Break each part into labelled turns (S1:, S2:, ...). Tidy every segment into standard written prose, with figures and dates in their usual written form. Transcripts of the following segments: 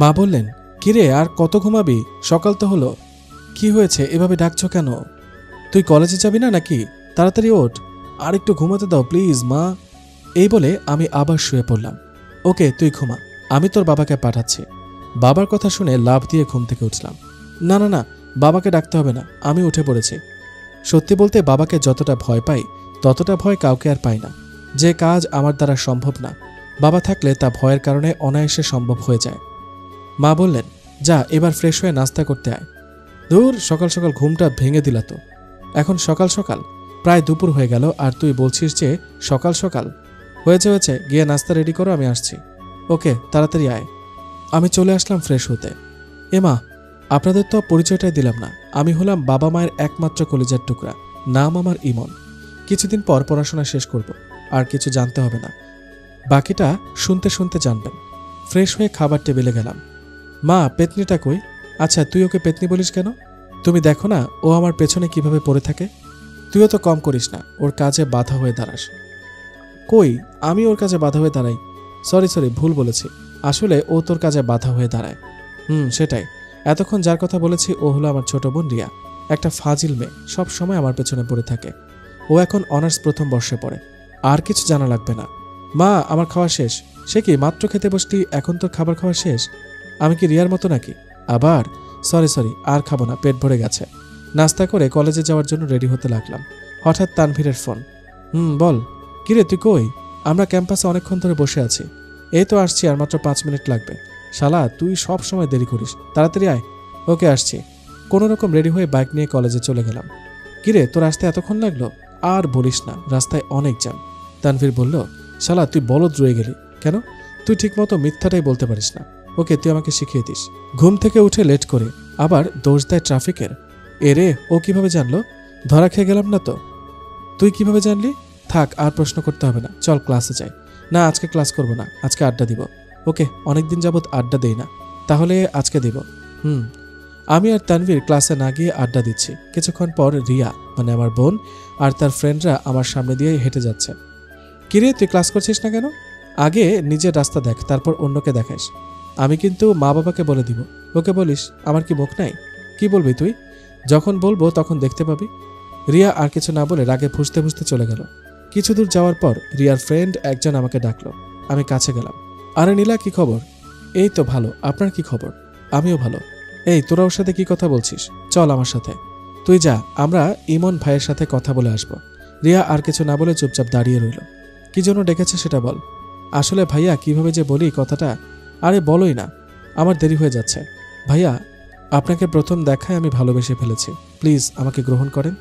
S1: মা বললেন, কিরে আর কত ঘুমাবি? সকাল তো হলো। কি হয়েছে, এভাবে ডাকছো কেন? তুই কলেজে যাবি না নাকি? তাড়াতাড়ি ওঠ, আর একটু ঘুমাতে দাও প্লিজ মা। এই বলে আমি আবার শুয়ে পড়লাম। ওকে তুই ঘুমা, আমি তোর বাবাকে পাঠাচ্ছি। বাবার কথা শুনে লাফ দিয়ে ঘুম থেকে উঠলাম। না না না, বাবাকে ডাকতে হবে না, আমি উঠে পড়েছি। সত্যি বলতে বাবাকে যতটা ভয় পাই ততটা ভয় কাউকে আর পাই না। যে কাজ আমার দ্বারা সম্ভব না, বাবা থাকলে তা ভয়ের কারণে অনায়াসে সম্ভব হয়ে যায়। মা বললেন, যা এবার ফ্রেশ হয়ে নাস্তা করতে আয়। দূর, সকাল সকাল ঘুমটা ভেঙে দিলা তো। এখন সকাল সকাল? প্রায় দুপুর হয়ে গেল আর তুই বলছিস যে সকাল সকাল? হয়েছে, গিয়ে নাস্তা রেডি করো, আমি আসছি। ওকে তাড়াতাড়ি আয়। আমি চলে আসলাম ফ্রেশ হতে। এমা, আপনাদের তো পরিচয়টাই দিলাম না। আমি হলাম বাবা মায়ের একমাত্র কলিজার টুকরা, নাম আমার ইমন। কিছুদিন পর পড়াশোনা শেষ করব, আর কিছু জানতে হবে না, বাকিটা শুনতে শুনতে জানবেন। ফ্রেশ হয়ে খাবার টেবিলে গেলাম। মা, পেতনিটা কই? আচ্ছা, তুই ওকে পেতনি বলিস কেন? তুমি দেখো না ও আমার পেছনে কিভাবে পড়ে থাকে। তুইও তো কম করিস না, ওর কাজে বাধা হয়ে দাঁড়াস। কই, আমি ওর কাজে বাধা হয়ে দাঁড়াই? সরি ভুল বলেছি, আসলে ও তোর কাজে বাধা হয়ে দাঁড়ায়। সেটাই। এতক্ষণ যার কথা বলেছি ও হলো আমার ছোট বোন রিয়া, একটা ফাজিল মেয়ে, সব সময় আমার পেছনে পড়ে থাকে। ও এখন অনার্স প্রথম বর্ষে পড়ে। আর কিছু জানা লাগবে না। মা, আমার খাওয়া শেষ। সে কি, মাত্র খেতে বসলি, এখন তোর খাবার খাওয়া শেষ? আমি কি রিয়ার মতো নাকি? আবার সরি, আর খাবো না, পেট ভরে গেছে। নাস্তা করে কলেজে যাওয়ার জন্য রেডি হতে লাগলাম। হঠাৎ তানভীরের ফোন। বল। কিরে তুই কই? আমরা ক্যাম্পাসে অনেকক্ষণ ধরে বসে আছি। এই তো আসছি, আর মাত্র 5 মিনিট লাগবে। শালা, তুই সব সময় দেরি করিস, তাড়াতাড়ি আয়। ওকে আসছি। কোনো রকম রেডি হয়ে বাইক নিয়ে কলেজে চলে গেলাম। কিরে, তোর আসতে এতক্ষণ লাগলো? আর বলিস না, রাস্তায় অনেক জ্যাম। তানভীর বলল, শালা তুই বলদ রয়ে গেলি কেন? তুই ঠিকমতো মিথ্যাটাই বলতে পারিস না। ওকে, তুই আমাকে শিখিয়ে দিস। ঘুম থেকে উঠে লেট করে আবার দোষ দেয় ট্রাফিকের। এরে, ও কিভাবে জানলো? ধরা খেয়ে গেলাম না তো? তুই কিভাবে জানলি? থাক, আর প্রশ্ন করতে হবে না, চল ক্লাসে যাই। না, আজকে ক্লাস করব না, আজকে আড্ডা দিব। ওকে, অনেকদিন যাবৎ আড্ডা দেই না, তাহলে আজকে দিব। আমি আর তানভীর ক্লাসে না গিয়ে আড্ডা দিচ্ছি। কিছুক্ষণ পর রিয়া, মানে আমার বোন, আর তার ফ্রেন্ডরা আমার সামনে দিয়ে হেঁটে যাচ্ছে। কিরে, তুই ক্লাস করছিস না কেন? আগে নিজের রাস্তা দেখ, তারপর অন্যকে দেখাইস। আমি কিন্তু মা বাবাকে বলে দিব। ওকে বলিস, আমার কি মুখ নাই? কি বলবি তুই? যখন বলবো তখন দেখতে পাবি। রিয়া আর কিছু না বলে রাগে ফুঁসতে ফুঁসতে চলে গেল। কিছু দূর যাওয়ার পর রিয়ার ফ্রেন্ড একজন আমাকে ডাকলো। আমি কাছে গেলাম। আরে নীলা, কি খবর? এই তো ভালো, আপনার কি খবর? আমিও ভালো। এই, তোরা ওর সাথে কি কথা বলছিস? চল আমার সাথে। তুই যা, আমরা ইমন ভাইয়ের সাথে কথা বলে আসবো। রিয়া আর কিছু না বলে চুপচাপ দাঁড়িয়ে রইল। কি জন্য ডেকেছে সেটা বল। আসলে ভাইয়া, কিভাবে যে বলি কথাটা। আরে বলোই না, আমার দেরি হয়ে যাচ্ছে। ভাইয়া, আপনাকে প্রথম দেখায় আমি ভালোবেসে ফেলেছি, প্লিজ আমাকে গ্রহণ করেন।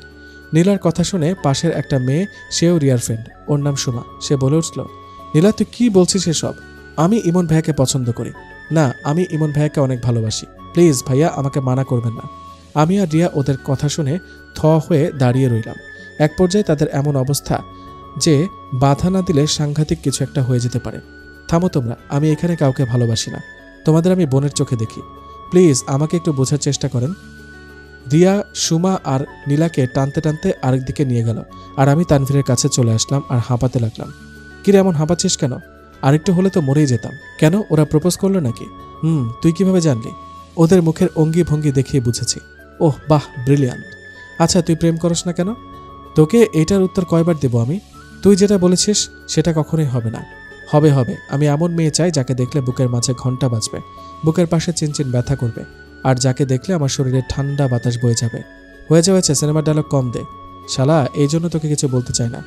S1: নীলার কথা শুনে পাশের একটা মেয়ে, সেও রিয়ার ফ্রেন্ড, ওর নাম সুমা, সে বলে উঠল, নীলা তুই কি বলছিস এসব? আমি ইমন ভাইয়াকে পছন্দ করি। না, আমি ইমন ভাইয়াকে অনেক ভালোবাসি, প্লিজ ভাইয়া আমাকে মানা করবেন না। আমি আর রিয়া ওদের কথা শুনে থ হয়ে দাঁড়িয়ে রইলাম। এক পর্যায়ে তাদের এমন অবস্থা যে বাধা না দিলে সাংঘাতিক কিছু একটা হয়ে যেতে পারে। থামো তোমরা, আমি এখানে কাউকে ভালোবাসি না, তোমাদের আমি বোনের চোখে দেখি, প্লিজ আমাকে একটু বোঝার চেষ্টা করেন। রিয়া, সুমা আর নীলাকে টানতে টানতে আরেক দিকে নিয়ে গেল, আর আমি তানভীরের কাছে চলে আসলাম আর হাঁপাতে লাগলাম। কিরে, এমন হাঁপাচ্ছিস কেন? আরেকটু হলে তো মরেই যেতাম। কেন, ওরা প্রপোজ করলো নাকি? তুই কিভাবে জানলি? ওদের মুখের অঙ্গি ভঙ্গি দেখিয়ে বুঝেছি। ওহ বাহ, ব্রিলিয়ান্ট। আচ্ছা, তুই প্রেম করস না কেন? তোকে এটার উত্তর কয়বার দেব আমি? তুই যেটা বলেছিস সেটা কখনোই হবে না। হবে, আমি এমন মেয়ে চাই যাকে দেখলে বুকের মাঝে ঘন্টা বাজবে, বুকের পাশে চিনচিন ব্যথা করবে, আর যাকে দেখলে আমার শরীরে ঠান্ডা বাতাস বয়ে যাবে। হয়েছে, সিনেমার ডায়লগ কম দে। শালা, এই জন্য তোকে কিছু বলতে চাই না।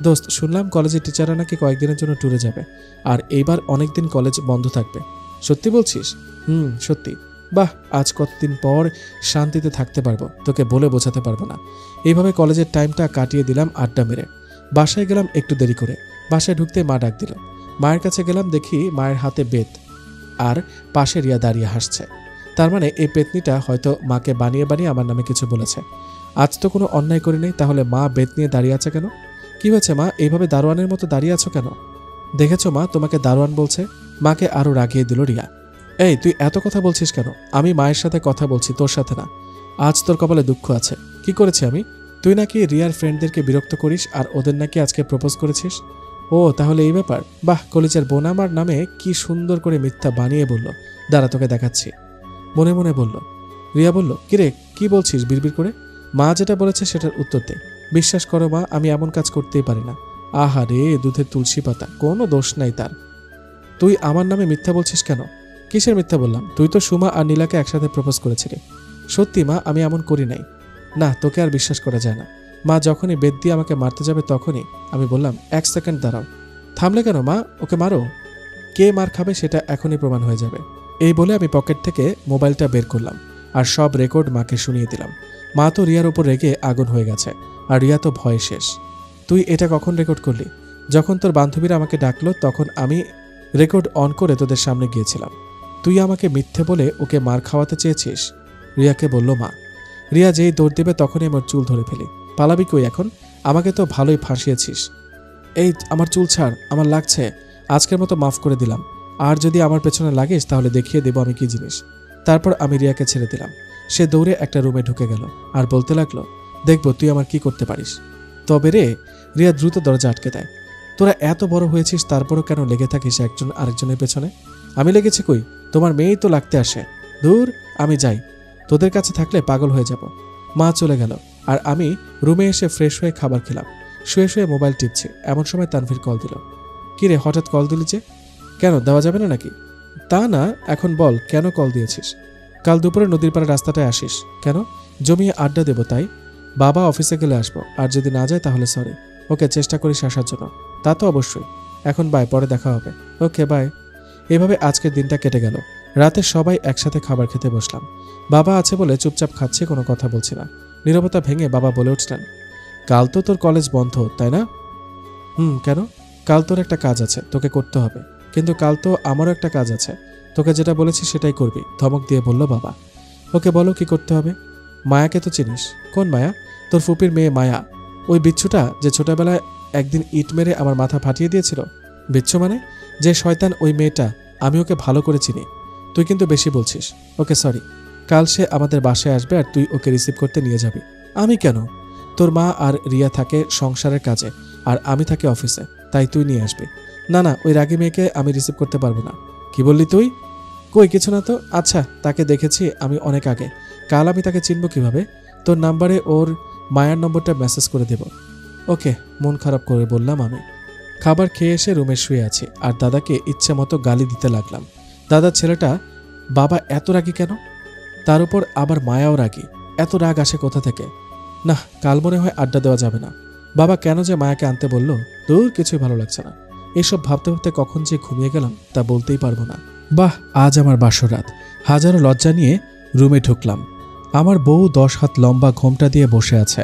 S1: দোস্ত, শুনলাম কলেজের টিচাররা নাকি কয়েকদিনের জন্য ট্যুরে যাবে, আর এইবার অনেকদিন কলেজ বন্ধ থাকবে। সত্যি বলছিস? সত্যি। বাহ, আজ কতদিন পর শান্তিতে থাকতে পারবো, তোকে বলে বোঝাতে পারবো না। এইভাবে কলেজের টাইমটা কাটিয়ে দিলাম আড্ডা মেরে। বাসায় গেলাম একটু দেরি করে। বাসায় ঢুকতে মা ডাক দিল। মায়ের কাছে গেলাম, দেখি মায়ের হাতে বেত, আর পাশে রিয়া দাঁড়িয়ে হাসছে। তার মানে এই পেতনিটা হয়তো মাকে বানিয়ে বানিয়ে আমার নামে কিছু বলেছে। আজ তো কোনো অন্যায় করি নেই, তাহলে মা বেত নিয়ে দাঁড়িয়ে আছে কেন? কি হয়েছে মা, এইভাবে দারোয়ানের মতো দাঁড়িয়ে আছো কেন? দেখেছো মা, তোমাকে দারোয়ান বলছে। মাকে আরো রাগিয়ে দিল রিয়া। এই, তুই এত কথা বলছিস কেন? আমি মায়ের সাথে কথা বলছি, তোর সাথে না। আজ তোর কপালে দুঃখ আছে। কি করেছি আমি? তুই নাকি রিয়ার ফ্রেন্ডদেরকে বিরক্ত করিস, আর ওদের নাকি আজকে প্রপোজ করেছিস। ও তাহলে এই ব্যাপার। বাহ, কলিজার বোন আমার নামে কি সুন্দর করে মিথ্যা বানিয়ে বলল। দাঁড়া তোকে দেখাচ্ছি। মনে মনে বলল। রিয়া বলল, কিরে কি বলছিস বিড়বিড় করে? মা যেটা বলেছে সেটার উত্তর দে। বিশ্বাস করো মা, আমি এমন কাজ করতেই পারি না। আহা রে, দুধের তুলসী পাতা, কোনো দোষ নাই তার। তুই আমার নামে মিথ্যা বলছিস কেন? কিসের মিথ্যা বললাম? তুই তো সুমা আর নীলাকে একসাথে প্রপোজ করেছিলি। সত্যি মা, আমি এমন করি নাই। না, তোকে আর বিশ্বাস করা যায় না। মা যখনই বেদ দিয়ে আমাকে মারতে যাবে তখনই আমি বললাম, 1 সেকেন্ড দাঁড়াও। থামলে কেন মা? ওকে মারো। কে মার খাবে সেটা এখনই প্রমাণ হয়ে যাবে। এই বলে আমি পকেট থেকে মোবাইলটা বের করলাম আর সব রেকর্ড মাকে শুনিয়ে দিলাম। মা তো রিয়ার ওপর রেগে আগুন হয়ে গেছে, আর রিয়া তো ভয়ে শেষ। তুই এটা কখন রেকর্ড করলি? যখন তোর বান্ধবীরা আমাকে ডাকলো তখন আমি রেকর্ড অন করে তোদের সামনে গিয়েছিলাম। তুই আমাকে মিথ্যে বলে ওকে মার খাওয়াতে চেয়েছিস? রিয়াকে বলল মা। রিয়া যেই দৌড় দেবে তখনই আমার চুল ধরে ফেলি। পালাবি কই এখন? আমাকে তো ভালোই ফাঁসিয়েছিস। এই আমার চুল ছাড়, আমার লাগছে। আজকের মতো মাফ করে দিলাম। আর যদি আমার পেছনে লাগিস তাহলে দেখিয়ে দেবো আমি কি জিনিস। তারপর আমি রিয়াকে ছেড়ে দিলাম। সে দৌড়ে একটা রুমে ঢুকে গেল আর বলতে লাগলো, দেখবো তুই আমার কি করতে পারিস। তবে রে, রিয়া দ্রুত দরজা আটকে দেয়। তোরা এত বড় হয়েছিস তারপরও কেন লেগে থাকিস একজন আরেকজনের পেছনে? আমি লেগেছি কই? তোমার মেয়েই তো লাগতে আসে। দূর, আমি যাই। তোদের কাছে থাকলে পাগল হয়ে যাব। মা চলে গেল আর আমি রুমে এসে ফ্রেশ হয়ে খাবার খেলাম। শুয়ে শুয়ে মোবাইল টিপছি, এমন সময় তানভীর কল দিল। কিরে হঠাৎ কল দিলি যে? কেন, দেওয়া যাবে না নাকি? তা না, এখন বল কেন কল দিয়েছিস? কাল দুপুরে নদীর পাড়ে রাস্তাটায় আসিস। কেন? জমিয়ে আড্ডা দেবো তাই। বাবা অফিসে গেলে আসবো, আর যদি না যায় তাহলে সরি। ওকে, চেষ্টা করিস আসার জন্য। তা তো অবশ্যই। এখন বাই, পরে দেখা হবে। Okay bye. এভাবে আজকের দিনটা কেটে গেল। রাতে সবাই একসাথে খাবার খেতে বসলাম। বাবা আছে বলে চুপচাপ খাচ্ছি, কোনো কথা বলছি না। নীরবতা ভেঙে বাবা বলে উঠলেন, কাল তো তোর কলেজ বন্ধ তাই না? কেন? কাল তোর একটা কাজ আছে, তোকে করতে হবে। কিন্তু কাল তো আমারও একটা কাজ আছে। তোকে যেটা বলেছি সেটাই করবি, ধমক দিয়ে বলল বাবা। ওকে বলো কি করতে হবে। মায়াকে তো চিনিস? কোন মায়া? তোর ফুপির মেয়ে মায়া। ওই বিচ্ছুটা যে ছোটবেলায় একদিন ইট মেরে আমার মাথা ফাটিয়ে দিয়েছিল। বিচ্ছু মানে? যে শয়তান ওই মেয়েটা, আমি ওকে ভালো করে চিনি। তুই কিন্তু বেশি বলছিস। ওকে সরি। কাল সে আমাদের বাসায় আসবে আর তুই ওকে রিসিভ করতে নিয়ে যাবি। আমি কেন? তোর মা আর রিয়া থাকে সংসারের কাজে আর আমি থাকি অফিসে, তাই তুই নিয়ে আসবি। না না, ওই রাগী মেয়েকে আমি রিসিভ করতে পারবো না। কি বললি তুই? কই কিছু না তো। আচ্ছা, তাকে দেখেছি আমি অনেক আগে। কাল আমি তাকে চিনব কিভাবে? তোর নাম্বারে ওর মায়ার নম্বরটা মেসেজ করে দেব। ওকে, মন খারাপ করে বললাম আমি। খাবার খেয়ে এসে রুমে শুয়ে আছি আর দাদাকে ইচ্ছে মতো গালি দিতে লাগলাম। দাদার ছেলেটা বাবা এত রাগী কেন? তার উপর আবার মায়াও রাগী। এত রাগ আসে কোথা থেকে? না, কাল মনে হয় আড্ডা দেওয়া যাবে না। বাবা কেন যে মায়াকে আনতে বলল, দূর, কিছুই ভালো লাগছে না। এসব ভাবতে ভাবতে কখন যে ঘুমিয়ে গেলাম তা বলতেই পারবো না। বাহ, আজ আমার বাসরাত। হাজারো লজ্জা নিয়ে রুমে ঢুকলাম। আমার বউ 10 হাত লম্বা ঘোমটা দিয়ে বসে আছে।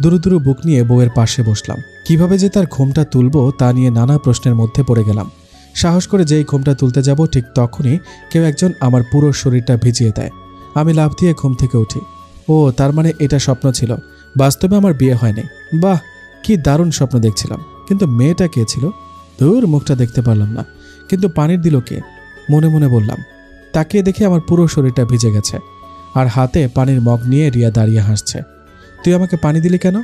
S1: দুরু দুরু বুক নিয়ে বউয়ের পাশে বসলাম। কিভাবে যে তার ঘোমটা তুলবো তা নিয়ে নানা প্রশ্নের মধ্যে পড়ে গেলাম। সাহস করে যেই ঘোমটা তুলতে যাব ঠিক তখনই কেউ একজন আমার পুরো শরীরটা ভিজিয়ে দেয়। আমি লাফ দিয়ে ঘুম থেকে উঠি। ও, তার মানে এটা স্বপ্ন ছিল, বাস্তবে আমার বিয়ে হয়নি। বাহ, কি দারুণ স্বপ্ন দেখছিলাম। কিন্তু মেয়েটা কে ছিল? দূর, মুখটা দেখতে পারলাম না। কিন্তু পানির দিল কে? মনে মনে বললাম। তাকিয়ে দেখে আমার পুরো শরীরটা ভিজে গেছে আর হাতে পানির মগ নিয়ে রিয়া দাঁড়িয়ে হাসছে। তুই আমাকে পানি দিলি কেন?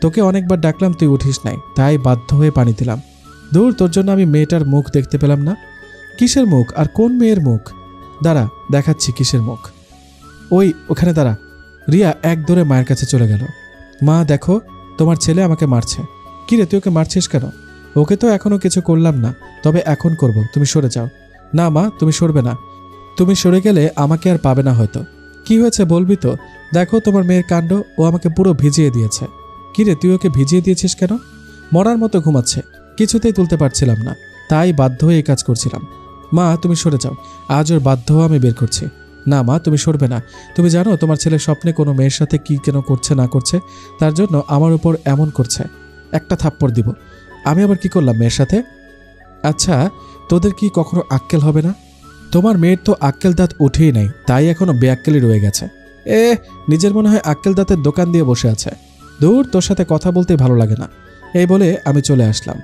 S1: তোকে অনেকবার ডাকলাম, তুই উঠিস নাই, তাই বাধ্য হয়ে পানি দিলাম। দূর, তোর জন্য আমি মেয়েটার মুখ দেখতে পেলাম না। কিসের মুখ? আর কোন মেয়ের মুখ? দাঁড়া, দেখাচ্ছি কিসের মুখ। ওখানে দাঁড়া। রিয়া এক দৌড়ে মায়ের কাছে চলে গেল। মা দেখো, তোমার ছেলে আমাকে মারছে। কিরে, তুই ওকে মারছিস কেন? ওকে তো এখনো কিছু করলাম না, তবে এখন করব। তুমি সরে যাও। না মা, তুমি সরবে না। তুমি সরে গেলে আমাকে আর পাবে না হয়তো। কি হয়েছে বলবি তো? দেখো তোমার মেয়ের কাণ্ড, ও আমাকে পুরো ভিজিয়ে দিয়েছে। কিরে, তুই ওকে ভিজিয়ে দিয়েছিস কেন? মরার মতো ঘুমাচ্ছে, কিছুতেই তুলতে পারছিলাম না, তাই বাধ্য হয়ে এই কাজ করছিলাম। মা তুমি সরে যাও, আজ ওর বাধ্য হয়ে আমি বের করছি। না মা, তুমি সরবে না। তুমি জানো তোমার ছেলে স্বপ্নে কোনো মেয়ের সাথে কি কেন করছে না করছে, তার জন্য আমার উপর এমন করছে। একটা থাপ্পড় দিব। আমি আবার কি করলাম মেয়ের সাথে? আচ্ছা, তোদের কি কখনো আক্কেল হবে না? তোমার মেয়ের তো আক্কেল দাঁত উঠেই নাই, তাই এখনো বেআক্কেলই রয়ে গেছে। নিজের মনে হয় আক্কেল দাঁতের দোকান দিয়ে বসে আছে। দূর, তোর সাথে কথা বলতে ভালো লাগে না। এই বলে আমি চলে আসলাম।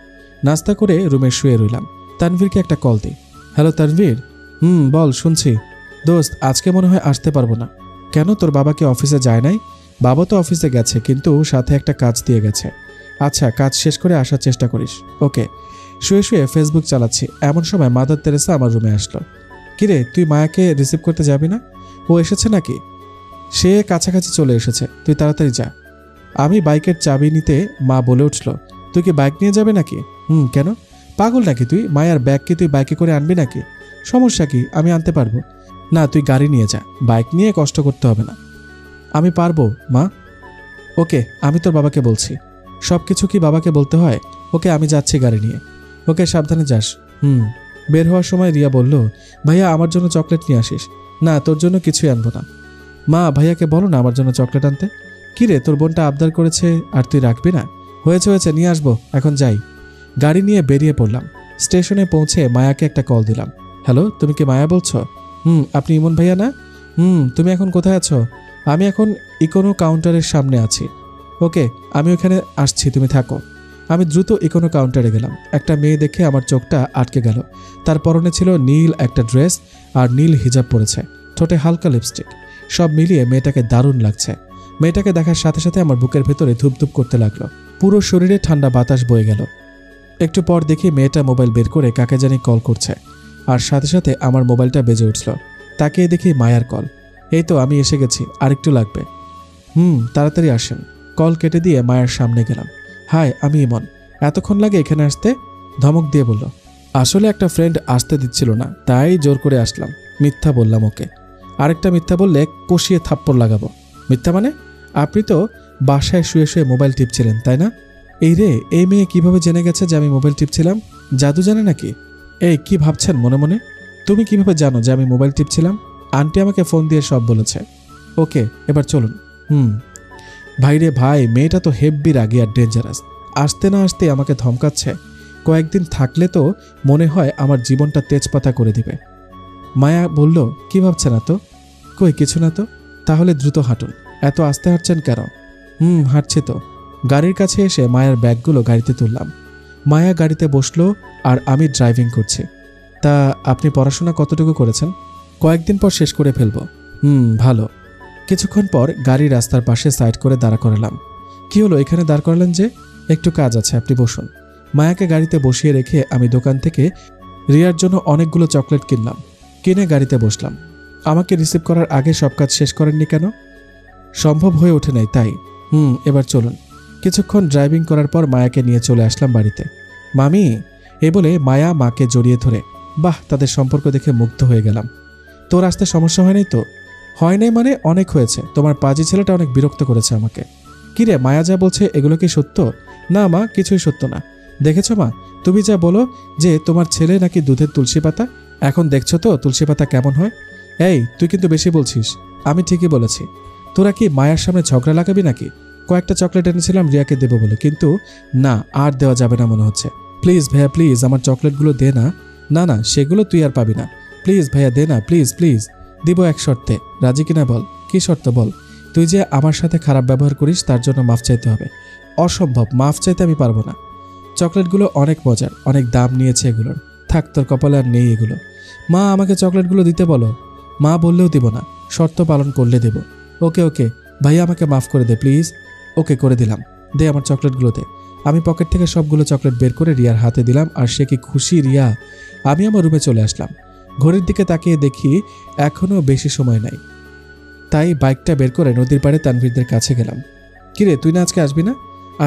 S1: নাস্তা করে রুমে শুয়ে রইলাম। তানভীরকে একটা কল দিই। হ্যালো তানভীর। বল, শুনছি। দোস্ত, আজকে মনে হয় আসতে পারবো না। কেন, তোর বাবা কি অফিসে যায় নাই? বাবা তো অফিসে গেছে, কিন্তু সাথে একটা কাজ দিয়ে গেছে। আচ্ছা, কাজ শেষ করে আসার চেষ্টা করিস। ওকে। শুয়ে শুয়ে ফেসবুক চালাচ্ছি, এমন সময় মাদার তেরেসা আমার রুমে আসলো। কিরে, তুই মায়াকে রিসিভ করতে যাবি না? ও এসেছে নাকি? সে কাছাকাছি চলে এসেছে, তুই তাড়াতাড়ি যা। আমি বাইকের চাবি নিতে মা বলে উঠল, তুই কি বাইক নিয়ে যাবে নাকি? কেন? পাগল নাকি তুই? মায়ার ব্যাগ কি তুই বাইকে করে আনবি নাকি? সমস্যা কি? আমি আনতে পারবো। না, তুই গাড়ি নিয়ে যা, বাইক নিয়ে কষ্ট করতে হবে না। আমি পারবো মা। ওকে, আমি তোর বাবাকে বলছি। সব কিছু কি বাবাকে বলতে হয়? ওকে, আমি যাচ্ছি গাড়ি নিয়ে। ওকে, সাবধানে যাস। বের হওয়ার সময় রিয়া বলল, ভাইয়া আমার জন্য চকলেট নিয়ে আসিস। না, তোর জন্য কিছুই আনবো না। মা, ভাইয়াকে বলো না আমার জন্য চকলেট আনতে। কিরে, তোর বোনটা আবদার করেছে আর তুই রাখবি না? হয়েছে হয়েছে, নিয়ে আসবো, এখন যাই। গাড়ি নিয়ে বেরিয়ে পড়লাম। স্টেশনে পৌঁছে মায়াকে একটা কল দিলাম। হ্যালো, তুমি কি মায়া বলছো? আপনি ইমন ভাইয়া না? তুমি এখন কোথায় আছো? আমি এখন ইকোনো কাউন্টারের সামনে আছি। ওকে, আমি ওখানে আসছি, তুমি থাকো। আমি দ্রুত ইকোনো কাউন্টারে গেলাম। একটা মেয়ে দেখে আমার চোখটা আটকে গেল। তার পরনে ছিল নীল একটা ড্রেস আর নীল হিজাব পরেছে, ঠোঁটে হালকা লিপস্টিক। সব মিলিয়ে মেয়েটাকে দারুণ লাগছে। মেয়েটাকে দেখার সাথে সাথে আমার বুকের ভেতরে ধুপধুপ করতে লাগলো। পুরো শরীরে ঠান্ডা বাতাস বয়ে গেল। একটু পর দেখি মেয়েটা মোবাইল বের করে কাকে জানি কল করছে, আর সাথে সাথে আমার মোবাইলটা বেজে উঠল। তাকিয়ে দেখি মায়ার কল। এই তো, আমি এসে গেছি, আরেকটু লাগবে। তাড়াতাড়ি আসেন। কল কেটে দিয়ে মায়ের সামনে গেলাম। হাই, আমি ইমন। এতক্ষণ লাগে এখানে আসতে? ধমক দিয়ে বলল। আসলে একটা ফ্রেন্ড আসতে দিচ্ছিল না, তাই জোর করে আসলাম। মিথ্যা বললাম ওকে। আরেকটা মিথ্যা বললে কষিয়ে থাপ্পড় লাগাবো। মিথ্যা মানে? আপনি তো বাসায় শুয়ে শুয়ে মোবাইল টিপছিলেন, তাই না? এই রে, এই মেয়ে কিভাবে জেনে গেছে যে আমি মোবাইল টিপছিলাম? জাদু জানে নাকি? এই, কি ভাবছেন মনে মনে? তুমি কিভাবে জানো যে আমি মোবাইল টিপছিলাম? আন্টি আমাকে ফোন দিয়ে সব বলেছে। ওকে, এবার চলুন। ভাইরে ভাই, মেয়েটা তো হেব্বি রাগী আর ডেঞ্জারাস। আসতে না আসতে আমাকে ধমকাচ্ছে। কয়েকদিন থাকলে তো মনে হয় আমার জীবনটা তেজপাতা করে দিবে। মায়া বলল, কি ভাবছেন এত? কই, কিছু না তো। তাহলে দ্রুত হাঁটুন। এত আস্তে হাঁটছেন কেন? হাঁটছি তো। গাড়ির কাছে এসে মায়ার ব্যাগগুলো গাড়িতে তুললাম। মায়া গাড়িতে বসলো আর আমি ড্রাইভিং করছি। তা আপনি পড়াশোনা কতটুকু করেছেন? কয়েকদিন পর শেষ করে ফেলবো। ভালো। কিছুক্ষণ পর গাড়ি রাস্তার পাশে সাইড করে দাঁড়া করালাম। কি হলো, এখানে দাঁড় করালেন যে? একটু কাজ আছে, আপনি বসুন। মায়াকে গাড়িতে বসিয়ে রেখে আমি দোকান থেকে রিয়ার জন্য অনেকগুলো চকলেট কিনলাম। কিনে গাড়িতে বসলাম। আমাকে রিসিভ করার আগে সব কাজ শেষ করেননি কেন? সম্ভব হয়ে ওঠে নাই, তাই। এবার চলুন। কিছুক্ষণ ড্রাইভিং করার পর মায়াকে নিয়ে চলে আসলাম বাড়িতে। মামি, এ বলে মায়া মাকে জড়িয়ে ধরে। বাহ, তাদের সম্পর্ক দেখে মুগ্ধ হয়ে গেলাম। তোর আসতে সমস্যা হয় নাই তো? হয় নাই মানে অনেক হয়েছে। তোমার পাজি ছেলেটা অনেক বিরক্ত করেছে আমাকে। কিরে, মায়া যা বলছে এগুলো কি সত্য? না মা, কিছুই সত্য না। দেখেছো মা, তুমি যা বলো যে তোমার ছেলে নাকি দুধের তুলসী পাতা, এখন দেখছো তো তুলসী পাতা কেমন হয়। এই, তুই কিন্তু বেশি বলছিস। আমি ঠিকই বলেছি। তোরা কি মায়ার সামনে ঝগড়া লাগাবি নাকি? কয়েকটা চকলেট এনেছিলাম রিয়াকে দেবো বলে, কিন্তু না, আর দেওয়া যাবে না মনে হচ্ছে। প্লিজ ভাইয়া, প্লিজ আমার চকলেটগুলো দে না। না না, সেগুলো তুই আর পাবি না। প্লিজ ভাইয়া, দে না, প্লিজ প্লিজ। দিব এক শর্তে, রাজি কিনা বল। কি শর্ত বল? তুই যে আমার সাথে খারাপ ব্যবহার করিস তার জন্য মাফ চাইতে হবে। অসম্ভব, মাফ চাইতে আমি পারবো না। চকলেটগুলো অনেক মজার, অনেক দাম নিয়েছে এগুলোর। থাক, তোর কপালে আর নেই এগুলো। মা, আমাকে চকলেটগুলো দিতে বলো। মা বললেও দিব না, শর্ত পালন করলে দেব। ওকে ওকে, ভাইয়া আমাকে মাফ করে দে প্লিজ। ওকে, করে দিলাম। দে আমার চকলেটগুলো দে। আমি পকেট থেকে সবগুলো চকলেট বের করে রিয়ার হাতে দিলাম, আর সে কি খুশি রিয়া! আমি আমার রুমে চলে আসলাম। ঘড়ির দিকে তাকিয়ে দেখি এখনও বেশি সময় নাই, তাই বাইকটা বের করে নদীর পাড়ে তানভীরদের কাছে গেলাম। কিরে, তুই না আজকে আসবি না?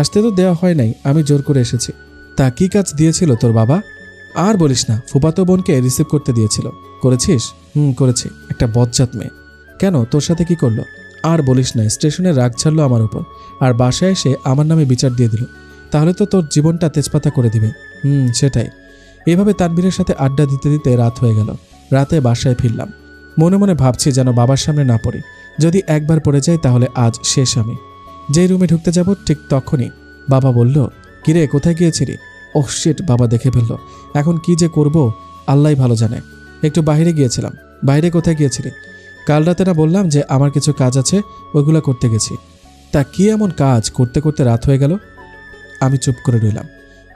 S1: আসতে তো দেওয়া হয় নাই, আমি জোর করে এসেছি। তা কি কাজ দিয়েছিল তোর বাবা? আর বলিস না, ফুফাতো বোনকে রিসিভ করতে দিয়েছিল। করেছিস? করেছি। একটা বজ্জাত মেয়ে। কেন, তোর সাথে কি করলো? আর বলিস না, স্টেশনে রাগ ছাড়লো আমার উপর, আর বাসায় এসে আমার নামে বিচার দিয়ে দিল। তাহলে তো তোর জীবনটা তেজপাতা করে দিবে। সেটাই। এভাবে তানভীরের সাথে আড্ডা দিতে দিতে রাত হয়ে গেল। রাতে বাসায় ফিরলাম। মনে মনে ভাবছি যেন বাবার সামনে না পড়ি। যদি একবার পড়ে যাই তাহলে আজ শেষ আমি। যেই রুমে ঢুকতে যাব ঠিক তখনই বাবা বলল, কিরে কোথায় গিয়েছিলি? ওহ শিট, বাবা দেখে ফেললো। এখন কি যে করব আল্লাহই ভালো জানে। একটু বাইরে গিয়েছিলাম। বাইরে কোথায় গিয়েছিলি? কাল রাতে না বললাম যে আমার কিছু কাজ আছে, ওইগুলো করতে গেছি। তা কি এমন কাজ করতে করতে রাত হয়ে গেল? আমি চুপ করে রইলাম।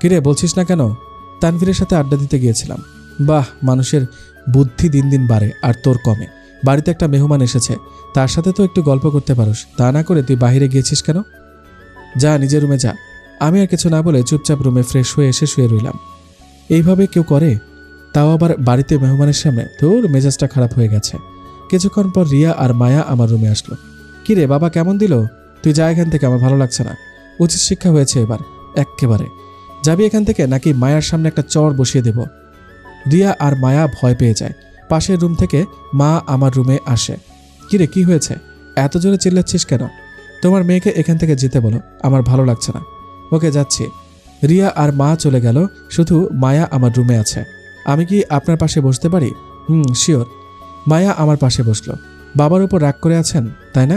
S1: কিরে বলছিস না কেন? তানভীরের সাথে আড্ডা দিতে গিয়েছিলাম। বাহ, মানুষের বুদ্ধি দিন দিন বাড়ে আর তোর কমে। বাড়িতে একটা মেহমান এসেছে, তার সাথে তো একটু গল্প করতে পারোস, তা না করে তুই বাইরে গিয়েছিস কেন? যা নিজের রুমে যা। আমি আর কিছু না বলে চুপচাপ রুমে ফ্রেশ হয়ে এসে শুয়ে রইলাম। এইভাবে কেউ করে, তাও আবার বাড়িতে মেহমানের সামনে? তোর মেজাজটা খারাপ হয়ে গেছে। কিছুক্ষণ পর রিয়া আর মায়া আমার রুমে আসলো। কি রে বাবা, কেমন দিল? তুই যা এখান থেকে, আমার ভালো লাগছে না। উচিত শিক্ষা হয়েছে এবার, এক্কেবারে। যাবি এখান থেকে নাকি মায়ার সামনে একটা চর বসিয়ে দেব? রিয়া আর মায়া ভয় পেয়ে যায়। পাশের রুম থেকে মা আমার রুমে আসে। কিরে, কি হয়েছে? এত জোরে চিল্লাচ্ছিস কেন? তোমার মেয়েকে এখান থেকে যেতে বলো, আমার ভালো লাগছে না। ওকে, যাচ্ছি। রিয়া আর মা চলে গেল, শুধু মায়া আমার রুমে আছে। আমি কি আপনার পাশে বসতে পারি? শিওর। মায়া আমার পাশে বসলো। বাবার উপর রাগ করে আছেন, তাই না?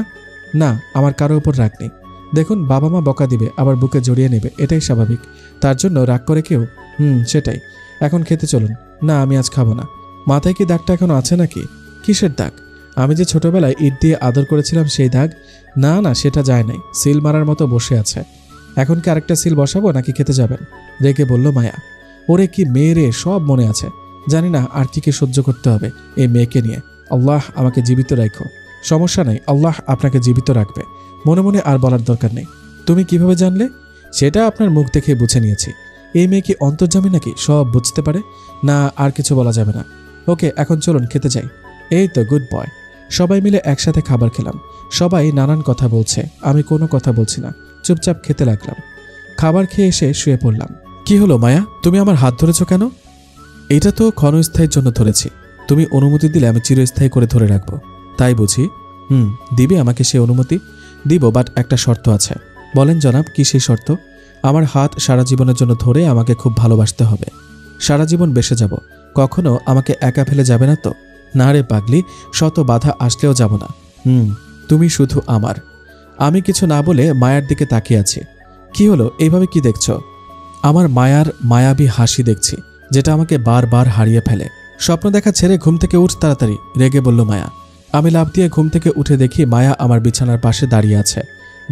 S1: না, আমার কারো উপর রাগ নেই। দেখুন, বাবা মা বকা দিবে, আবার বুকে জড়িয়ে নেবে, এটাই স্বাভাবিক। তার জন্য রাগ করে কেউ? সেটাই। এখন খেতে চলুন। না, আমি আজ খাবো না। মাথায় কি দাগটা এখনো আছে নাকি? কিসের দাগ? আমি যে ছোটবেলায় ইট দিয়ে আদর করেছিলাম সেই দাগ? না না, সেটা যায় নাই, সিল মারার মতো বসে আছে। এখন কি আরেকটা সিল বসাবো নাকি খেতে যাবেন? রেগে বলল মায়া। ওরে কি মেয়ে রে, সব মনে আছে। জানি না আর কি সহ্য করতে হবে এই মেয়েকে নিয়ে। আল্লাহ আমাকে জীবিত রাখো। সমস্যা নেই, আল্লাহ আপনাকে জীবিত রাখবে। মনে মনে আর বলার দরকার নেই। তুমি কিভাবে জানলে? সেটা আপনার মুখ দেখে বুঝে নিয়েছি। এই মেয়ে কি অন্তর্যামী নাকি সব বুঝতে পারে? না, আর কিছু বলা যাবে না। ওকে, এখন চলুন খেতে যাই। এই তো, গুড বয়। সবাই মিলে একসাথে খাবার খেলাম। সবাই নানান কথা বলছে, আমি কোনো কথা বলছি না, চুপচাপ খেতে লাগলাম। খাবার খেয়ে এসে শুয়ে পড়লাম। কি হলো মায়া, তুমি আমার হাত ধরেছ কেন? এটা তো ক্ষণস্থায়ীর জন্য ধরেছি। তুমি অনুমতি দিলে আমি চিরস্থায়ী করে ধরে রাখবো, তাই বুঝি? দিবে আমাকে সে অনুমতি? দিব, বাট একটা শর্ত আছে। বলেন জনাব, কি সেই শর্ত? আমার হাত সারা জীবনের জন্য ধরে আমাকে খুব ভালোবাসতে হবে। সারা জীবন বেসে যাব, কখনো আমাকে একা ফেলে যাবে না তো? না রে পাগলি, শত বাধা আসলেও যাব না। তুমি শুধু আমার। আমি কিছু না বলে মায়ার দিকে তাকিয়ে আছি। কি হলো, এইভাবে কি দেখছ? আমার মায়ার মায়াবী হাসি দেখছি, যেটা আমাকে বারবার হারিয়ে ফেলে। স্বপ্ন দেখা ছেড়ে ঘুম থেকে উঠ তাড়াতাড়ি, রেগে বলল মায়া। আমি লাফ দিয়ে ঘুম থেকে উঠে দেখি মায়া আমার বিছানার পাশে দাঁড়িয়ে আছে।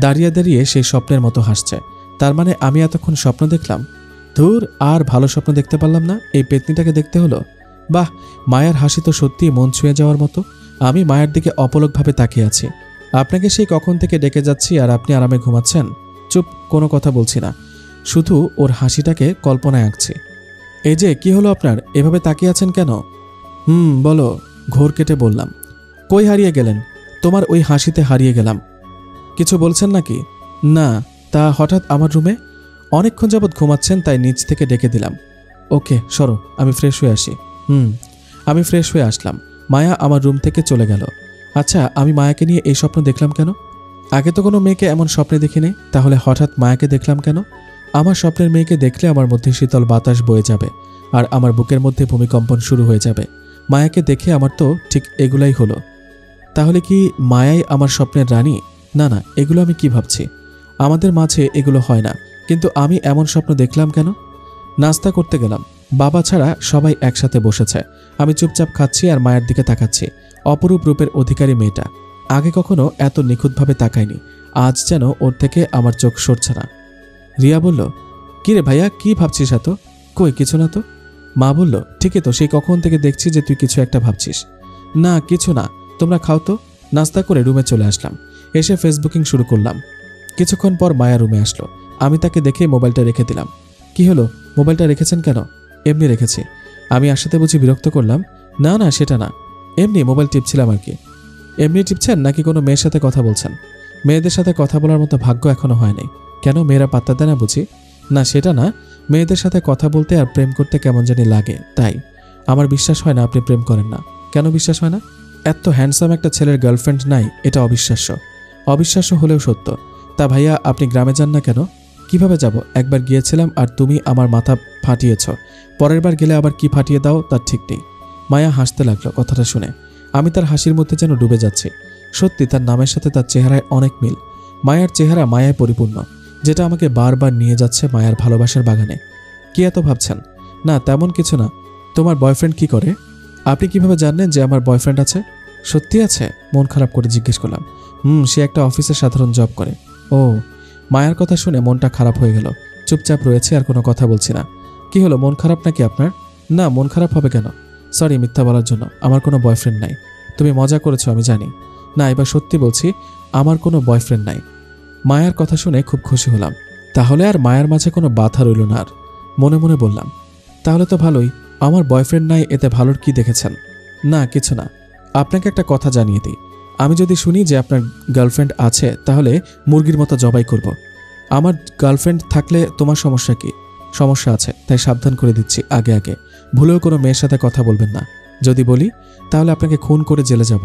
S1: দাঁড়িয়ে দাঁড়িয়ে সেই স্বপ্নের মতো হাসছে। তার মানে আমি এতক্ষণ স্বপ্ন দেখলাম? ধুর, আর ভালো স্বপ্ন দেখতে পারলাম না, এই পেতনিটাকে দেখতে হলো। বাহ, মায়ার হাসি তো সত্যিই মন ছুঁয়ে যাওয়ার মতো। আমি মায়ের দিকে অপলকভাবে তাকিয়ে আছি। আপনাকে সেই কখন থেকে ডেকে যাচ্ছি আর আপনি আরামে ঘুমাচ্ছেন। চুপ, কোনো কথা বলছি না, শুধু ওর হাসিটাকে কল্পনায় আঁকছি। এই যে, কি হলো আপনার, এভাবে তাকিয়ে আছেন কেন? বলো। ঘোর কেটে বললাম। কই হারিয়ে গেলেন? তোমার ওই হাসিতে হারিয়ে গেলাম। কিছু বলছেন নাকি? না। তা হঠাৎ আমার রুমে? অনেকক্ষণ যাবৎ ঘুমাচ্ছেন, তাই নিচ থেকে ডেকে দিলাম। ওকে, সরো, আমি ফ্রেশ হয়ে আসি। আমি ফ্রেশ হয়ে আসলাম। মায়া আমার রুম থেকে চলে গেল। আচ্ছা, আমি মায়াকে নিয়ে এই স্বপ্ন দেখলাম কেন? আগে তো কোনো মেয়েকে এমন স্বপ্নে দেখিনি, তাহলে হঠাৎ মায়াকে দেখলাম কেন? আমার স্বপ্নের মেয়েকে দেখলে আমার মধ্যে শীতল বাতাস বয়ে যাবে, আর আমার বুকের মধ্যে ভূমিকম্পন শুরু হয়ে যাবে। মায়াকে দেখে আমার তো ঠিক এগুলাই হলো। তাহলে কি মায়াই আমার স্বপ্নের রানী? না না, এগুলো আমি কি ভাবছি? আমাদের মাঝে এগুলো হয় না, কিন্তু আমি এমন স্বপ্ন দেখলাম কেন? নাস্তা করতে গেলাম, বাবা ছাড়া সবাই একসাথে বসেছে। আমি চুপচাপ খাচ্ছি আর মায়ের দিকে তাকাচ্ছি। অপরূপ রূপের অধিকারী মেয়েটা। আগে কখনো এত নিখুঁতভাবে তাকায়নি। আজ যেন ওর থেকে আমার চোখ সরছে না। রিয়া বলল, কিরে ভাইয়া, কি ভাবছিস এত? কই, কিছু না তো। মা বলল, ঠিকই তো, সেই কখন থেকে দেখছি যে তুই কিছু একটা ভাবছিস। না, কিছু না, তোমরা খাও তো। নাস্তা করে রুমে চলে আসলাম। এসে ফেসবুকিং শুরু করলাম। কিছুক্ষণ পর মায়া রুমে আসলো। আমি তাকে দেখে মোবাইলটা রেখে দিলাম। কি হলো, মোবাইলটা রেখেছেন কেন? এমনি রেখেছি। আমি আসতে বুঝি বিরক্ত করলাম? না না, সেটা না, এমনি মোবাইল টিপছিলাম আর কি। এমনি টিপছেন নাকি কোনো মেয়ের সাথে কথা বলছেন? মেয়েদের সাথে কথা বলার মতো ভাগ্য এখনো হয়নি। কেন, মেয়েরা পাত্তা দেয় না বুঝি? না, সেটা না, মেয়েদের সাথে কথা বলতে আর প্রেম করতে কেমন জানি লাগে, তাই। আমার বিশ্বাস হয় না আপনি প্রেম করেন না। কেন বিশ্বাস হয় না? এত হ্যান্ডসাম একটা ছেলের গার্লফ্রেন্ড নাই, এটা অবিশ্বাস্য। অবিশ্বাস্য হলেও সত্য। তা ভাইয়া, আপনি গ্রামে যান না কেন? কিভাবে যাব? একবার গিয়েছিলাম আর তুমি আমার মাথা ফাটিয়েছ। পরের বার গেলে আবার কি ফাটিয়ে দাও তার ঠিক নেই। মায়া হাসতে লাগলো কথাটা শুনে। আমি তার হাসির মধ্যে যেন ডুবে যাচ্ছি। সত্যি তার নামের সাথে তার চেহারায় অনেক মিল। মায়ার চেহারা মায়ায় পরিপূর্ণ, যেটা আমাকে বারবার নিয়ে যাচ্ছে মায়ার ভালোবাসার বাগানে। কি এত ভাবছেন? না, তেমন কিছু না। তোমার বয়ফ্রেন্ড কি করে? আপনি কিভাবে জানলেন যে আমার বয়ফ্রেন্ড আছে? সত্যি আছে? মন খারাপ করে জিজ্ঞেস করলাম। সে একটা অফিসে সাধারণ জব করে। ও। মায়ার কথা শুনে মনটা খারাপ হয়ে গেল। চুপচাপ রয়েছে, আর কোনো কথা বলছি না। কি হলো, মন খারাপ নাকি আপনার? না, মন খারাপ হবে কেন? সরি মিথ্যা বলার জন্য, আমার কোনো বয়ফ্রেন্ড নাই। তুমি মজা করেছো আমি জানি। না, এবার সত্যি বলছি, আমার কোনো বয়ফ্রেন্ড নাই। মায়ার কথা শুনে খুব খুশি হলাম। তাহলে আর মায়ের মাঝে কোনো বাধা রইল না আর। মনে মনে বললাম, তাহলে তো ভালোই। আমার বয়ফ্রেন্ড নাই, এতে ভালোর কি দেখেছেন? না কিছু না। আপনাকে একটা কথা জানিয়ে দিই, আমি যদি শুনি যে আপনার গার্লফ্রেন্ড আছে তাহলে মুরগির মতো জবাই করব। আমার গার্লফ্রেন্ড থাকলে তোমার সমস্যা কি? সমস্যা আছে, তাই সাবধান করে দিচ্ছি আগে আগে, ভুলেও কোনো মেয়ের সাথে কথা বলবেন না। যদি বলি তাহলে আপনাকে খুন করে জেলে যাব।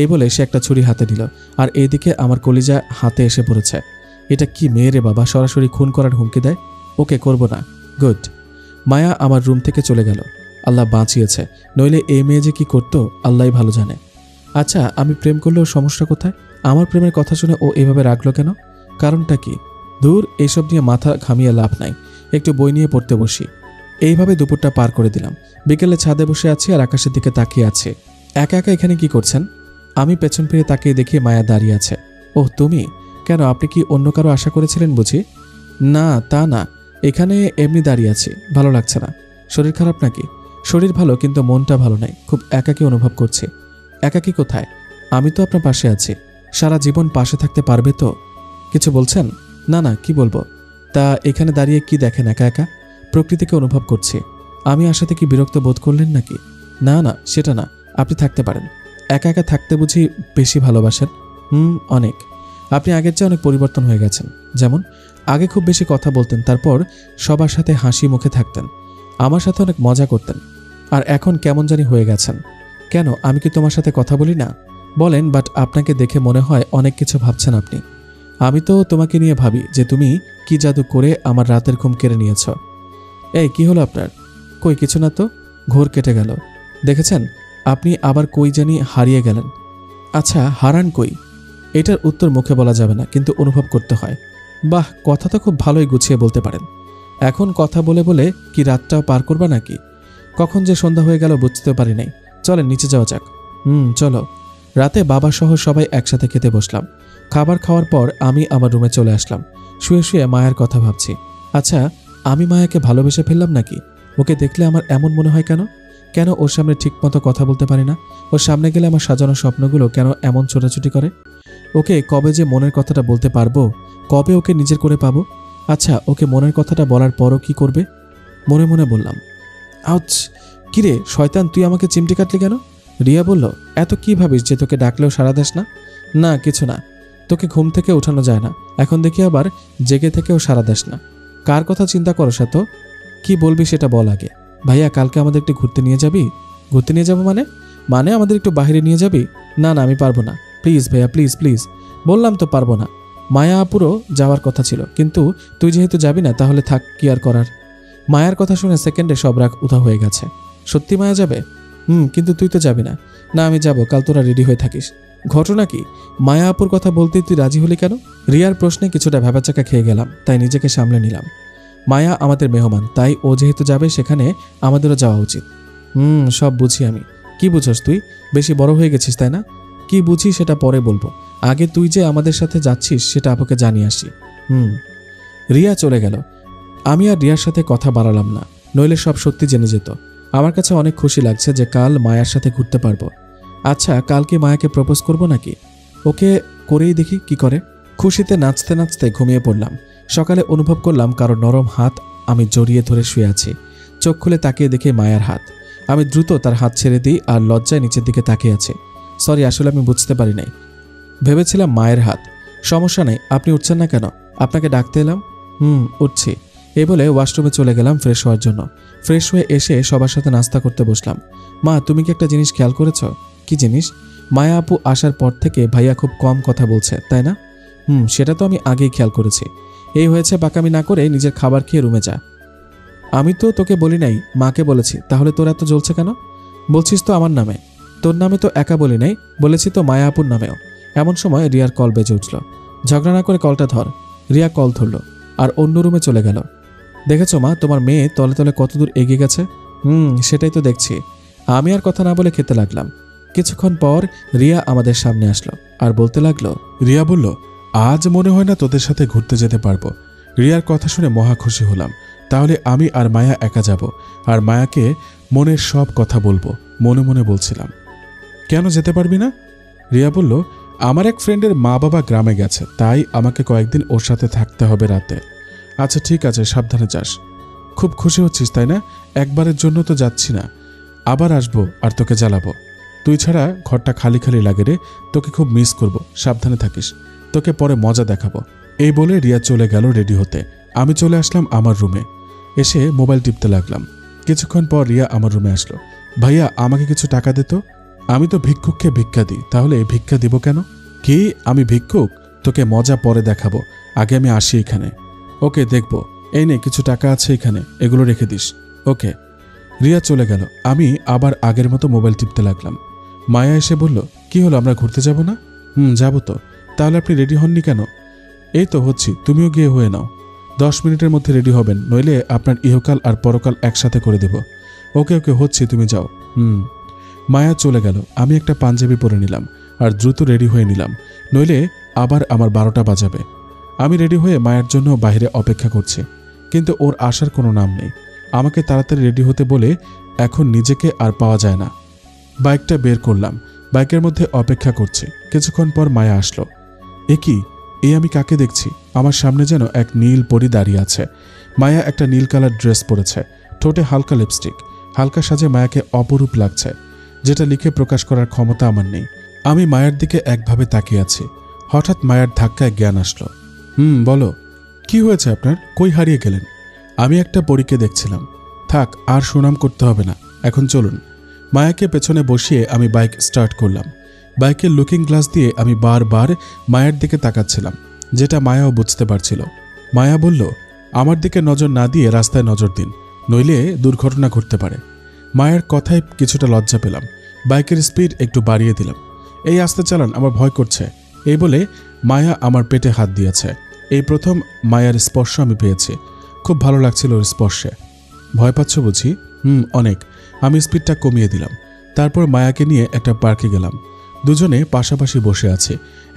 S1: এই বলে সে একটা ছুরি হাতে দিল, আর এইদিকে আমার কলিজা হাতে এসে পড়েছে। এটা কি মেয়ে রে বাবা, সরাসরি খুন করার হুমকি দেয়। ওকে, করব না। গুড। মায়া আমার রুম থেকে চলে গেল। আল্লাহ বাঁচিয়েছে, নইলে এই মেয়ে যে কি করতো আল্লাহই ভালো জানে। আচ্ছা, আমি প্রেম করলেও সমস্যা কোথায়? আমার প্রেমের কথা শুনে ও এভাবে রাখলো কেন? কারণটা কি? দূর, এইসব নিয়ে মাথা ঘামিয়ে লাভ নাই, একটু বই নিয়ে পড়তে বসি। এইভাবে দুপুরটা পার করে দিলাম। বিকেলে ছাদে বসে আছি আর আকাশের দিকে তাকিয়ে আছে। একা একা এখানে কি করছেন? আমি পেছন ফিরে তাকিয়ে দেখি মায়া দাঁড়িয়ে আছে। ওহ তুমি, কেন আপনি কি অন্য কারো আশা করেছিলেন বুঝি? না তা না, এখানে এমনি দাঁড়িয়ে আছি, ভালো লাগছে না। শরীর খারাপ নাকি? শরীর ভালো, কিন্তু মনটা ভালো নাই, খুব একাকী অনুভব করছি। একাকী কোথায়? আমি তো আপনার পাশে আছি। সারা জীবন পাশে থাকতে পারবে তো? কিছু বলছেন? না না, কি বলবো। তা এখানে দাঁড়িয়ে কি দেখেন একা একা? প্রকৃতিকে অনুভব করছি। আমি আসাতে কি বিরক্ত বোধ করলেন নাকি? না না, সেটা না, আপনি থাকতে পারেন। একা একা থাকতে বুঝি বেশি ভালোবাসেন? অনেক। আপনি আগের চেয়ে অনেক পরিবর্তন হয়ে গেছেন। যেমন আগে খুব বেশি কথা বলতেন, তারপর সবার সাথে হাসি মুখে থাকতেন, আমার সাথে অনেক মজা করতেন। আর এখন কেমন জানি হয়ে গেছেন। কেন, আমি কি তোমার সাথে কথা বলি না? বলেন, বাট আপনাকে দেখে মনে হয় অনেক কিছু ভাবছেন আপনি। আমি তো তোমাকে নিয়ে ভাবি যে তুমি কি জাদু করে আমার রাতের ঘুম কেড়ে নিয়েছ। এই কি হলো আপনার? কই কিছু না তো, ঘোর কেটে গেল। দেখেছেন, আপনি আবার কই জানি হারিয়ে গেলেন। আচ্ছা, হারান কই? এটার উত্তর মুখে বলা যাবে না, কিন্তু অনুভব করতে হয়। বাহ, কথা তো খুব ভালোই গুছিয়ে বলতে পারেন। এখন কথা বলে বলে কি রাতটাও পার করবা নাকি? কখন যে সন্ধ্যা হয়ে গেল বুঝতেও পারি নাই। চলেন নিচে যাওয়া যাক। চলো। রাতে বাবা সহ সবাই একসাথে খেতে বসলাম। খাবার খাওয়ার পর আমি আমার রুমে চলে আসলাম। শুয়ে শুয়ে মায়ের কথা ভাবছি। আচ্ছা, আমি মায়াকে ভালোবেসে ফেললাম নাকি? ওকে দেখলে আমার এমন মনে হয় কেন? কেন ওর সামনে ঠিকমতো কথা বলতে পারি না? ওর সামনে গেলে আমার সাজানো স্বপ্নগুলো কেন এমন ছোটাছুটি করে? ওকে কবে যে মনের কথাটা বলতে পারবো? কবে ওকে নিজের করে পাবো? আচ্ছা, ওকে মনের কথাটা বলার পরও কি করবে? মনে মনে বললাম, আউচ! কিরে শয়তান, তুই আমাকে চিমটি কাটলি কেন? রিয়া বলল, এত কি ভাবিস যে তোকে ডাকলেও সাড়া দেস না? না কিছু না, তোকে ঘুম থেকে উঠানো যায় না, এখন দেখি আবার জেগে থেকেও সাড়া দেস না। কার কথা চিন্তা করস এত? কি বলবি সেটা বল আগে। ভাইয়া, কালকে আমাদের একটু ঘুরতে নিয়ে যাবি? ঘুরতে নিয়ে যাবো মানে? মানে আমাদের একটু বাইরে নিয়ে যাবি? না না, আমি পারবো না, প্লিজ ভাইয়া, প্লিজ প্লিজ। বললাম তো পারবো না। মায়া আপুরও যাওয়ার কথা ছিল, কিন্তু তুই যেহেতু যাবি না তাহলে থাক, কি আর করার। মায়ার কথা শুনে সেকেন্ডে সব রাগ উধাও হয়ে গেছে। সত্যি মায়া যাবে? কিন্তু তুই তো যাবি না। না আমি যাব, কাল তোরা রেডি হয়ে থাকিস। ঘটনা কি? মায়া আপুর কথা বলতেই তুই রাজি হলি কেন? রিয়ার প্রশ্নে কিছুটা ভ্যাবাচাকা খেয়ে গেলাম, তাই নিজেকে সামলে নিলাম। মায়া আমাদের মেহমান, তাই ও যেহেতু যাবে সেখানে আমাদেরও যাওয়া উচিত। সব বুঝি আমি। কি বুঝোস তুই? বেশি বড় হয়ে গেছিস তাই না? কি বুঝি সেটা পরে বলবো, আগে তুই যে আমাদের সাথে যাচ্ছিস সেটা আপুকে জানিয়ে আসি। রিয়া চলে গেল। আমি আর রিয়ার সাথে কথা বাড়ালাম না, নইলে সব সত্যি জেনে যেত। আমার কাছে অনেক খুশি লাগছে যে কাল মায়ার সাথে ঘুরতে পারবো। আচ্ছা, কালকে মায়াকে প্রপোজ করব নাকি? ওকে করেই দেখি কি করে। খুশিতে নাচতে নাচতে ঘুমিয়ে পড়লাম। সকালে অনুভব করলাম কারো নরম হাত আমি জড়িয়ে ধরে শুয়ে আছি। চোখ খুলে তাকিয়ে দেখি মায়ার হাত। আমি দ্রুত তার হাত ছেড়ে দিই আর লজ্জায় নিচের দিকে তাকিয়ে আছে। সরি, আসলে আমি বুঝতে পারি নাই, ভেবেছিলাম মায়ের হাত। সমস্যা নেই, আপনি উঠছেন না কেন? আপনাকে ডাকতে এলাম। উঠছি। এই বলে ওয়াশরুমে চলে গেলাম ফ্রেশ হওয়ার জন্য। ফ্রেশ হয়ে এসে সবার সাথে নাস্তা করতে বসলাম। মা, তুমি কি একটা জিনিস খেয়াল করেছ? কি জিনিস? মায়া আপু আসার পর থেকে ভাইয়া খুব কম কথা বলছে, তাই না? সেটা তো আমি আগেই খেয়াল করেছি। এই হয়েছে, বাকামি না করে নিজের খাবার খেয়ে রুমে যা। আমি তো তোকে বলি নাই, মাকে বলেছি। তাহলে তোর এত জ্বলছে কেন? বলছিস তো আমার নামে। তোর নামে তো একা বলি নাই, বলেছি তো মায়া আপুর নামেও। এমন সময় রিয়ার কল বেজে উঠল। ঝগড়া না করে কলটা ধর। রিয়া কল ধরল আর অন্য রুমে চলে গেল। দেখেছো মা, তোমার মেয়ে তলে তলে কতদূর এগিয়ে গেছে? সেটাই তো দেখছি। আমি আর কথা না বলে খেতে লাগলাম। কিছুক্ষণ পর রিয়া আমাদের সামনে আসলো আর বলতে লাগলো,
S2: রিয়া বলল, আজ মনে হয় না তোদের সাথে ঘুরতে যেতে পারবো। রিয়ার কথা শুনে মহা খুশি হলাম। তাহলে আমি আর মায়া একা যাব, আর মায়াকে মনের সব কথা বলবো। মনে মনে বলছিলাম, কেন যেতে পারবি না? রিয়া বলল, আমার এক ফ্রেন্ডের মা বাবা গ্রামে গেছে, তাই আমাকে কয়েকদিন ওর সাথে থাকতে হবে রাতে। আচ্ছা ঠিক আছে, সাবধানে যাস। খুব খুশি হচ্ছিস তাই না? একবারের জন্য তো যাচ্ছি না, আবার আসবো আর তোকে জ্বালাবো। তুই ছাড়া ঘরটা খালি খালি লাগে রে, তোকে খুব মিস করব, সাবধানে থাকিস, তোকে পরে মজা দেখাবো। এই বলে রিয়া চলে গেল রেডি হতে। আমি চলে আসলাম আমার রুমে, এসে মোবাইল টিপতে লাগলাম। কিছুক্ষণ পর রিয়া আমার রুমে আসলো। ভাইয়া আমাকে কিছু টাকা দে তো। আমি তো ভিক্ষুককে ভিক্ষা দিই, তাহলে ভিক্ষা দিব কেন? কি আমি ভিক্ষুক? তোকে মজা পরে দেখাবো, আগে আমি আসি এখানে। ওকে দেখবো, এই নে কিছু টাকা আছে এখানে, এগুলো রেখে দিস। ওকে। রিয়া চলে গেল। আমি আবার আগের মতো মোবাইল টিপতে লাগলাম। মায়া এসে বলল, কি হলো, আমরা ঘুরতে যাব না? যাবো তো। তাহলে আপনি রেডি হননি কেন? এই তো হচ্ছি, তুমিও গিয়ে হয়ে নাও। 10 মিনিটের মধ্যে রেডি হবেন, নইলে আপনার ইহকাল আর পরকাল একসাথে করে দেব। ওকে ওকে হচ্ছি, তুমি যাও। মায়া চলে গেল। আমি একটা পাঞ্জাবি পরে নিলাম আর দ্রুত রেডি হয়ে নিলাম, নইলে আবার আমার 12টা বাজাবে। আমি রেডি হয়ে মায়ের জন্য বাইরে অপেক্ষা করছি, কিন্তু ওর আসার কোনো নাম নেই। আমাকে তাড়াতাড়ি রেডি হতে বলে এখন নিজেকে আর পাওয়া যায় না। বাইকটা বের করলাম, বাইকের মধ্যে অপেক্ষা করছি। কিছুক্ষণ পর মায়া আসলো। এ কি, এই আমি কাকে দেখছি? আমার সামনে যেন এক নীল পরী দাঁড়িয়ে আছে। মায়া একটা নীল কালার ড্রেস পরেছে, ঠোঁটে হালকা লিপস্টিক। হালকা সাজে মায়াকে অপরূপ লাগছে, যেটা লিখে প্রকাশ করার ক্ষমতা আমার নেই। আমি মায়ের দিকে একভাবে তাকিয়ে আছি। হঠাৎ মায়ের ধাক্কায় জ্ঞান আসলো। বলো, কি হয়েছে আপনার? কই হারিয়ে গেলেন? আমি একটা পরীকে দেখছিলাম। থাক, আর সুনাম করতে হবে না, এখন চলুন। মায়াকে পেছনে বসিয়ে আমি বাইক স্টার্ট করলাম। বাইকের লুকিং গ্লাস দিয়ে আমি বারবার মায়ের দিকে তাকাচ্ছিলাম, যেটা মায়াও বুঝতে পারছিল। মায়া বলল, আমার দিকে নজর না দিয়ে রাস্তায় নজর দিন, নইলে দুর্ঘটনা ঘটতে পারে। মায়ের কথায় কিছুটা লজ্জা পেলাম। বাইকের স্পিড একটু বাড়িয়ে দিলাম। এই আস্তে চালান, আমার ভয় করছে। এই বলে মায়া আমার পেটে হাত দিয়েছে। এই প্রথম মায়ার স্পর্শ আমি পেয়েছি। খুব ভালো লাগছিল ওর স্পর্শে। ভয় পাচ্ছ বুঝি? অনেক। আমি স্পিডটা কমিয়ে দিলাম। তারপর মায়াকে নিয়ে একটা পার্কে গেলাম। দুজনে পাশাপাশি বসে আছে।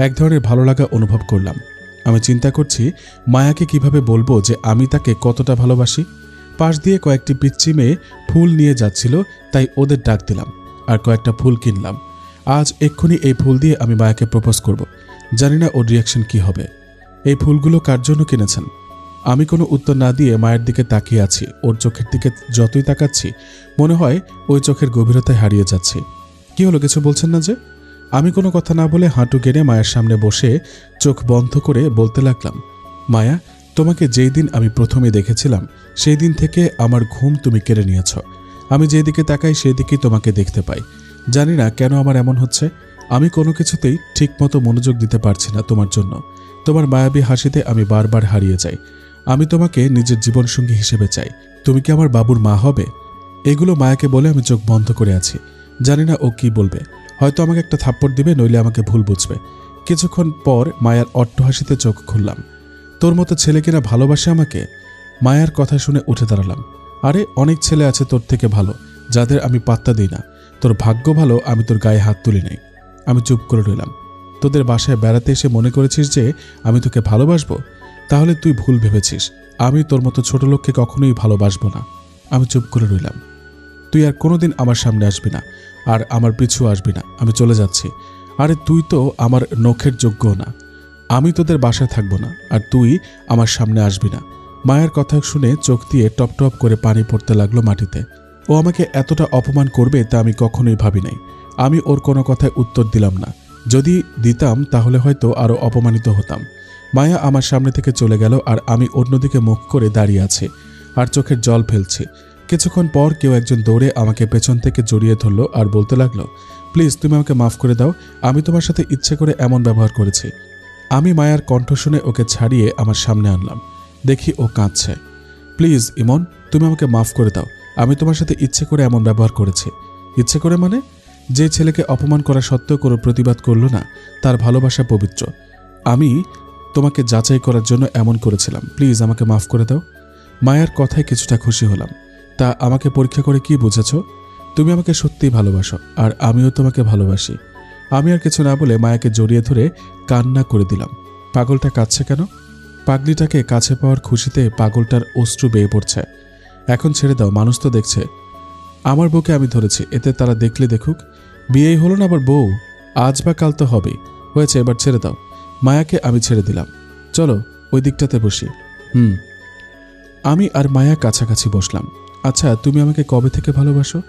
S2: এক ধরনের ভালো লাগা অনুভব করলাম। আমি চিন্তা করছি মায়াকে কিভাবে বলবো যে আমি তাকে কতটা ভালোবাসি। পাশ দিয়ে কয়েকটি পিচ্চি মেয়ে ফুল নিয়ে যাচ্ছিল, তাই ওদের ডাক দিলাম আর কয়েকটা ফুল কিনলাম। আজ এক্ষুনি এই ফুল দিয়ে আমি মায়াকে প্রপোজ করব। জানি না ওর রিয়াকশন কি হবে। এই ফুলগুলো কার জন্য কিনেছেন? আমি কোনো উত্তর না দিয়ে মায়ের দিকে তাকিয়ে আছি। ওর চোখের দিকে যতই তাকাচ্ছি মনে হয় ওই চোখের গভীরতায় হারিয়ে যাচ্ছি। কি হলো, কিছু বলছেন না যে? আমি কোনো কথা না বলে হাঁটু গেড়ে মায়ের সামনে বসে চোখ বন্ধ করে বলতে লাগলাম, মায়া, তোমাকে যেই দিন আমি প্রথমে দেখেছিলাম সেই দিন থেকে আমার ঘুম তুমি কেড়ে নিয়েছ। আমি যেদিকে তাকাই সেই দিকেই তোমাকে দেখতে পাই। জানি না কেন আমার এমন হচ্ছে। আমি কোনো কিছুতেই ঠিকমতো মনোযোগ দিতে পারছি না তোমার জন্য। তোমার মায়াবী হাসিতে আমি বারবার হারিয়ে যাই। আমি তোমাকে নিজের জীবনসঙ্গী হিসেবে চাই। তুমি কি আমার বাবুর মা হবে? এগুলো মায়াকে বলে আমি চোখ বন্ধ করে আছি। জানি না ও কি বলবে। হয়তো আমাকে একটা থাপ্পড় দিবে, নইলে আমাকে ভুল বুঝবে। কিছুক্ষণ পর মায়ার অট্টহাসিতে চোখ খুললাম। তোর মতো ছেলে কিনা ভালোবাসে আমাকে? মায়ার কথা শুনে উঠে দাঁড়ালাম। আরে, অনেক ছেলে আছে তোর থেকে ভালো, যাদের আমি পাত্তা দিই না। তোর ভাগ্য ভালো আমি তোর গায়ে হাত তুলি নাই। আমি চুপ করে রইলাম। তোদের বাসায় বেড়াতে এসে মনে করেছিস যে আমি তোকে ভালোবাসবো? তাহলে তুই ভুল ভেবেছিস। আমি তোর মতো ছোট লোককে কখনোই ভালোবাসবো না। আমি চুপ করে রইলাম। তুই আর কোনোদিন আমার সামনে আসবি না, আর আমার পিছু আসবি না। আমি চলে যাচ্ছি। আরে, তুই তো আমার নখের যোগ্য না। আমি তোদের বাসায় থাকবো না, আর তুই আমার সামনে আসবি না। মায়ের কথা শুনে চোখ দিয়ে টপ টপ করে পানি পড়তে লাগলো মাটিতে। ও আমাকে এতটা অপমান করবে তা আমি কখনোই ভাবি নাই। আমি ওর কোনো কথায় উত্তর দিলাম না। যদি দিতাম তাহলে হয়তো আরও অপমানিত হতাম। মায়া আমার সামনে থেকে চলে গেল, আর আমি অন্যদিকে মুখ করে দাঁড়িয়ে আছি আর চোখের জল ফেলছি। কিছুক্ষণ পর কেউ একজন দৌড়ে আমাকে পেছন থেকে জড়িয়ে ধরল আর বলতে লাগলো, প্লিজ তুমি আমাকে মাফ করে দাও। আমি তোমার সাথে ইচ্ছে করে এমন ব্যবহার করেছি। আমি মায়ার কণ্ঠ শুনে ওকে ছাড়িয়ে আমার সামনে আনলাম। দেখি ও কাঁদছে। প্লিজ ইমন, তুমি আমাকে মাফ করে দাও। আমি তোমার সাথে ইচ্ছে করে এমন ব্যবহার করেছি। ইচ্ছে করে মানে? যে ছেলেকে অপমান করা সত্ত্বেও কোনো প্রতিবাদ করলো না, তার ভালোবাসা পবিত্র। আমি তোমাকে যাচাই করার জন্য এমন করেছিলাম। প্লিজ আমাকে মাফ করে দাও। মায়ার কথায় কিছুটা খুশি হলাম। তা আমাকে পরীক্ষা করে কি বুঝেছ? তুমি আমাকে সত্যিই ভালোবাসো, আর আমিও তোমাকে ভালোবাসি। আমি আর কিছু না বলে মায়াকে জড়িয়ে ধরে কান্না করে দিলাম। পাগলটা কাঁদছে কেন? পাগলিটাকে কাছে পাওয়ার খুশিতে পাগলটার অশ্রু বেয়ে পড়ছে। এখন ছেড়ে দাও, মানুষ তো দেখছে। আমার বউকে আমি ধরেছি, এতে তারা দেখলে দেখুক। বিয়েই হলো না আবার বউ? আজ বা কাল তো হবেই। হয়েছে, এবার ছেড়ে দাও। মায়াকে আমি ছেড়ে দিলাম। চলো ওই দিকটাতে বসি। আমি আর মায়া কাছাকাছি বসলাম। আচ্ছা, তুমি আমাকে কবে থেকে ভালোবাসো?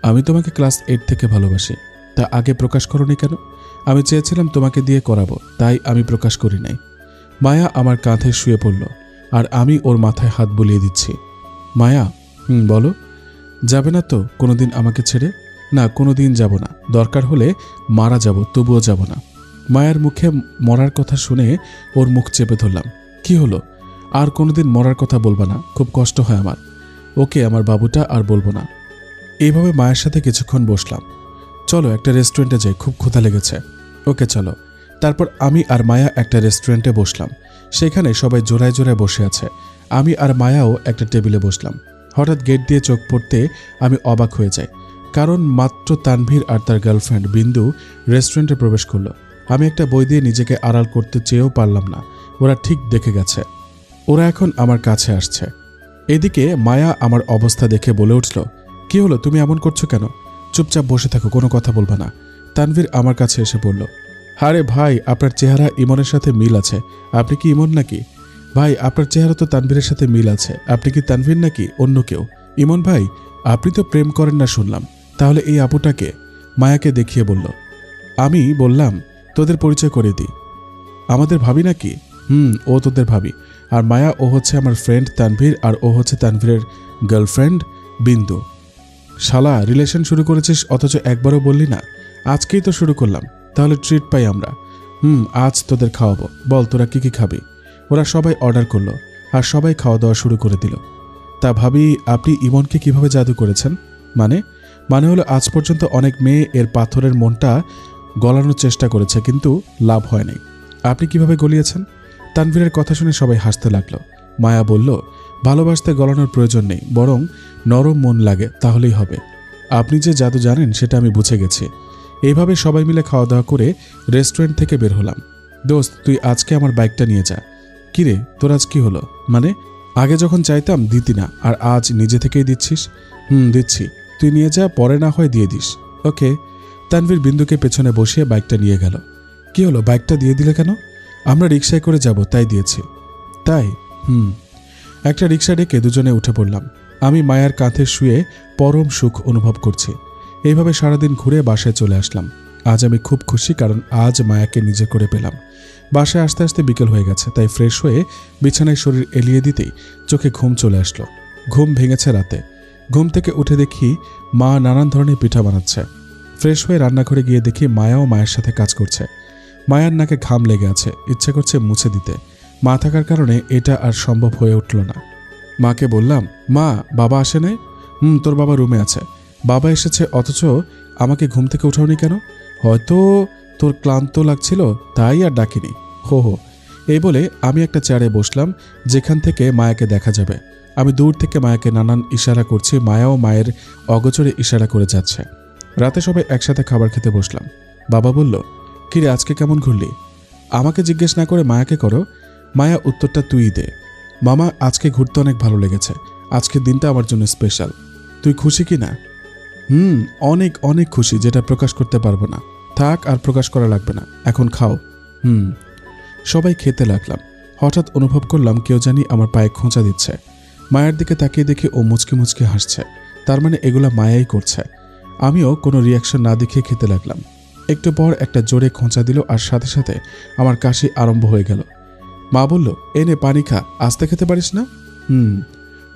S2: আমি তোমাকে ক্লাস 8 থেকে ভালোবাসি। তা আগে প্রকাশ করোনি কেন? আমি চেয়েছিলাম তোমাকে দিয়ে করাবো, তাই আমি প্রকাশ করি নাই। মায়া আমার কাঁধে শুয়ে পড়ল আর আমি ওর মাথায় হাত বুলিয়ে দিচ্ছি। মায়া, বলো। যাবে না তো কোনোদিন আমাকে ছেড়ে? না, কোনোদিন যাব না। দরকার হলে মারা যাব, তবুও যাব না। মায়ার মুখে মরার কথা শুনে ওর মুখ চেপে ধরলাম। কি হলো? আর কোনোদিন মরার কথা বলবা না, খুব কষ্ট হয় আমার। ওকে, আমার বাবুটা আর বলবো না। এইভাবে মায়ের সাথে কিছুক্ষণ বসলাম। চলো একটা রেস্টুরেন্টে যাই, খুব ক্ষুধা লেগেছে। ওকে চলো। তারপর আমি আর মায়া একটা রেস্টুরেন্টে বসলাম। সেখানে সবাই জোড়ায় জোড়ায় বসে আছে। আমি আর মায়াও একটা টেবিলে বসলাম। হঠাৎ গেট দিয়ে চোখ পড়তে আমি অবাক হয়ে যাই, কারণ মাত্র তানভীর আর তার গার্লফ্রেন্ড বিন্দু রেস্টুরেন্টে প্রবেশ করলো। আমি একটা বই দিয়ে নিজেকে আড়াল করতে চেয়েও পারলাম না। ওরা ঠিক দেখে গেছে। ওরা এখন আমার কাছে আসছে। এদিকে মায়া আমার অবস্থা দেখে বলে উঠল, কি হলো, তুমি এমন করছো কেন? চুপচাপ বসে থাকো, কোনো কথা বলবা না। তানভীর আমার কাছে এসে বলল, আরে ভাই, আপনার চেহারা ইমনের সাথে মিল আছে। আপনি কি ইমন নাকি? ভাই, আপনার চেহারা তো তানভীরের সাথে মিল আছে। আপনি কি তানভীর নাকি অন্য কেউ? ইমন ভাই, আপনি তো প্রেম করেন না শুনলাম। তাহলে এই আপুটাকে? মায়াকে দেখিয়ে বলল। আমি বললাম, তোদের পরিচয় করে দিই। আমাদের ভাবি নাকি? ও তোদের ভাবি। আর মায়া, ও হচ্ছে আমার ফ্রেন্ড তানভীর, আর ও হচ্ছে তানভীরের গার্লফ্রেন্ড বিন্দু। শালা, রিলেশন শুরু করেছিস অথচ একবারও বললি না। আজকেই তো শুরু করলাম, তাহলে ট্রিট পাই আমরা। আজ তোদের খাওয়াবো। বল তোরা কি কি খাবি? ওরা সবাই অর্ডার করলো আর সবাই খাওয়া দাওয়া শুরু করে দিল। তা ভাবি, আপনি ইমনকে কিভাবে জাদু করেছেন? মানে হলো আজ পর্যন্ত অনেক মেয়ে এর পাথরের মনটা গলানোর চেষ্টা করেছে, কিন্তু লাভ হয় নাই। আপনি কিভাবে গলিয়েছেন? তানভীরের কথা শুনে সবাই হাসতে লাগলো। মায়া বলল, ভালোবাসতে গলানোর প্রয়োজন নেই, বরং নরম মন লাগে, তাহলেই হবে। আপনি যে জাদু জানেন সেটা আমি বুঝে গেছি। এইভাবে সবাই মিলে খাওয়া দাওয়া করে রেস্টুরেন্ট থেকে বের হলাম। দোস্ত, তুই আজকে আমার বাইকটা নিয়ে যা। কিরে, তোর আজ কি হলো? মানে আগে যখন চাইতাম দিতি না, আর আজ নিজে থেকেই দিচ্ছিস? দিচ্ছি, তুই নিয়ে যা, পরে না হয় দিয়ে দিস। ওকে। তানভীর বিন্দুকে পেছনে বসিয়ে বাইকটা নিয়ে গেল। কি হলো, বাইকটা দিয়ে দিলে কেন? আমরা রিক্সায় করে যাব, তাই দিয়েছি। তাই? একটা রিক্সা ডেকে দুজনে উঠে পড়লাম। আমি মায়ার কাঁধে শুয়ে পরম সুখ অনুভব করছি। এইভাবে সারাদিন ঘুরে বাসায় চলে আসলাম। আজ আমি খুব খুশি, কারণ আজ মায়াকে নিজে করে পেলাম। বাসায় আসতে আসতে বিকেল হয়ে গেছে, তাই ফ্রেশ হয়ে বিছানায় শরীর এলিয়ে দিতেই চোখে ঘুম চলে আসলো। ঘুম ভেঙেছে রাতে। ঘুম থেকে উঠে দেখি মা নানান ধরনের পিঠা বানাচ্ছে। ফ্রেশ হয়ে রান্নাঘরে গিয়ে দেখি মায়াও মায়ের সাথে কাজ করছে। মায়ার নাকে ঘাম লেগে আছে, ইচ্ছে করছে মুছে দিতে। মা থাকার কারণে এটা আর সম্ভব হয়ে উঠল না। মাকে বললাম, মা, বাবা আসে নাই? তোর বাবা রুমে আছে। বাবা এসেছে, অথচ আমাকে ঘুম থেকে উঠাওনি কেন? হয়তো তোর ক্লান্ত লাগছিল, তাই আর ডাকিনি। হো। এই বলে আমি একটা চেয়ারে বসলাম, যেখান থেকে মায়াকে দেখা যাবে। আমি দূর থেকে মায়াকে নানান ইশারা করছি, মায়াও মায়ের অগোচরে ইশারা করে যাচ্ছে। রাতে সবাই একসাথে খাবার খেতে বসলাম। বাবা বলল, কিরে, আজকে কেমন ঘুরলি? আমাকে জিজ্ঞেস না করে মায়াকে করো। মায়া, উত্তরটা তুই দে। মামা, আজকে ঘুরতে অনেক ভালো লেগেছে। আজকের দিনটা আমার জন্য স্পেশাল। তুই খুশি কি না? অনেক অনেক খুশি, যেটা প্রকাশ করতে পারবো না। থাক, আর প্রকাশ করা লাগবে না, এখন খাও। সবাই খেতে লাগলাম। হঠাৎ অনুভব করলাম কেউ জানি আমার পায়ে খোঁচা দিচ্ছে। মায়ের দিকে তাকিয়ে দেখে ও মুচকি মুচকি হাসছে। তার মানে এগুলা মায়াই করছে। আমিও কোনো রিয়াকশন না দেখিয়ে খেতে লাগলাম। একটু পর একটা জোরে খোঁচা দিল, আর সাথে সাথে আমার কাশি আরম্ভ হয়ে গেল। মা বলল, এনে পানি খা, আস্তে খেতে পারিস না?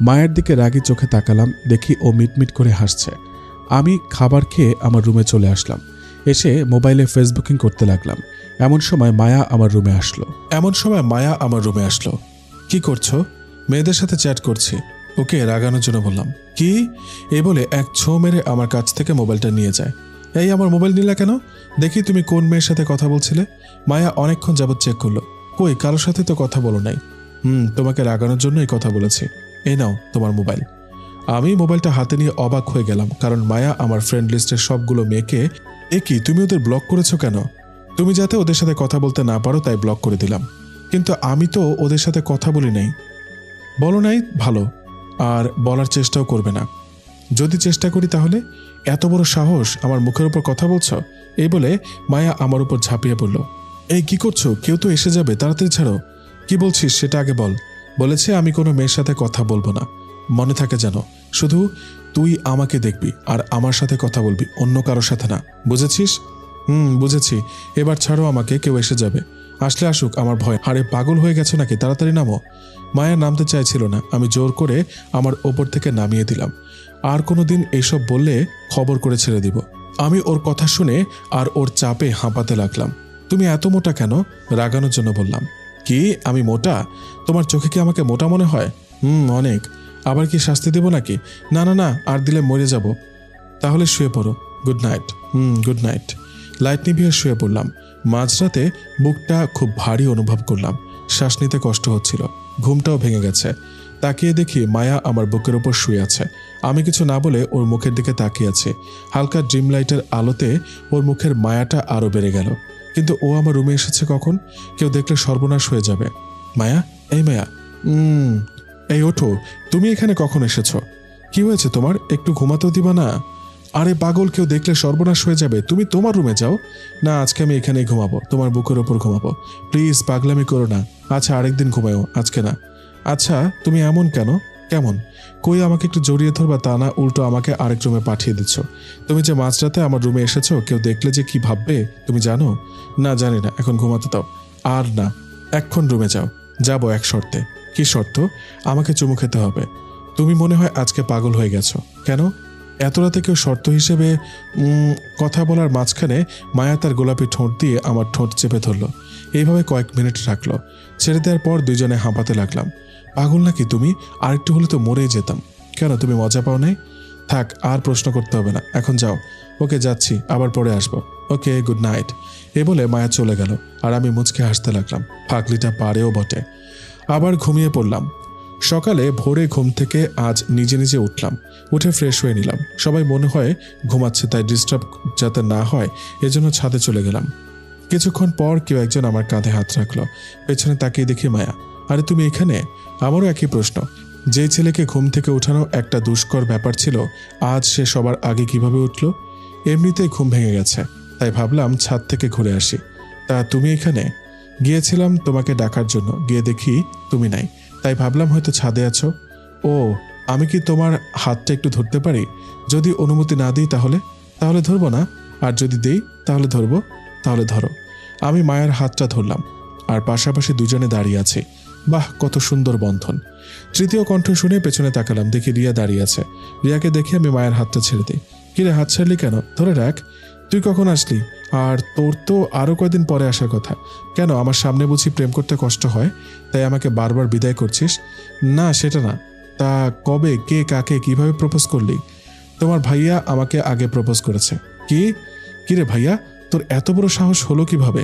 S2: মায়ের দিকে রাগী চোখে তাকালাম, দেখি ও মিটমিট করে হাসছে। আমি খাবার খেয়ে আমার রুমে চলে আসলাম। এসে মোবাইলে ফেসবুকিং করতে লাগলাম। এমন সময় মায়া আমার রুমে আসলো। কি করছো? মেয়েদের সাথে চ্যাট করছি। ওকে রাগানোর জন্য বললাম। কি? এই বলে এক ছো মেরে আমার কাছ থেকে মোবাইলটা নিয়ে যায়। এই, আমার মোবাইল নিলা কেন? দেখি তুমি কোন মেয়ের সাথে কথা বলছিলে। মায়া অনেকক্ষণ যাবৎ চেক করলো। কই, কারোর সাথে তো কথা বলো নাই। তোমাকে রাগানোর জন্য এই কথা বলেছি। এই নাও তোমার মোবাইল। আমি মোবাইলটা হাতে নিয়ে অবাক হয়ে গেলাম, কারণ মায়া আমার ফ্রেন্ড লিস্টের সবগুলো মেয়েকে। কি, তুমি ওদের ব্লক করেছো কেন? তুমি যাতে ওদের সাথে কথা বলতে না পারো তাই ব্লক করে দিলাম। কিন্তু আমি তো ওদের সাথে কথা বলি নাই। বলো নাই ভালো, আর বলার চেষ্টাও করবে না। যদি চেষ্টা করি তাহলে? এত বড় সাহস, আমার মুখের উপর কথা বলছো? এই বলে মায়া আমার উপর ঝাঁপিয়ে পড়ল। এই কি করছো? কেউ তো এসে যাবে, তাড়াতাড়ি ছাড়ো। কি বলছিস সেটা আগে বল। বলেছে আমি কোনো মেয়ের সাথে কথা বলবো না, মনে থাকে যেন। শুধু তুই আমাকে দেখবি আর আমার সাথে কথা বলবি, অন্য কারোর সাথে না, বুঝেছিস? বুঝেছি। এবার ছাড়ো আমাকে, কেউ এসে যাবে। আসলে আসুক, আমার ভয়। আরে পাগল হয়ে গেছো নাকি? তাড়াতাড়ি নামো। মায়া নামতে চাইছিল না, আমি জোর করে আমার ওপর থেকে নামিয়ে দিলাম। আর কোনোদিন এইসব বললে খবর করে ছেড়ে দিব। আমি ওর কথা শুনে আর ওর চাপে হাঁপাতে লাগলাম। তুমি এত মোটা কেন? রাগানোর জন্য বললাম। কি আমি মোটা? তোমার চোখে কি আমাকে মোটা মনে হয়? অনেক। আবার কি শাস্তি দেব নাকি? না না না, আর দিলে মরে যাব। তাহলে শুয়ে পড়ো। Good night. Good night. Light নিভিয়ে শুয়ে পড়লাম। মাঝরাতে বুকটা খুব ভারী অনুভব করলাম, শ্বাস নিতে কষ্ট হচ্ছিল, ঘুমটাও ভেঙে গেছে। তাকিয়ে দেখি মায়া আমার বুকের ওপর শুয়ে আছে। আমি কিছু না বলে ওর মুখের দিকে তাকিয়ে আছে। হালকা ড্রিম লাইটের আলোতে ওর মুখের মায়াটা আরো বেড়ে গেল। কিন্তু ও আমার রুমে এসেছে কখন? কেউ দেখলে সর্বনাশ হয়ে যাবে। মায়া, এই মায়া, এই ওঠো। তুমি এখানে কখন এসেছো? কি হয়েছে তোমার? একটু ঘুমাতেও দিবা না? আরে পাগল, কেউ দেখলে সর্বনাশ হয়ে যাবে। তুমি তোমার রুমে যাও না, আজকে আমি এখানেই ঘুমাবো, তোমার বুকের ওপর ঘুমাবো। প্লিজ পাগলামি করো না। আচ্ছা আরেকদিন ঘুমায়ও, আজকে না। আচ্ছা তুমি এমন কেন? কেমন? কই আমাকে একটু জড়িয়ে ধরবা, তা না উল্টো আমাকে আরেক রুমে পাঠিয়ে দিচ্ছ। তুমি যে মাঝরাতে আমার রুমে এসেছো, কেউ দেখলে যে কি ভাববে তুমি জানো? না জানি না, এখন ঘুমাতে দাও। আর না, এখন রুমে যাও। যাবো এক শর্তে। কি শর্ত? আমাকে চুমু খেতে হবে। তুমি মনে হয় আজকে পাগল হয়ে গেছো। কেন? এত রাতে কেউ শর্ত হিসেবে? কথা বলার মাঝখানে মায়া তার গোলাপি ঠোঁট দিয়ে আমার ঠোঁট চেপে ধরলো। এইভাবে কয়েক মিনিট রাখলো। ছেড়ে দেওয়ার পর দুইজনে হাঁপাতে লাগলাম। পাগল নাকি তুমি? আরেকটু হলে তো মরেই যেতাম। কেন, তুমি মজা পাও নাই? থাক, আর প্রশ্ন করতে হবে না, এখন যাও। ওকে যাচ্ছি, আবার পরে আসবো। ওকে, গুড নাইট। এ বলে মায়া চলে গেল আর আমি মুচকে হাসতে লাগলাম। পাগলিটা পারেও বটে। আবার ঘুমিয়ে পড়লাম। সকালে ভোরে ঘুম থেকে আজ নিজে নিজে উঠলাম। উঠে ফ্রেশ হয়ে নিলাম। সবাই মনে হয় ঘুমাচ্ছে, তাই ডিস্টার্ব যাতে না হয় এজন্য ছাদে চলে গেলাম। কিছুক্ষণ পর কেউ একজন আমার কাঁধে হাত রাখলো। পেছনে তাকিয়ে দেখি মায়া। আরে তুমি এখানে? আমারও একই প্রশ্ন। যে ছেলেকে ঘুম থেকে উঠানো একটা দুষ্কর ব্যাপার ছিল, আজ সে সবার আগে কিভাবে উঠল? এমনিতেই ঘুম ভেঙে গেছে, তাই ভাবলাম ছাদ থেকে ঘুরে আসি। তা তুমি এখানে? গিয়েছিলাম তোমাকে ডাকার জন্য, গিয়ে দেখি তুমি নাই, তাই ভাবলাম হয়তো ছাদে আছো। ও, আমি কি তোমার হাতটা একটু ধরতে পারি? যদি অনুমতি না দিই তাহলে? তাহলে ধরবো না, আর যদি দেই তাহলে ধরবো। তাহলে ধরো। আমি মায়ের হাতটা ধরলাম, আর পাশাপাশি দুজনে দাঁড়িয়ে আছে। বাহ, কত সুন্দর বন্ধন। তৃতীয় কণ্ঠ শুনে পেছনে তাকালাম, দেখি রিয়া দাঁড়িয়ে আছে। রিয়াকে দেখে আমি মায়ের হাতটা ছেড়ে দিই। কিরে, হাত ছাড়লি কেন? ধরে রাখ। তুই কখন আসলি? আর তোর তো আরো কয়দিন পরে আসার কথা। কেন, আমার সামনে বুঝি প্রেম করতে কষ্ট হয়, তাই আমাকে বারবার বিদায় করছিস? না, সেটা না। তা কবে, কে, কাকে, কিভাবে প্রপোজ করলি? তোমার ভাইয়া আমাকে আগে প্রপোজ করেছে। কি? কিরে ভাইয়া, তোর এত বড় সাহস হলো কিভাবে?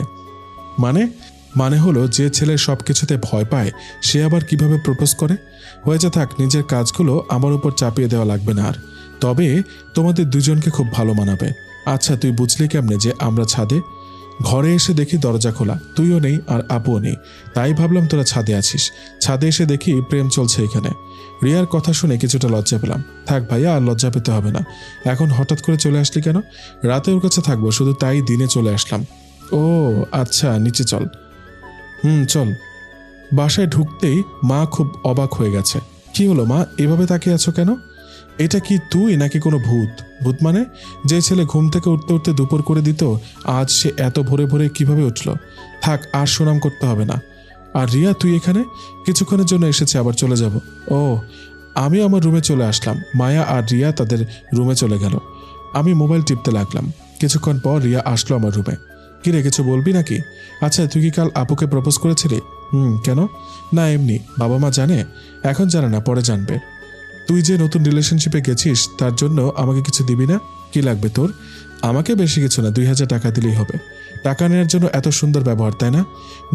S2: মানে হলো, যে ছেলে সবকিছুতে ভয় পায় সে আবার কিভাবে প্রপোজ করে? হয়েছে থাক, নিজের কাজগুলো আমার উপর চাপিয়ে দেওয়া লাগবে না আর। তবে তোমাদের দুজনকে খুব ভালো মানাবে। আচ্ছা, তুই বুঝলি কেমনে যে আমরা ছাদে? ঘরে এসে দেখি দরজা খোলা, তুইও নেই আর আপুও নেই, তাই ভাবলাম তোরা ছাদে আছিস। ছাদে এসে দেখি প্রেম চলছে এখানে। রিয়ার কথা শুনে কিছুটা লজ্জা পেলাম। থাক ভাইয়া, আর লজ্জা পেতে হবে না। এখন হঠাৎ করে চলে আসলি কেন? রাতে ওর কাছে থাকবো, শুধু তাই দিনে চলে আসলাম। ও আচ্ছা, নিচে চল। চল। বাসায় ঢুকতেই মা খুব অবাক হয়ে গেছে। কি হলো মা, এভাবে তাকিয়ে আছো কেন? এটা কি তুই নাকি কোনো ভূত? ভূত মানে? যে ছেলে ঘুম থেকে উঠতে উঠতে দুপুর করে দিত, আজ সে এত ভোরে ভোরে কিভাবে উঠল? থাক, আর সুনাম করতে হবে না। আর রিয়া, তুই এখানে? কিছুক্ষণের জন্য এসেছে, আবার চলে যাব। ও, আমি আমার রুমে চলে আসলাম। মায়া আর রিয়া তাদের রুমে চলে গেল। আমি মোবাইল টিপতে লাগলাম। কিছুক্ষণ পর রিয়া আসলো আমার রুমে। কিরে, কিছু বলবি নাকি? আচ্ছা, তুই কি কাল আপুকে প্রপোজ করেছিলি? কেন? না এমনি। বাবা মা জানে? এখন জানে না, পরে জানবে। তুই যে নতুন রিলেশনশিপে গেছিস, তার জন্য আমাকে কিছু দিবি না? কি লাগবে তোর? আমাকে বেশি কিছু না, 2000 টাকা দিলেই হবে। টাকা নেওয়ার জন্য এত সুন্দর ব্যবহার, তাই না?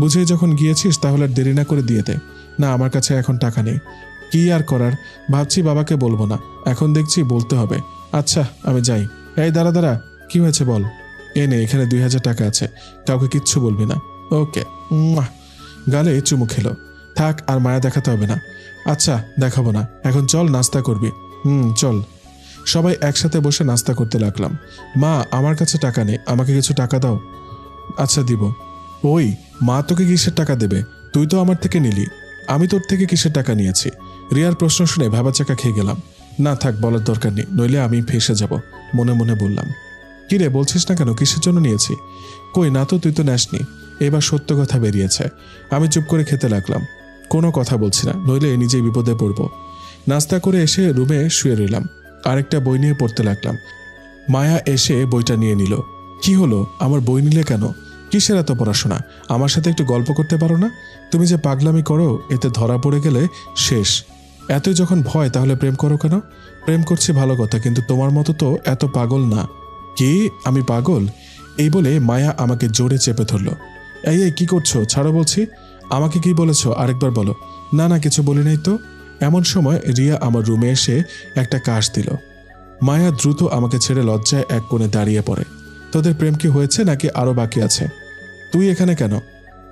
S2: বুঝেই যখন গিয়েছিস তাহলে আর দেরি না করে দিয়ে দে। না, আমার কাছে এখন টাকা নেই। কি আর করার, ভাবছি বাবাকে বলবো না, এখন দেখছি বলতে হবে। আচ্ছা, আমি যাই। এই দাঁড়া দাঁড়া, কি হয়েছে বল। নে, এখানে 2000 টাকা আছে, কাউকে কিচ্ছু বলবি না। ওকে। গালে চুমু খেলো। থাক, আর মায়া দেখাতে হবে না। আচ্ছা, দেখাবো না। এখন চল, নাস্তা করবি। চল। সবাই একসাথে বসে নাস্তা করতে লাগলাম। মা, আমার কাছে টাকা নেই, আমাকে কিছু টাকা দাও। আচ্ছা দিব। ওই, মা তোকে কিসের টাকা দেবে? তুই তো আমার থেকে নিলি। আমি তোর থেকে কিসের টাকা নিয়েছি? রিয়ার প্রশ্ন শুনে ভাবাচাকা খেয়ে গেলাম। না থাক, বলার দরকার নেই, নইলে আমি ফেঁসে যাব। মনে মনে বললাম। কিরে, বলছিস না কেন? কিসের জন্য নিয়েছি? কই না তো, তুই তো নেসনি। এবার সত্য কথা বেরিয়েছে। আমি চুপ করে খেতে লাগলাম, কোনো কথা বলছি না, নইলে নিজেই বিপদে পড়ব। নাস্তা করে এসে রুমে শুয়ে রইলাম, আরেকটা বই নিয়ে পড়তে লাগলাম। মায়া এসে বইটা নিয়ে নিল। কি হলো, আমার বই নিলে কেন? কিসের এত পড়াশোনা? আমার সাথে একটু গল্প করতে পারো না? তুমি যে পাগলামি করো, এতে ধরা পড়ে গেলে শেষ। এতই যখন ভয়, তাহলে প্রেম করো কেন? প্রেম করছি ভালো কথা, কিন্তু তোমার মতো তো এত পাগল না। কি, আমি পাগল? এই বলে মায়া আমাকে জোরে চেপে ধরল। এই কি করছো? ছাড়ো বলছি। আমাকে কি বলেছো আরেকবার বলো। না না, কিছু বলি নাই তো। এমন সময় রিয়া আমার রুমে এসে একটা কাশ দিল। মায়া দ্রুত আমাকে ছেড়ে লজ্জায় এক কোণে দাঁড়িয়ে পড়ে। তোদের প্রেম কি হয়েছে নাকি আরো বাকি আছে? তুই এখানে কেন?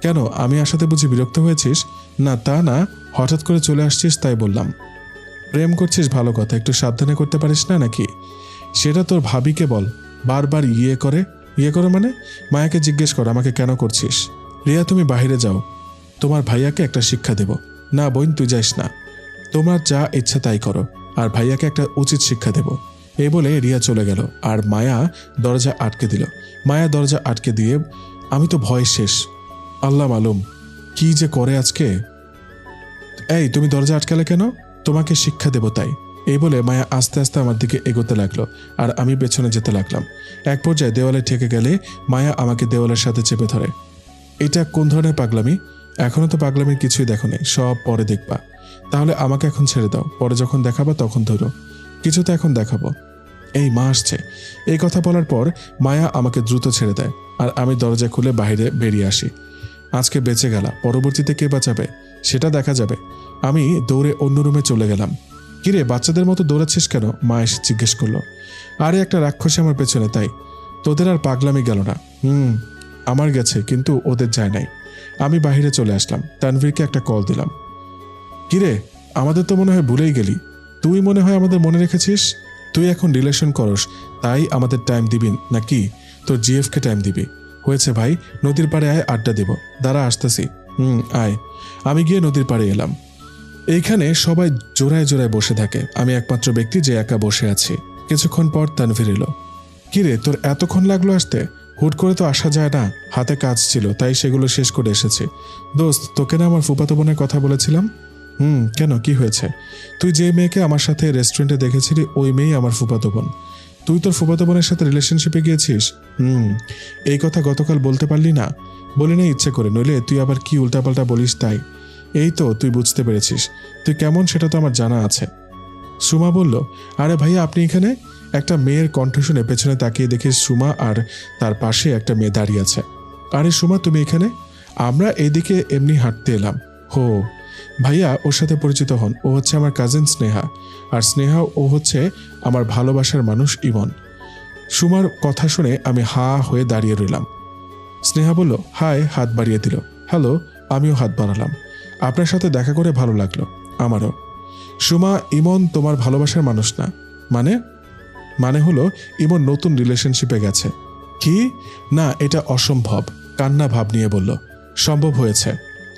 S2: কেন, আমি আসাতে বুঝি বিরক্ত হয়েছিস? না তা না, হঠাৎ করে চলে আসছিস তাই বললাম। প্রেম করছিস ভালো কথা, একটু সাবধানে করতে পারিস না নাকি? সেটা তোর ভাবিকে বল। বারবার ইয়ে করে মানে? মায়াকে জিজ্ঞেস কর আমাকে কেন করছিস। রিয়া, তুমি বাইরে যাও, তোমার ভাইয়াকে একটা শিক্ষা দেব। না বোন, তুই যাইস না, তোমার যা ইচ্ছা তাই করো, আর ভাইয়াকে একটা উচিত শিক্ষা দেব। এই বলে রিয়া চলে গেল, আর মায়া দরজা আটকে দিল। মায়া দরজা আটকে দিয়ে আমি তো ভয় শেষ। আল্লাহ মালুম কি যে করে আজকে। এই, তুমি দরজা আটকালে কেন? তোমাকে শিক্ষা দেব তাই। এই বলে মায়া আস্তে আস্তে আমার দিকে এগোতে লাগলো, আর আমি পেছনে যেতে লাগলাম। এক পর্যায়ে দেওয়ালে ঠেকে গেলে মায়া আমাকে দেওয়ালের সাথে চেপে ধরে। এটা কোন ধরনের পাগলামি? এখনো তো পাগলামির কিছুই দেখো নেই, সব পরে দেখবা। তাহলে আমাকে এখন ছেড়ে দাও, পরে যখন দেখাবা তখন ধরো। কিছু তো এখন দেখাবো। এই মা আসছে। এই কথা বলার পর মায়া আমাকে দ্রুত ছেড়ে দেয়, আর আমি দরজা খুলে বাইরে বেরিয়ে আসি। আজকে বেঁচে গেলা, পরবর্তীতে কে বাঁচাবে সেটা দেখা যাবে। আমি দৌড়ে অন্য রুমে চলে গেলাম। কিরে, বাচ্চাদের মতো দৌড়াচ্ছিস কেন? মা এসে জিজ্ঞেস করলো। আরে একটা রাক্ষসী আমার পেছনে, তাই। তোদের আর পাগলামি গেল না? আমার গেছে, কিন্তু ওদের যায় নাই। আমি বাহিরে চলে আসলাম, তানভীরকে একটা কল দিলাম। কিরে, আমাদের তো মনে হয় ভুলেই গেলি। তুই মনে হয় আমাদের মনে রেখেছিস। তুই এখন রিলেশন করস, তাই আমাদের টাইম দিবি নাকি তোর জিএফকে টাইম দিবি? হয়েছে ভাই, নদীর পাড়ে আয়, আড্ডা দেব। দাঁড়া আসতেছি। আয়। আমি গিয়ে নদীর পাড়ে এলাম। এইখানে সবাই জোড়ায় জোড়ায় বসে থাকে, আমি একমাত্র ব্যক্তি যে একা বসে আছি। কিছুক্ষণ পর তানভীর এলো। কিরে, তোর এতক্ষণ লাগলো আসতে? হুট করে তো আসা যায় না, হাতে কাজ ছিল তাই সেগুলো শেষ করে এসেছি। দোস্ত, তোকে না আমার ফুফাতো বোনের কথা বলেছিলাম? কেন, কি হয়েছে? তুই যে মেয়েকে আমার সাথে রেস্টুরেন্টে দেখেছিলি, ওই মেয়েই আমার ফুফাতো বোন। তুই তোর ফুফাতো বোনের সাথে রিলেশনশিপে গিয়েছিস? এই কথা গতকাল বলতে পারলি না? বলি না ইচ্ছে করে, নইলে তুই আবার কি উল্টাপাল্টা বলিস তাই। এই তো তুই বুঝতে পেরেছিস। তুই কেমন সেটা তো আমার জানা আছে। সুমা বলল, আরে ভাইয়া আপনি এখানে? একটা মেয়ের কণ্ঠ শুনে পেছনে তাকিয়ে দেখি সুমা, আর তার পাশে একটা মেয়ে দাঁড়িয়ে আছে। আরে সুমা, তুমি এখানে? আমরা এদিকে এমনি হাঁটতে এলাম। হো, ভাইয়া ওর সাথে পরিচিত হন, ও হচ্ছে আমার কাজিন স্নেহা, আর স্নেহা ও হচ্ছে আমার ভালোবাসার মানুষ ইমন। সুমার কথা শুনে আমি হা হয়ে দাঁড়িয়ে রইলাম। স্নেহা বলল, হাই, হাত বাড়িয়ে দিল। হ্যালো, আমিও হাত বাড়ালাম। আপনার সাথে দেখা করে ভালো লাগলো। আমারও। সুমা, ইমন তোমার ভালোবাসার মানুষ না? মানে হলো ইমন নতুন রিলেশনশিপে গেছে। কি? না, এটা অসম্ভব। কান্না ভাব নিয়ে বলল, সম্ভব হয়েছে।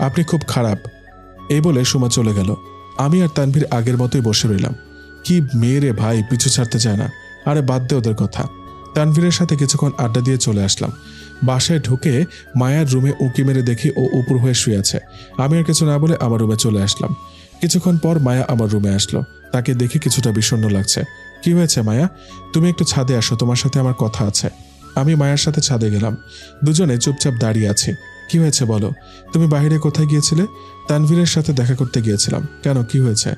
S2: আপনি খুব খারাপ। এই বলে সুমা চলে গেল। আমি আর তানভীর আগের মতোই বসে রইলাম। কি মেয়ে রে ভাই, পিছু ছাড়তে চায় না। আরে বাদ দে ওদের কথা। তানভীরের সাথে কিছুক্ষণ আড্ডা দিয়ে চলে আসলাম। বাসায় ঢুকে মায়ার রুমে উঁকি মেরে দেখি ও উপর হয়ে শুয়ে আছে। আমি আর কিছু না বলে আমার রুমে চলে আসলাম। কিছুক্ষণ পর মায়া আমার রুমে আসলো। তাকে দেখে কিছুটা বিষণ্ণ লাগছে। কি হয়েছে মায়া? তুমি একটু ছাদে আসো, তোমার সাথে আমার কথা আছে। আমি মায়ার সাথে ছাদে গেলাম। দুজনে চুপচাপ দাঁড়িয়ে আছি। কি হয়েছে বলো? তুমি বাইরে কোথায় গিয়েছিলে? তানভীরের সাথে দেখা করতে গিয়েছিলাম। কেন, কি হয়েছে?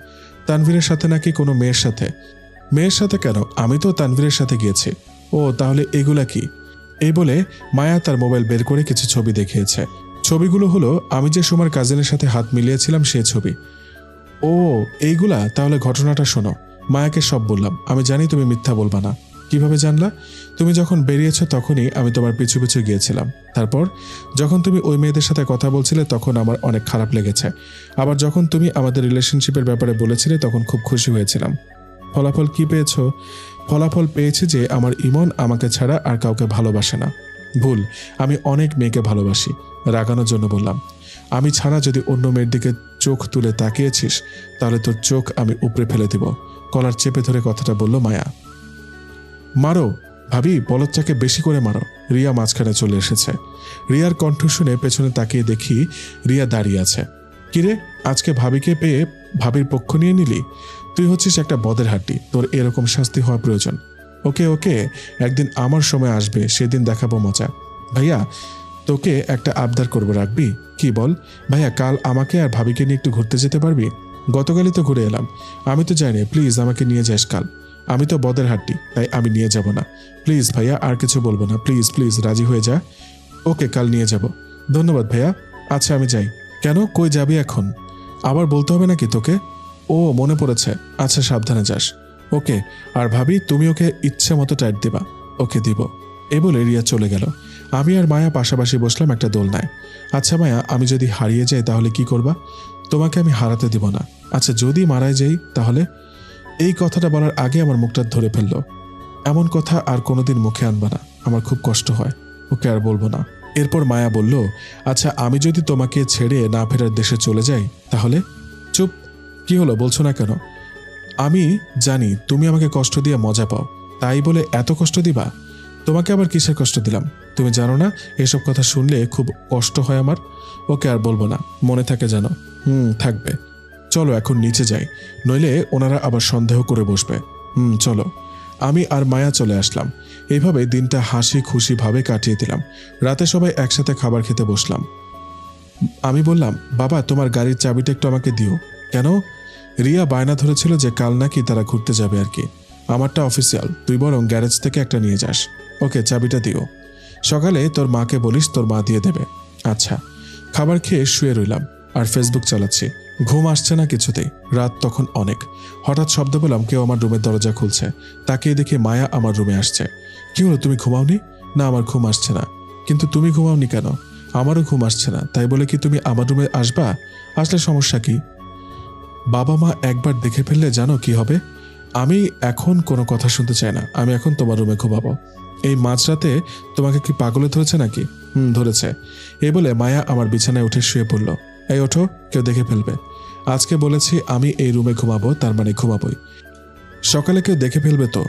S2: তানভীরের সাথে নাকি কোনো মেয়ের সাথে? মেয়ের সাথে কেন? আমি তো তানভীরের সাথে গিয়েছি। ও, তাহলে এগুলা কি? এই বলে মায়া তার মোবাইল বের করে কিছু ছবি দেখিয়েছে। ছবিগুলো হলো আমি যে সুমার কাজিনের সাথে হাত মিলিয়েছিলাম সে ছবি। ও, এইগুলা? তাহলে ঘটনাটা শোনো। মায়াকে সব বললাম। আমি জানি তুমি মিথ্যা বলবা না। কিভাবে জানলা? তুমি যখন বেরিয়েছ তখনই আমি তোমার পিছু পিছু গিয়েছিলাম। তারপর যখন তুমি ওই মেয়েদের সাথে কথা বলছিলে তখন আমার অনেক খারাপ লেগেছে। আবার যখন তুমি আমাদের রিলেশনশিপের ব্যাপারে বলেছিলে তখন খুব খুশি হয়েছিলাম। ফলাফল কি পেয়েছ? ফলাফল পেয়েছি যে আমার ইমন আমাকে ছাড়া আর কাউকে ভালোবাসে না। ভুল, আমি অনেক মেয়েকে ভালোবাসি। রাগানোর জন্য বললাম। আমি ছাড়া যদি অন্য মেয়ের দিকে চোখ তুলে তাকিয়েছিস তাহলে তোর চোখ আমি উপড়ে ফেলে দিব। কলার চেপে ধরে কথাটা বলল মায়া। মারো ভাবি, বলদটাকে বেশি করে মারো। রিয়া মাঝখানে চলে এসেছে। রিয়ার কণ্ঠ শুনে পেছনে তাকিয়ে দেখি রিয়া দাঁড়িয়ে আছে। কিরে, আজকে ভাবিকে পেয়ে ভাবির পক্ষ নিয়ে নিলি? তুই হচ্ছিস একটা বদের হাড্ডি, তোর এরকম শাস্তি হওয়া প্রয়োজন। ওকে ওকে, একদিন আমার সময় আসবে, সেদিন দেখাবো মজা। ভাইয়া তোকে একটা আবদার করবো, রাখবি? কি বল? ভাইয়া কাল আমাকে আর ভাবিকে নিয়ে একটু ঘুরতে যেতে পারবি? গতকালই তো ঘুরে এলাম, আমি তো জানি। প্লিজ আমাকে নিয়ে যাস কাল। আমি তো বদের হাড্ডি, তাই আমি নিয়ে যাব না। প্লিজ ভাইয়া, আর কিছু বলবো না, প্লিজ প্লিজ রাজি হয়ে যা। ওকে, কাল নিয়ে যাব। ধন্যবাদ ভাইয়া। আচ্ছা আমি যাই। কেন, কই যাবি এখন? আবার বলতে হবে নাকি তোকে? ও মনে পড়েছে। আচ্ছা সাবধানে যাস। ওকে। আর ভাবি তুমি ওকে ইচ্ছে মতো টাইট দিবা। ওকে দিব। এ বলে রিয়া চলে গেল। আমি আর মায়া পাশাপাশি বসলাম একটা দোলনায়। আচ্ছা মায়া, আমি যদি হারিয়ে যাই তাহলে কি করবা? তোমাকে আমি হারাতে দিব না। আচ্ছা যদি মারাই যাই তাহলে? এই কথাটা বলার আগে আমার মুখটা ধরে ফেলল। এমন কথা আর কোনোদিন মুখে আনবা না, আমার খুব কষ্ট হয়। ওকে আর বলবো না। এরপর মায়া বলল, আচ্ছা আমি যদি তোমাকে ছেড়ে না ফেরার দেশে চলে যাই তাহলে? চুপ, কি হলো, বলছো না কেন? আমি জানি তুমি আমাকে কষ্ট দিয়ে মজা পাও, তাই বলে এত কষ্ট দিবা? তোমাকে আবার কিসের কষ্ট দিলাম? তুমি জানো না এসব কথা শুনলে খুব কষ্ট হয় আমার। ওকে আর বলবো না, মনে থাকে জানো। থাকবে। চলো এখন নিচে যাই, নইলে ওনারা আবার সন্দেহ করে বসবে। চলো। আমি আর মায়া চলে আসলাম। এইভাবে দিনটা হাসি খুশি ভাবে কাটিয়ে দিলাম। রাতে সবাই একসাথে খাবার খেতে বসলাম। আমি বললাম, বাবা তোমার গাড়ির চাবিটা একটু আমাকে দিও। কেন? রিয়া বায়না ধরেছিল যে কাল নাকি তারা ঘুরতে যাবে আর কি। আমারটা অফিসিয়াল, তুই বরং গ্যারেজ থেকে একটা নিয়ে যাস। ওকে, চাবিটা দিও। সকালে তোর মাকে বলিস, তোর মা দিয়ে দেবে। আচ্ছা। খাবার খেয়ে শুয়ে রইলাম আর ফেসবুক চালাচ্ছি। ঘুম আসছে না কিছুতেই। রাত তখন অনেক। হঠাৎ শব্দ পেলাম কেউ আমার রুমের দরজা খুলছে। তাকিয়ে দেখি মায়া আমার রুমে আসছে। কি হলো, তুমি ঘুমাওনি? না, আমার ঘুম আসছে না। কিন্তু তুমি ঘুমাওনি কেন? আমারও ঘুম আসছে না, তাই বলে কি তুমি আমার রুমে আসবা? আসলে সমস্যা কি? বাবা মা একবার দেখে ফেললে জানো কি হবে? আমি এখন কোনো কথা শুনতে চাই না, আমি এখন তোমার রুমে ঘুমাবো। এই মাঝরাতে তোমাকে কি পাগলে ধরেছে নাকি? ধরেছে। এই বলে মায়া আমার বিছানায় উঠে শুয়ে পড়ল। এই ওঠো, কেউ দেখে ফেলবে। আজকে বলেছি আমি এই রুমে ঘুমাবো, তার মানে ঘুমাবোই। সকালে কেউ দেখে ফেলবে তো?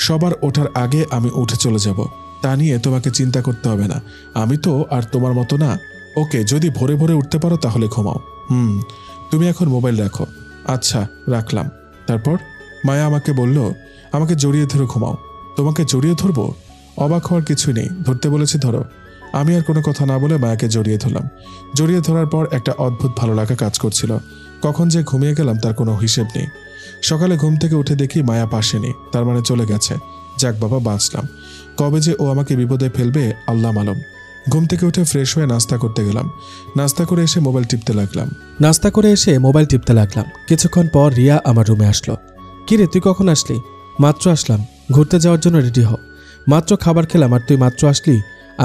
S2: সবার ওঠার আগে আমি উঠে চলে যাব, তা নিয়ে তোমাকে চিন্তা করতে হবে না। আমি তো আর তোমার মতো না। ওকে, যদি ভোরে ভোরে উঠতে পারো তাহলে ঘুমাও। তুমি এখন মোবাইল রাখো। আচ্ছা রাখলাম। তারপর মায়া আমাকে বলল, আমাকে জড়িয়ে ধরে ঘুমাও। তোমাকে জড়িয়ে ধরবো? অবাক হওয়ার কিছুই নেই, ধরতে বলেছি ধরো। আমি আর কোনো কথা না বলে মায়াকে জড়িয়ে ধরলাম। জড়িয়ে ধরার পর একটা অদ্ভুত ভালো লাগা কাজ করছিল। কখন যে ঘুমিয়ে গেলাম তার কোনো হিসেব নেই। সকালে ঘুম থেকে উঠে দেখি মায়া পাশে নেই, তার মানে চলে গেছে। যাক বাবা, বাঁচলাম। কবে যে ও আমাকে বিপদে ফেলবে আল্লাহ মালুম। ঘুম থেকে উঠে ফ্রেশ হয়ে নাস্তা করতে গেলাম। নাস্তা করে এসে মোবাইল টিপতে লাগলাম।
S1: কিছুক্ষণ পর রিয়া আমার রুমে আসলো। কিরে তুই কখন আসলি? মাত্র আসলাম। ঘুরতে যাওয়ার জন্য রেডি হ। মাত্র খাবার খেলাম আর তুই মাত্র আসলি?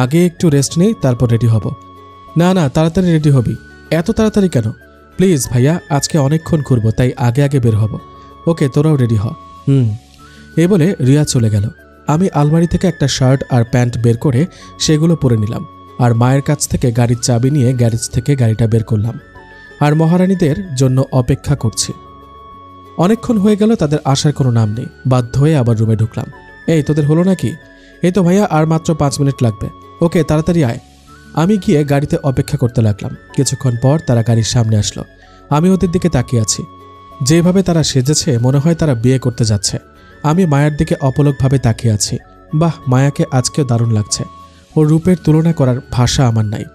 S1: আগে একটু রেস্ট নেই, তারপর রেডি হব। না না, তাড়াতাড়ি রেডি হবি। এত তাড়াতাড়ি কেন? প্লিজ ভাইয়া, আজকে অনেকক্ষণ ঘুরবো, তাই আগে আগে বের হব। ওকে, তোরাও রেডি হ। এই বলে রিয়া চলে গেল। আমি আলমারি থেকে একটা শার্ট আর প্যান্ট বের করে সেগুলো পরে নিলাম আর মায়ের কাছ থেকে গাড়ির চাবি নিয়ে গ্যারেজ থেকে গাড়িটা বের করলাম আর মহারানীদের জন্য অপেক্ষা করছি। অনেকক্ষণ হয়ে গেল, তাদের আসার কোনো নাম নেই। বাধ্য হয়ে আবার রুমে ঢুকলাম। এই তোদের হলো নাকি? এই তো ভাইয়া, আর মাত্র 5 মিনিট লাগবে। ওকে, তাড়াতাড়ি আয়। আমি গিয়ে গাড়িতে অপেক্ষা করতে লাগলাম। কিছুক্ষণ পর তারা গাড়ির সামনে আসলো। আমি ওদের দিকে তাকিয়ে আছি। যেভাবে তারা সেজেছে মনে হয় তারা বিয়ে করতে যাচ্ছে। আমি মায়ার দিকে অপলকভাবে তাকিয়ে আছি। বাহ, মায়াকে আজকেও দারুণ লাগছে। ওর রূপের তুলনা করার ভাষা আমার নাই।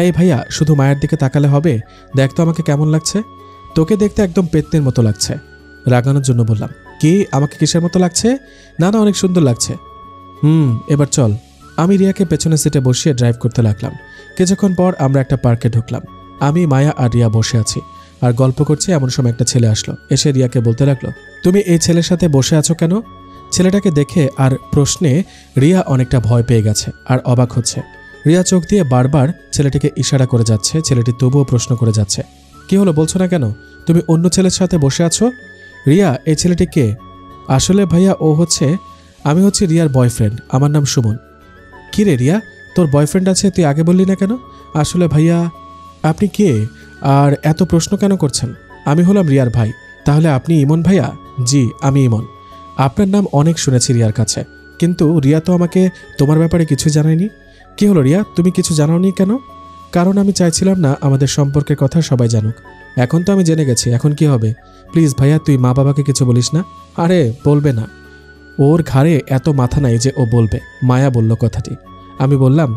S1: এই ভাইয়া, শুধু মায়ের দিকে তাকালে হবে? দেখ তো আমাকে কেমন লাগছে। তোকে দেখতে একদম পেত্নের মতো লাগছে। রাগানোর জন্য বললাম, কি আমাকে কিসের মতো লাগছে? না না, অনেক সুন্দর লাগছে। এবার চল। আমি রিয়াকে পেছনের সিটে বসিয়ে ড্রাইভ করতে লাগলাম। কিছুক্ষণ পর আমরা একটা পার্কে ঢুকলাম। আমি, মায়া আর রিয়া বসে আছি আর গল্প করছি। এমন সময় একটা ছেলে আসলো। এসে রিয়াকে বলতে লাগলো, তুমি এই ছেলের সাথে বসে আছো কেন? ছেলেটাকে দেখে আর প্রশ্নে রিয়া অনেকটা ভয় পেয়ে গেছে আর অবাক হচ্ছে। রিয়া চোখ দিয়ে বারবার ছেলেটিকে ইশারা করে যাচ্ছে। ছেলেটি তবুও প্রশ্ন করে যাচ্ছে, কি হলো, বলছো না কেন? তুমি অন্য ছেলের সাথে বসে আছো? রিয়া, এই ছেলেটি কে? আসলে ভাইয়া আমি হচ্ছি রিয়ার বয়ফ্রেন্ড। আমার নাম সুমন। কি রে রিয়া, তোর বয়ফ্রেন্ড আছে, তুই আগে বললি না কেন? আসলে ভাইয়া। আপনি কে? আর এত প্রশ্ন কেন করছেন? আমি হলাম রিয়ার ভাই। তাহলে আপনি ইমন ভাইয়া? জি, আমি ইমন। আপনার নাম অনেক শুনেছি রিয়ার কাছে, কিন্তু রিয়া তো আমাকে তোমার ব্যাপারে কিছুই জানায়নি। কি হলো রিয়া, তুমি কিছু জানাওনি কেন? কারণ আমি চাইছিলাম না আমাদের সম্পর্কের কথা সবাই জানুক। এখন তো আমি জেনে গেছি, এখন কি হবে? প্লিজ ভাইয়া, তুই মা বাবাকে কিছু বলিস না। আরে বলবে না, ওর ঘাড়ে এত মাথা নাই যে ও বলবে। মায়া বলল কথাটি। আমি বললাম,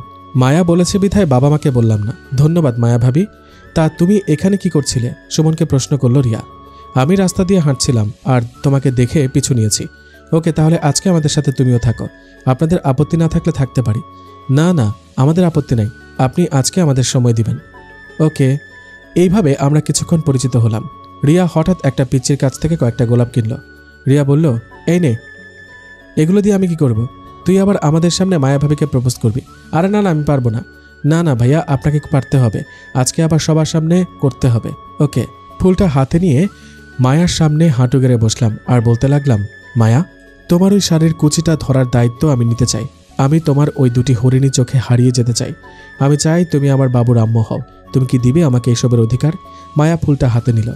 S1: মায়া বলেছে বিধায় বাবা মাকে বললাম না। ধন্যবাদ মায়া ভাবি। তা তুমি এখানে কি করছিলে? সুমনকে প্রশ্ন করল রিয়া। আমি রাস্তা দিয়ে হাঁটছিলাম আর তোমাকে দেখে পিছু নিয়েছি। ওকে, তাহলে আজকে আমাদের সাথে তুমিও থাকো। আপনাদের আপত্তি না থাকলে থাকতে পারি। না না, আমাদের আপত্তি নাই, আপনি আজকে আমাদের সময় দিবেন। ওকে। এইভাবে আমরা কিছুক্ষণ পরিচিত হলাম। রিয়া হঠাৎ একটা পিচ্চির কাছ থেকে কয়েকটা গোলাপ কিনল। রিয়া বলল, এই নে, এগুলো দিয়ে আমি কি করব? তুই আবার আমাদের সামনে মায়া ভাবিকে প্রপোজ করবি? আরে না না, আমি পারবো না। না না ভাইয়া, আপনাকে পারতে হবে, আজকে আবার সবার সামনে করতে হবে। ওকে। ফুলটা হাতে নিয়ে মায়ার সামনে হাঁটু গেড়ে বসলাম আর বলতে লাগলাম, মায়া, তোমার ওই শাড়ির কুচিটা ধরার দায়িত্ব আমি নিতে চাই। আমি তোমার ওই দুটি হরিণী চোখে হারিয়ে যেতে চাই। আমি চাই তুমি আমার বাবুর আম্মু হও। তুমি কি দিবে আমাকে এসবের অধিকার? মায়া ফুলটা হাতে নিল।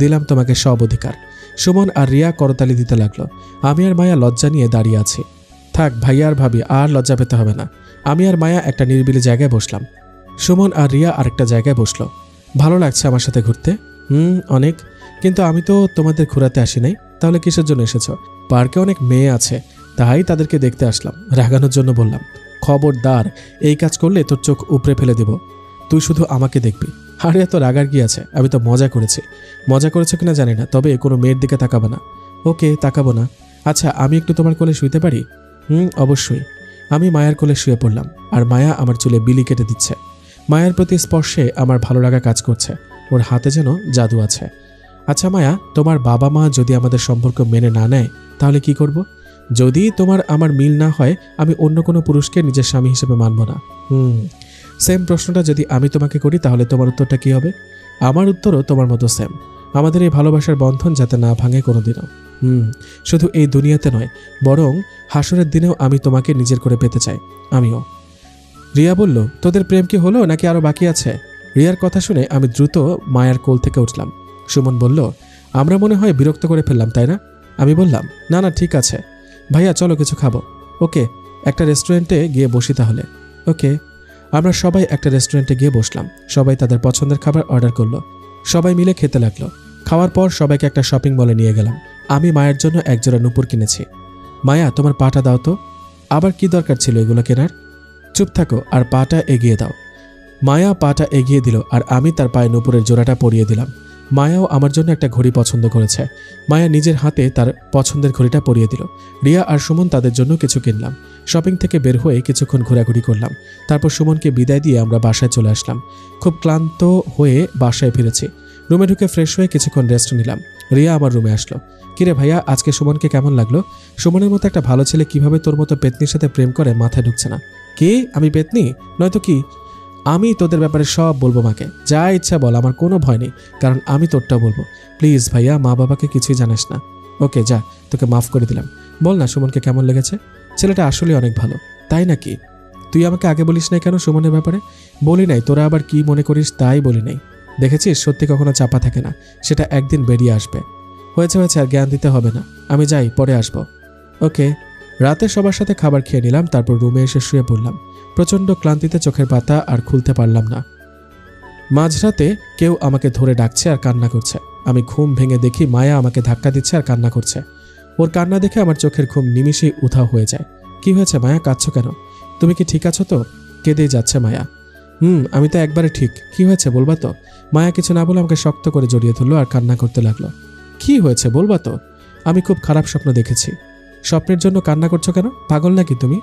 S1: দিলাম তোমাকে সব অধিকার। সুমন আর রিয়া করতালি দিতে লাগলো। আমি আর মায়া লজ্জা নিয়ে দাঁড়িয়ে আছি। থাক ভাইয়া আর ভাবি, আর লজ্জা পেতে হবে না। আমি আর মায়া একটা নিরিবিলি জায়গায় বসলাম। সুমন আর রিয়া আরেকটা জায়গায় বসলো। ভালো লাগছে আমার সাথে ঘুরতে? অনেক। কিন্তু আমি তো তোমাদের ঘোরাতে আসি নাই। তাহলে কিসের জন্য এসেছো? পার্কে অনেক মেয়ে আছে, তাই তাদেরকে দেখতে আসলাম। রাগানোর জন্য বললাম, খবরদার, এই কাজ করলে তোর চোখ উপড়ে ফেলে দেব। তুই শুধু আমাকে দেখবি। আরে এত রাগার কি আছে? আমি তো মজা করেছি। মজা করেছো কিনা জানি না, তবে কোনো মেয়ের দিকে তাকাবো না। ওকে, তাকাবো না। আচ্ছা, আমি একটু তোমার কোলে শুইতে পারি? অবশ্যই। আমি মায়ার কোলে শুয়ে পড়লাম আর মায়া আমার চুলে বিলি কেটে দিচ্ছে। মায়ার প্রতি স্পর্শে আমার ভালো লাগা কাজ করছে। ওর হাতে যেন জাদু আছে। আচ্ছা মায়া, তোমার বাবা মা যদি আমাদের সম্পর্ক মেনে না নেয় তাহলে কি করব? যদি তোমার আমার মিল না হয়, আমি অন্য কোনো পুরুষকে নিজের স্বামী হিসেবে মানব না। সেম প্রশ্নটা যদি আমি তোমাকে করি তাহলে তোমার উত্তরটা কি হবে? আমার উত্তরও তোমার মতো সেম। আমাদের এই ভালোবাসার বন্ধন যাতে না ভাঙে কোনোদিনও। শুধু এই দুনিয়াতে নয়, বরং হাসরের দিনেও আমি তোমাকে নিজের করে পেতে চাই। আমিও। রিয়া বলল, তোদের প্রেম কি হলো নাকি আরো বাকি আছে? রিয়ার কথা শুনে আমি দ্রুত মায়ার কোল থেকে উঠলাম। সুমন বলল, আমরা মনে হয় বিরক্ত করে ফেললাম, তাই না? আমি বললাম, না না, ঠিক আছে ভাইয়া, চলো কিছু খাবো। ওকে, একটা রেস্টুরেন্টে গিয়ে বসি তাহলে। ওকে। আমরা সবাই একটা রেস্টুরেন্টে গিয়ে বসলাম। সবাই তাদের পছন্দের খাবার অর্ডার করলো। সবাই মিলে খেতে লাগলো। খাওয়ার পর সবাইকে একটা শপিং মলে নিয়ে গেলাম। আমি মায়ের জন্য একজোড়া নুপুর কিনেছি। মায়া, তোমার পাটা দাও তো। আবার কি দরকার ছিল এগুলো কেনার? চুপ থাকো আর পাটা এগিয়ে দাও। মায়া পাটা এগিয়ে দিল আর আমি তার পায়ে নুপুরের জোড়াটা পরিয়ে দিলাম। মায়াও আমার জন্য একটা ঘড়ি পছন্দ করেছে। মায়া নিজের হাতে তার পছন্দের ঘড়িটা পরিয়ে দিল। রিয়া আর সুমন তাদের জন্য কিছু কিনলাম। শপিং থেকে বের হয়ে কিছুক্ষণ ঘোরাঘুরি করলাম। তারপর সুমনকে বিদায় দিয়ে আমরা বাসায় চলে আসলাম। খুব ক্লান্ত হয়ে বাসায় ফিরেছি। রুমে ঢুকে ফ্রেশ হয়ে কিছুক্ষণ রেস্ট নিলাম। রিয়া আমার রুমে আসলো। কিরে ভাইয়া, আজকে সুমনকে কেমন লাগলো? সুমনের মতো একটা ভালো ছেলে কিভাবে তোর মতো পেতনির সাথে প্রেম করে মাথায় ঢুকছে না। কি, আমি পেতনি? নয়তো কি? আমি তোদের ব্যাপারে সব বলবো মাকে, যা ইচ্ছা বল, আমার কোনো ভয় নেই, কারণ আমি তোরটা বলবো। প্লিজ ভাইয়া, মা বাবাকে কিছুই জানাস না। ওকে যা, তোকে মাফ করে দিলাম। বল না সুমনকে কেমন লেগেছে? ছেলেটা আসলে অনেক ভালো। তাই নাকি? তুই আমাকে আগে বলিস নাই কেন সুমনের ব্যাপারে? বলি নাই, তোরা আবার কি মনে করিস তাই বলি নাই। দেখেছিস, সত্যি কখনো চাপা থাকে না, সেটা একদিন বেরিয়ে আসবে। হয়েছে হয়েছে, আর জ্ঞান দিতে হবে না। আমি যাই, পরে আসবো। ওকে। রাতে সবার সাথে খাবার খেয়ে নিলাম, তারপর রুমে এসে শুয়ে পড়লাম। প্রচণ্ড ক্লান্তিতে চোখের পাতা আর খুলতে পারলাম না। মাঝরাতে কেউ আমাকে ধরে ডাকছে আর কান্না করছে। আমি ঘুম ভেঙে দেখি মায়া আমাকে ধাক্কা দিচ্ছে আর কান্না করছে। ওর কান্না দেখে আমার চোখের ঘুম নিমিষেই উধাও হয়ে যায়। কি হয়েছে মায়া, কাঁদছো কেন? তুমি কি ঠিক আছো তো? কেঁদেই যাচ্ছে মায়া। আমি তো একবারে ঠিক। কি হয়েছে বলবা তো? মায়া কিছু না বলে আমাকে শক্ত করে জড়িয়ে ধরলো আর কান্না করতে লাগলো। কি হয়েছে বলবা তো? আমি খুব খারাপ স্বপ্ন দেখেছি। স্বপ্নের জন্য কান্না করছো কেন? পাগল নাকি তুমি?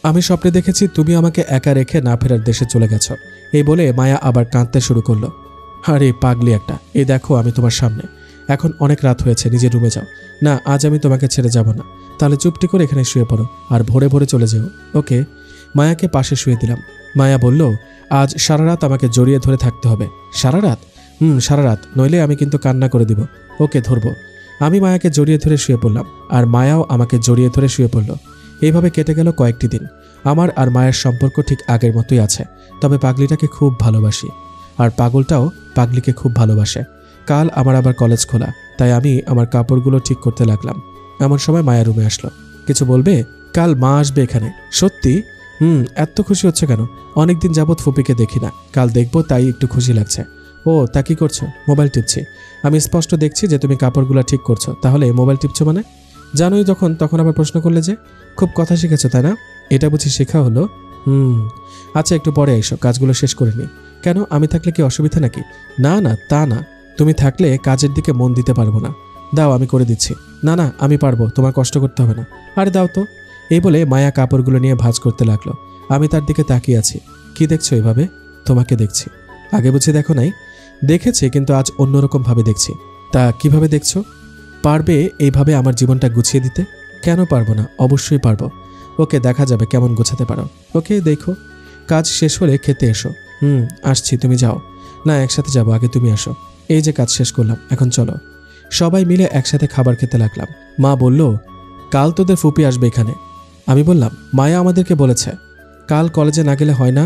S1: আমি স্বপ্নে দেখেছি তুমি আমাকে একা রেখে না ফেরার দেশে চলে গেছো। এই বলে মায়া আবার কাঁদতে শুরু করলো। আরে পাগলি একটা, এই দেখো আমি তোমার সামনে। এখন অনেক রাত হয়েছে, নিজের রুমে যাও। না, আজ আমি তোমাকে ছেড়ে যাব না। তাহলে চুপটি করে এখানে শুয়ে পড়ো আর ভোরে ভোরে চলে যেও। ওকে। মায়াকে পাশে শুয়ে দিলাম। মায়া বলল, আজ সারা রাত আমাকে জড়িয়ে ধরে থাকতে হবে। সারা রাত? সারা রাত, নইলে আমি কিন্তু কান্না করে দিব। ওকে, ধরবো। আমি মায়াকে জড়িয়ে ধরে শুয়ে পড়লাম আর মায়াও আমাকে জড়িয়ে ধরে শুয়ে পড়ল। এইভাবে কেটে গেল কয়েকটি দিন। আমার আর মায়ের সম্পর্ক ঠিক আগের মতোই আছে, তবে পাগলিটাকে খুব ভালোবাসি। আর পাগলটাও পাগলিকে খুব ভালোবাসে। কাল আমার আবার কলেজ খোলা, তাই আমি আমার কাপড়গুলো ঠিক করতে লাগলাম। এমন সময় মায়া রুমে আসলো। কিছু বলবে? কাল মা আসবে এখানে। সত্যি? এত খুশি হচ্ছে কেন? অনেকদিন যাবৎ ফুপিকে দেখি না, কাল দেখবো তাই একটু খুশি লাগছে। ও তা কি করছো? মোবাইল টিপছি। আমি স্পষ্ট দেখছি যে তুমি কাপড়গুলো ঠিক করছো, তাহলে মোবাইল টিপছো মানে? জানোই যখন তখন আবার প্রশ্ন করলে যে? খুব কথা শিখেছো তাই না? এটা বুঝি শেখা হলো? আচ্ছা একটু পরে এসো, কাজগুলো শেষ করে নি। কেন, আমি থাকলে কি অসুবিধা নাকি? না না, তা না, তুমি থাকলে কাজের দিকে মন দিতে পারবো না। দাও আমি করে দিচ্ছি। না না, আমি পারবো, তোমার কষ্ট করতে হবে না। আরে দাও তো। এই বলে মায়া কাপড়গুলো নিয়ে ভাঁজ করতে লাগলো। আমি তার দিকে তাকিয়ে আছি। কি দেখছো এভাবে? তোমাকে দেখছি। আগে বুঝি দেখো নাই? দেখেছি, কিন্তু আজ অন্যরকম ভাবে দেখছি। তা কিভাবে দেখছো? পারবে এইভাবে আমার জীবনটা গুছিয়ে দিতে? কেন পারবো না, অবশ্যই পারবো। ওকে, দেখা যাবে কেমন গোছাতে পারো। ওকে, দেখো। কাজ শেষ হলে খেতে এসো। আসছি, তুমি যাও। না, একসাথে যাবো, আগে তুমি আসো। এই যে কাজ শেষ করলাম, এখন চলো। সবাই মিলে একসাথে খাবার খেতে লাগলাম। মা বলল, কাল তোদের ফুপি আসবে এখানে। আমি বললাম, মায়া আমাদেরকে বলেছে। কাল কলেজে না গেলে হয় না?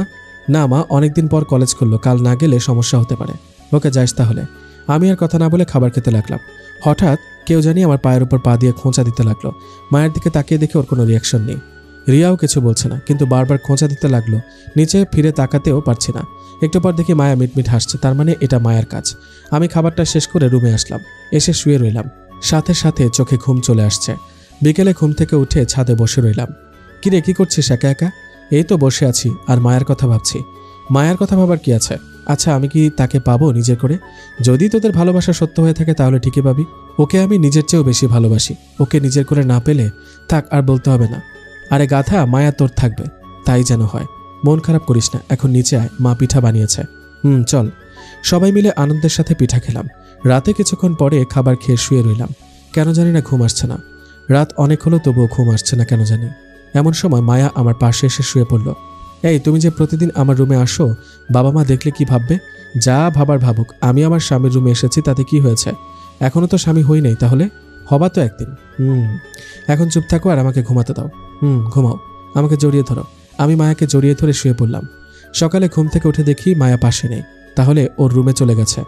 S1: না মা, অনেকদিন পর কলেজ খুললো, কাল না গেলে সমস্যা হতে পারে। ওকে, যাইস তাহলে। আমি আর কথা না বলে খাবার খেতে লাগলাম। হঠাৎ কেউ জানি আমার পায়ের উপর পা দিয়ে খোঁচা দিতে লাগলো। মায়ের দিকে তাকিয়ে দেখে ওর কোনো রিয়াকশন নেই। রিয়াও কিছু বলছে না, কিন্তু বারবার খোঁচা দিতে লাগলো। নিচে ফিরে তাকাতেও পারছি না। একটু পর দেখি মায়া মিটমিট হাসছে, তার মানে এটা মায়ার কাজ। আমি খাবারটা শেষ করে রুমে আসলাম। এসে শুয়ে রইলাম। সাথে সাথে চোখে ঘুম চলে আসছে। বিকেলে ঘুম থেকে উঠে ছাদে বসে রইলাম। কিরে, কি করছিস একা একা? এই তো বসে আছি আর মায়ের কথা ভাবছি। মায়ের কথা ভাবার কি আছে? আচ্ছা, আমি কি তাকে পাবো নিজের করে? যদি তোদের ভালোবাসা সত্য হয়ে থাকে তাহলে ঠিকই পাবি। ওকে আমি নিজের চেয়েও বেশি ভালোবাসি। ওকে নিজের করে না পেলে থাক, আর বলতে হবে না। আরে গাধা, মায়া তোর থাকবে, তাই যেন হয়। মন খারাপ করিস না, এখন নিচে আয়, মা পিঠা বানিয়েছে। চল। সবাই মিলে আনন্দের সাথে পিঠা খেলাম। রাতে কিছুক্ষণ পরে খাবার খেয়ে শুয়ে রইলাম। কেন জানি না ঘুম আসছে না। রাত অনেক হলো, তবুও ঘুম আসছে না কেন জানি। এমন সময় মায়া আমার পাশে এসে শুয়ে পড়ল। এই, তুমি যে প্রতিদিন আমার রুমে আসো, বাবা মা দেখলে কি ভাববে? যা ভাবার ভাবুক, আমি আমার স্বামীর রুমে এসেছি, তাতে কি হয়েছে? এখনো তো স্বামী হই নাই, তাহলে হবা তো একদিন। এখন চুপ থাকো আর আমাকে ঘুমাতে দাও। ঘুমাও। আমাকে জড়িয়ে ধরো। আমি মায়াকে জড়িয়ে ধরে শুয়ে পড়লাম। সকালে ঘুম থেকে উঠে দেখি মায়া পাশে নেই, তাহলে ওর রুমে চলে গেছে।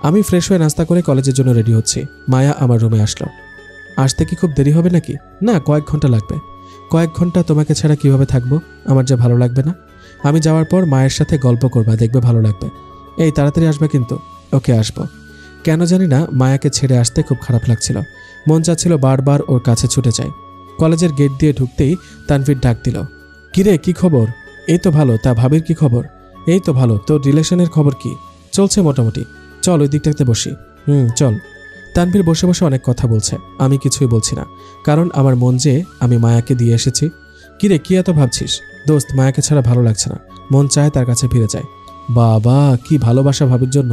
S1: আমি ফ্রেশ হয়ে নাস্তা করে কলেজের জন্য রেডি হচ্ছি। মায়া আমার রুমে আসলো। আসতে কি খুব দেরি হবে নাকি? না, কয়েক ঘন্টা লাগবে। কয়েক ঘন্টা তোমাকে ছাড়া কিভাবে থাকবো? আমার যে ভালো লাগবে না। আমি যাওয়ার পর মায়ের সাথে গল্প করবা, দেখবে ভালো লাগবে। এই তাড়াতাড়ি আসবে কিন্তু। ওকে, আসবো। কেন জানি না মায়াকে ছেড়ে আসতে খুব খারাপ লাগছিল। মন চাচ্ছিল বারবার ওর কাছে ছুটে যাই। কলেজের গেট দিয়ে ঢুকতেই তানভীর ডাক দিল। কিরে, কি খবর? এই তো ভালো। তা ভাবির কি খবর? এই তো ভালো। তোর রিলেশনের খবর কি? চলছে মোটামুটি। চল ওই দিকটাতে বসি। চল। তানভীর বসে বসে অনেক কথা বলছে। আমি কিছুই বলছি না, কারণ আমার মন যে আমি মায়াকে দিয়ে এসেছি। কিরে, কি এত ভাবছিস? দোস্ত, মায়াকে ছাড়া ভালো লাগছে না, মন চায় তার কাছে ফিরে যায়। বাবা, কি ভালোবাসা ভাবির জন্য।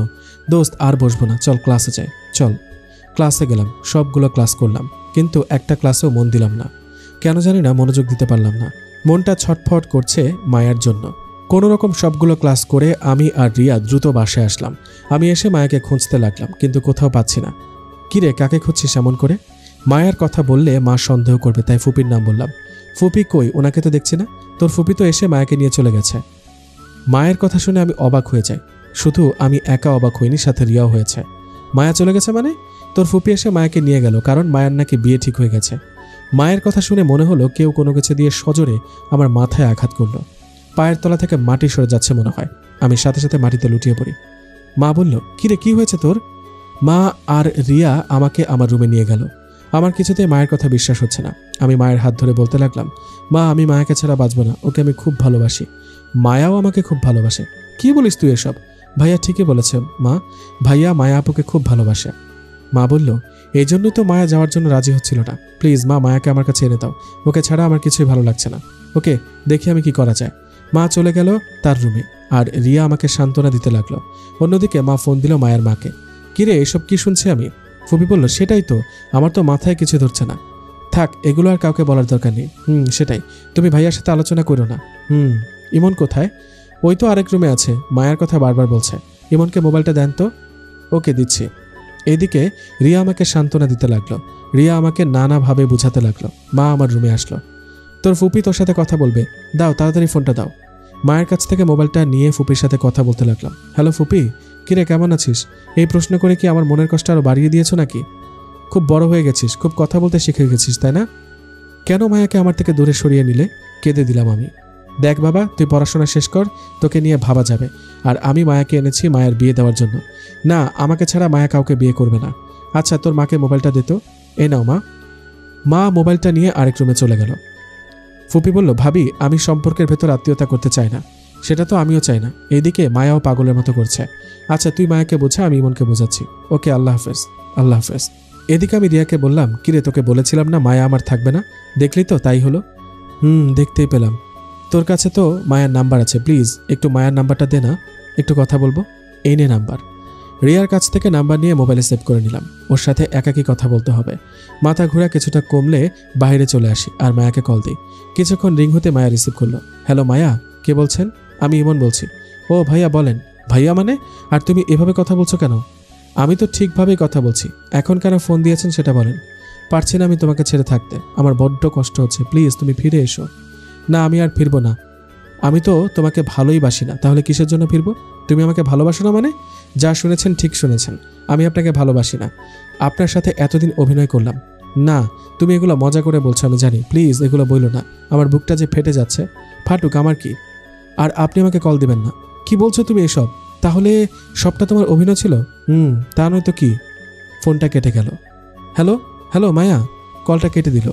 S1: দোস্ত, আর বসবো না, চল ক্লাসে যাই। চল। ক্লাসে গেলাম, সবগুলো ক্লাস করলাম, কিন্তু একটা ক্লাসেও মন দিলাম না। কেন জানি না মনোযোগ দিতে পারলাম না। মনটা ছটফট করছে মায়ার জন্য। কোনো রকম সবগুলো ক্লাস করে আমি আর রিয়া দ্রুত বাসায় আসলাম। আমি এসে মায়াকে খুঁজতে লাগলাম, কিন্তু কোথাও পাচ্ছি না। কিরে, কাকে খুঁজছিস এমন করে? মায়ার কথা বললে মা সন্দেহ করবে, তাই ফুপির নাম বললাম। ফুপি কই? ওনাকে তো দেখছি না। তোর ফুপি তো এসে মায়াকে নিয়ে চলে গেছে। মায়ের কথা শুনে আমি অবাক হয়ে যাই। শুধু আমি একা অবাক হইনি, সাথে রিয়াও হয়েছে। মায়া চলে গেছে মানে? তোর ফুপি এসে মায়াকে নিয়ে গেল, কারণ মায়ের নাকি বিয়ে ঠিক হয়ে গেছে। মায়ের কথা শুনে মনে হলো কেউ কোনো কিছু দিয়ে সজোরে আমার মাথায় আঘাত করলো। পায়ের তলা থেকে মাটি সরে যাচ্ছে মনে হয়। আমি সাথে সাথে মাটিতে লুটিয়ে পড়ি। মা বলল, কিরে, কি হয়েছে তোর? মা আর রিয়া আমাকে আমার রুমে নিয়ে গেল। আমার কিছুতে মায়ের কথা বিশ্বাস হচ্ছে না। আমি মায়ের হাত ধরে বলতে লাগলাম, মা, আমি মায়াকে ছাড়া বাঁচব না, ওকে আমি খুব ভালোবাসি। মায়াও আমাকে খুব ভালোবাসে। কি বলিস তুই এসব? ভাইয়া ঠিকই বলেছে মা, ভাইয়া মায়া আপুকে খুব ভালোবাসে। মা বলল, এই জন্যই তো মায়া যাওয়ার জন্য রাজি হচ্ছিল না। প্লিজ মা, মায়াকে আমার কাছে এনে দাও, ওকে ছাড়া আমার কিছুই ভালো লাগছে না। ওকে, দেখি আমি কি করা যায়। মা চলে গেল তার রুমে, আর রিয়া আমাকে সান্ত্বনা দিতে লাগলো। অন্যদিকে মা ফোন দিল মায়ের মাকে। কিরে, এসব কি শুনছি আমি? ফুপি বলল, সেটাই তো, আমার তো মাথায় কিছু ধরছে না। থাক, এগুলো আর কাউকে বলার দরকার নেই। সেটাই, তুমি ভাইয়ার সাথে আলোচনা করো না। ইমন কোথায়? ওই তো আরেক রুমে আছে, মায়ের কথা বারবার বলছে। ইমনকে মোবাইলটা দেন তো। ওকে, দিচ্ছি। এইদিকে রিয়া আমাকে সান্ত্বনা দিতে লাগলো। রিয়া আমাকে নানাভাবে বুঝাতে লাগলো। মা আমার রুমে আসলো। তোর ফুপি তোর সাথে কথা বলবে, দাও তাড়াতাড়ি ফোনটা দাও। মায়ের কাছ থেকে মোবাইলটা নিয়ে ফুপির সাথে কথা বলতে লাগলাম। হ্যালো ফুপি, কিরে কেমন আছিস? এই প্রশ্ন করে কি আমার মনের কষ্ট আরো বাড়িয়ে দিয়েছো নাকি? খুব বড় হয়ে গেছিস, খুব কথা বলতে শিখে গেছিস, তাই না? কেন মায়াকে আমার থেকে দূরে সরিয়ে নিলে? কেঁদে দিলাম আমি। দেখ বাবা, তুই পড়াশোনা শেষ কর, তোকে নিয়ে ভাবা যাবে। আর আমি মায়াকে এনেছি মায়ের বিয়ে দেওয়ার জন্য। না, আমাকে ছাড়া মায়া কাউকে বিয়ে করবে না। আচ্ছা, তোর মাকে মোবাইলটা দিত। এই নাও মা। মা মোবাইলটা নিয়ে আরেক রুমে চলে গেল। ফুপি বলল, ভাবি, আমি সম্পর্কের ভেতর আত্মীয়তা করতে চাই না। সেটা তো আমিও চাই না। এইদিকে মায়াও পাগলের মতো করছে। আচ্ছা, তুই মায়াকে বোঝা, আমি ইমনকে বোঝাচ্ছি। ওকে, আল্লাহ হাফেজ। আল্লাহ হাফেজ। এদিকে আমি রিয়াকে বললাম, কিরে তোকে বলেছিলাম না মায়া আমার থাকবে না? দেখলি তো, তাই হলো। দেখতেই পেলাম। তোর কাছে তো মায়ার নাম্বার আছে, প্লিজ একটু মায়ার নাম্বারটা দে না, একটু কথা বলবো। এই নে নাম্বার। রিয়ার কাছ থেকে নাম্বার নিয়ে মোবাইলে সেভ করে নিলাম। ওর সাথে একাকী কথা বলতে হবে। মাথা ঘোরা কিছুটা কমলে বাইরে চলে আসি আর মায়াকে কল দিই। কিছুক্ষণ রিং হতে মায়া রিসিভ করলো। হ্যালো মায়া, কে বলছেন? আমি ইমন বলছি। ও ভাইয়া, বলেন। ভাইয়া মানে? আর তুমি এভাবে কথা বলছো কেন? আমি তো ঠিকভাবেই কথা বলছি। এখন কেন ফোন দিয়েছেন সেটা বলেন। পারছি না আমি তোমাকে ছেড়ে থাকতে, আমার বড্ড কষ্ট হচ্ছে। প্লিজ তুমি ফিরে এসো। না, আমি আর ফিরবো না। আমি তো তোমাকে ভালোই বাসি না, তাহলে কিসের জন্য ফিরবো? তুমি আমাকে ভালোবাসো না মানে? যা শুনেছেন ঠিক শুনেছেন, আমি আপনাকে ভালোবাসি না। আপনার সাথে এতদিন অভিনয় করলাম। না, তুমি এগুলো মজা করে বলছো আমি জানি, প্লিজ এগুলো বইলো না। আমার বুকটা যে ফেটে যাচ্ছে। ফাটুক, আমার কি? আর আপনি আমাকে কল দিবেন না। কি বলছো তুমি এসব? তাহলে সবটা তোমার অভিনয় ছিল? তা নয় তো কি? ফোনটা কেটে গেল। হ্যালো হ্যালো মায়া। কলটা কেটে দিল।